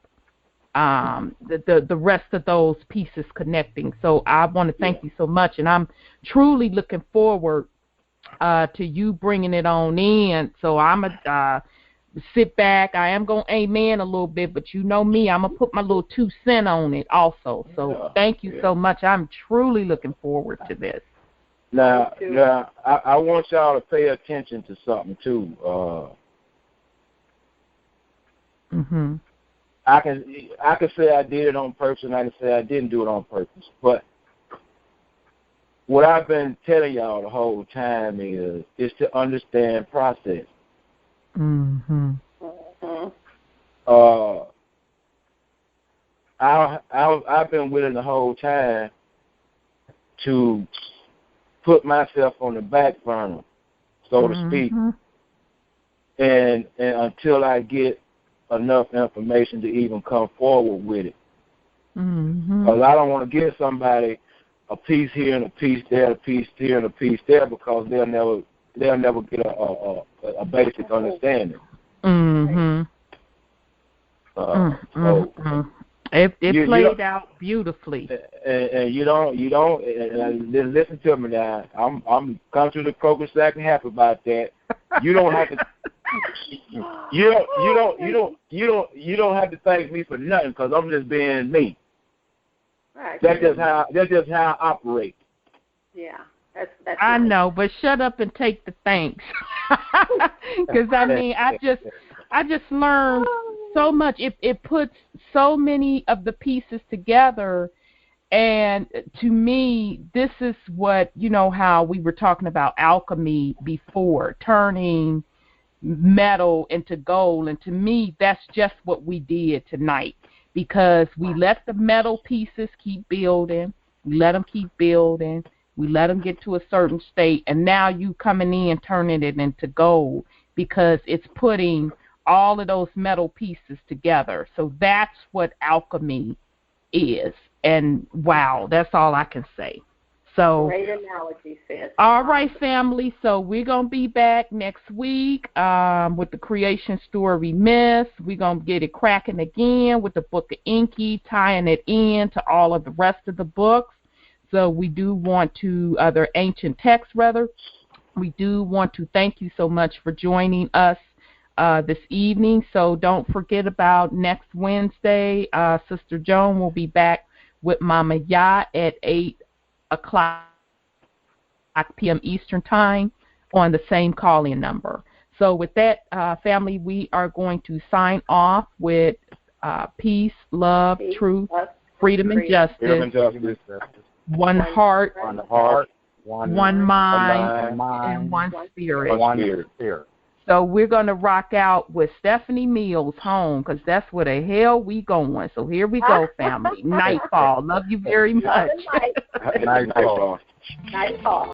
The rest of those pieces connecting. So I want to thank you so much, and I'm truly looking forward to you bringing it on in. So I'm a sit back. I am going to amen a little bit, but you know me, I'm going to put my little 2 cents on it also. So thank you so much. I'm truly looking forward to this. Now, I want y'all to pay attention to something too. I can say I did it on purpose, and I can say I didn't do it on purpose. But what I've been telling y'all the whole time is to understand process. I've been willing the whole time to put myself on the back burner so to speak. And until I get enough information to even come forward with it. Because I don't want to give somebody a piece here and a piece there, a piece here and a piece there, because they'll never get a basic understanding. It played out beautifully. And you don't. And listen to me now. I'm come to the croaker sack and happy about that. You don't have to. You don't have to thank me for nothing, because I'm just being me. Right. That's just how I operate. Yeah. That's I know, but shut up and take the thanks. Because I just learned so much. It puts so many of the pieces together, and to me, this is what, how we were talking about alchemy before, turning metal into gold, and to me, that's just what we did tonight, because we let the metal pieces keep building, we let them keep building. We let them get to a certain state, and now you coming in turning it into gold, because it's putting all of those metal pieces together. So that's what alchemy is. And wow, that's all I can say. So great analogy, sis. All right, family. So we're gonna be back next week with the Creation Story Myths. We're gonna get it cracking again with the Book of Enki, tying it in to all of the rest of the books. So we do want to, other ancient texts rather, we do want to thank you so much for joining us this evening. So don't forget about next Wednesday. Sister Joan will be back with Mama Ya at 8 o'clock p.m. Eastern Time on the same call-in number. So with that, family, we are going to sign off with peace, love, truth, freedom, and justice. One heart, one mind, and one spirit. So we're going to rock out with Stephanie Mills' Home, because that's where the hell we going. So here we go, family. Nightfall. Love you very much. Nightfall. Nightfall.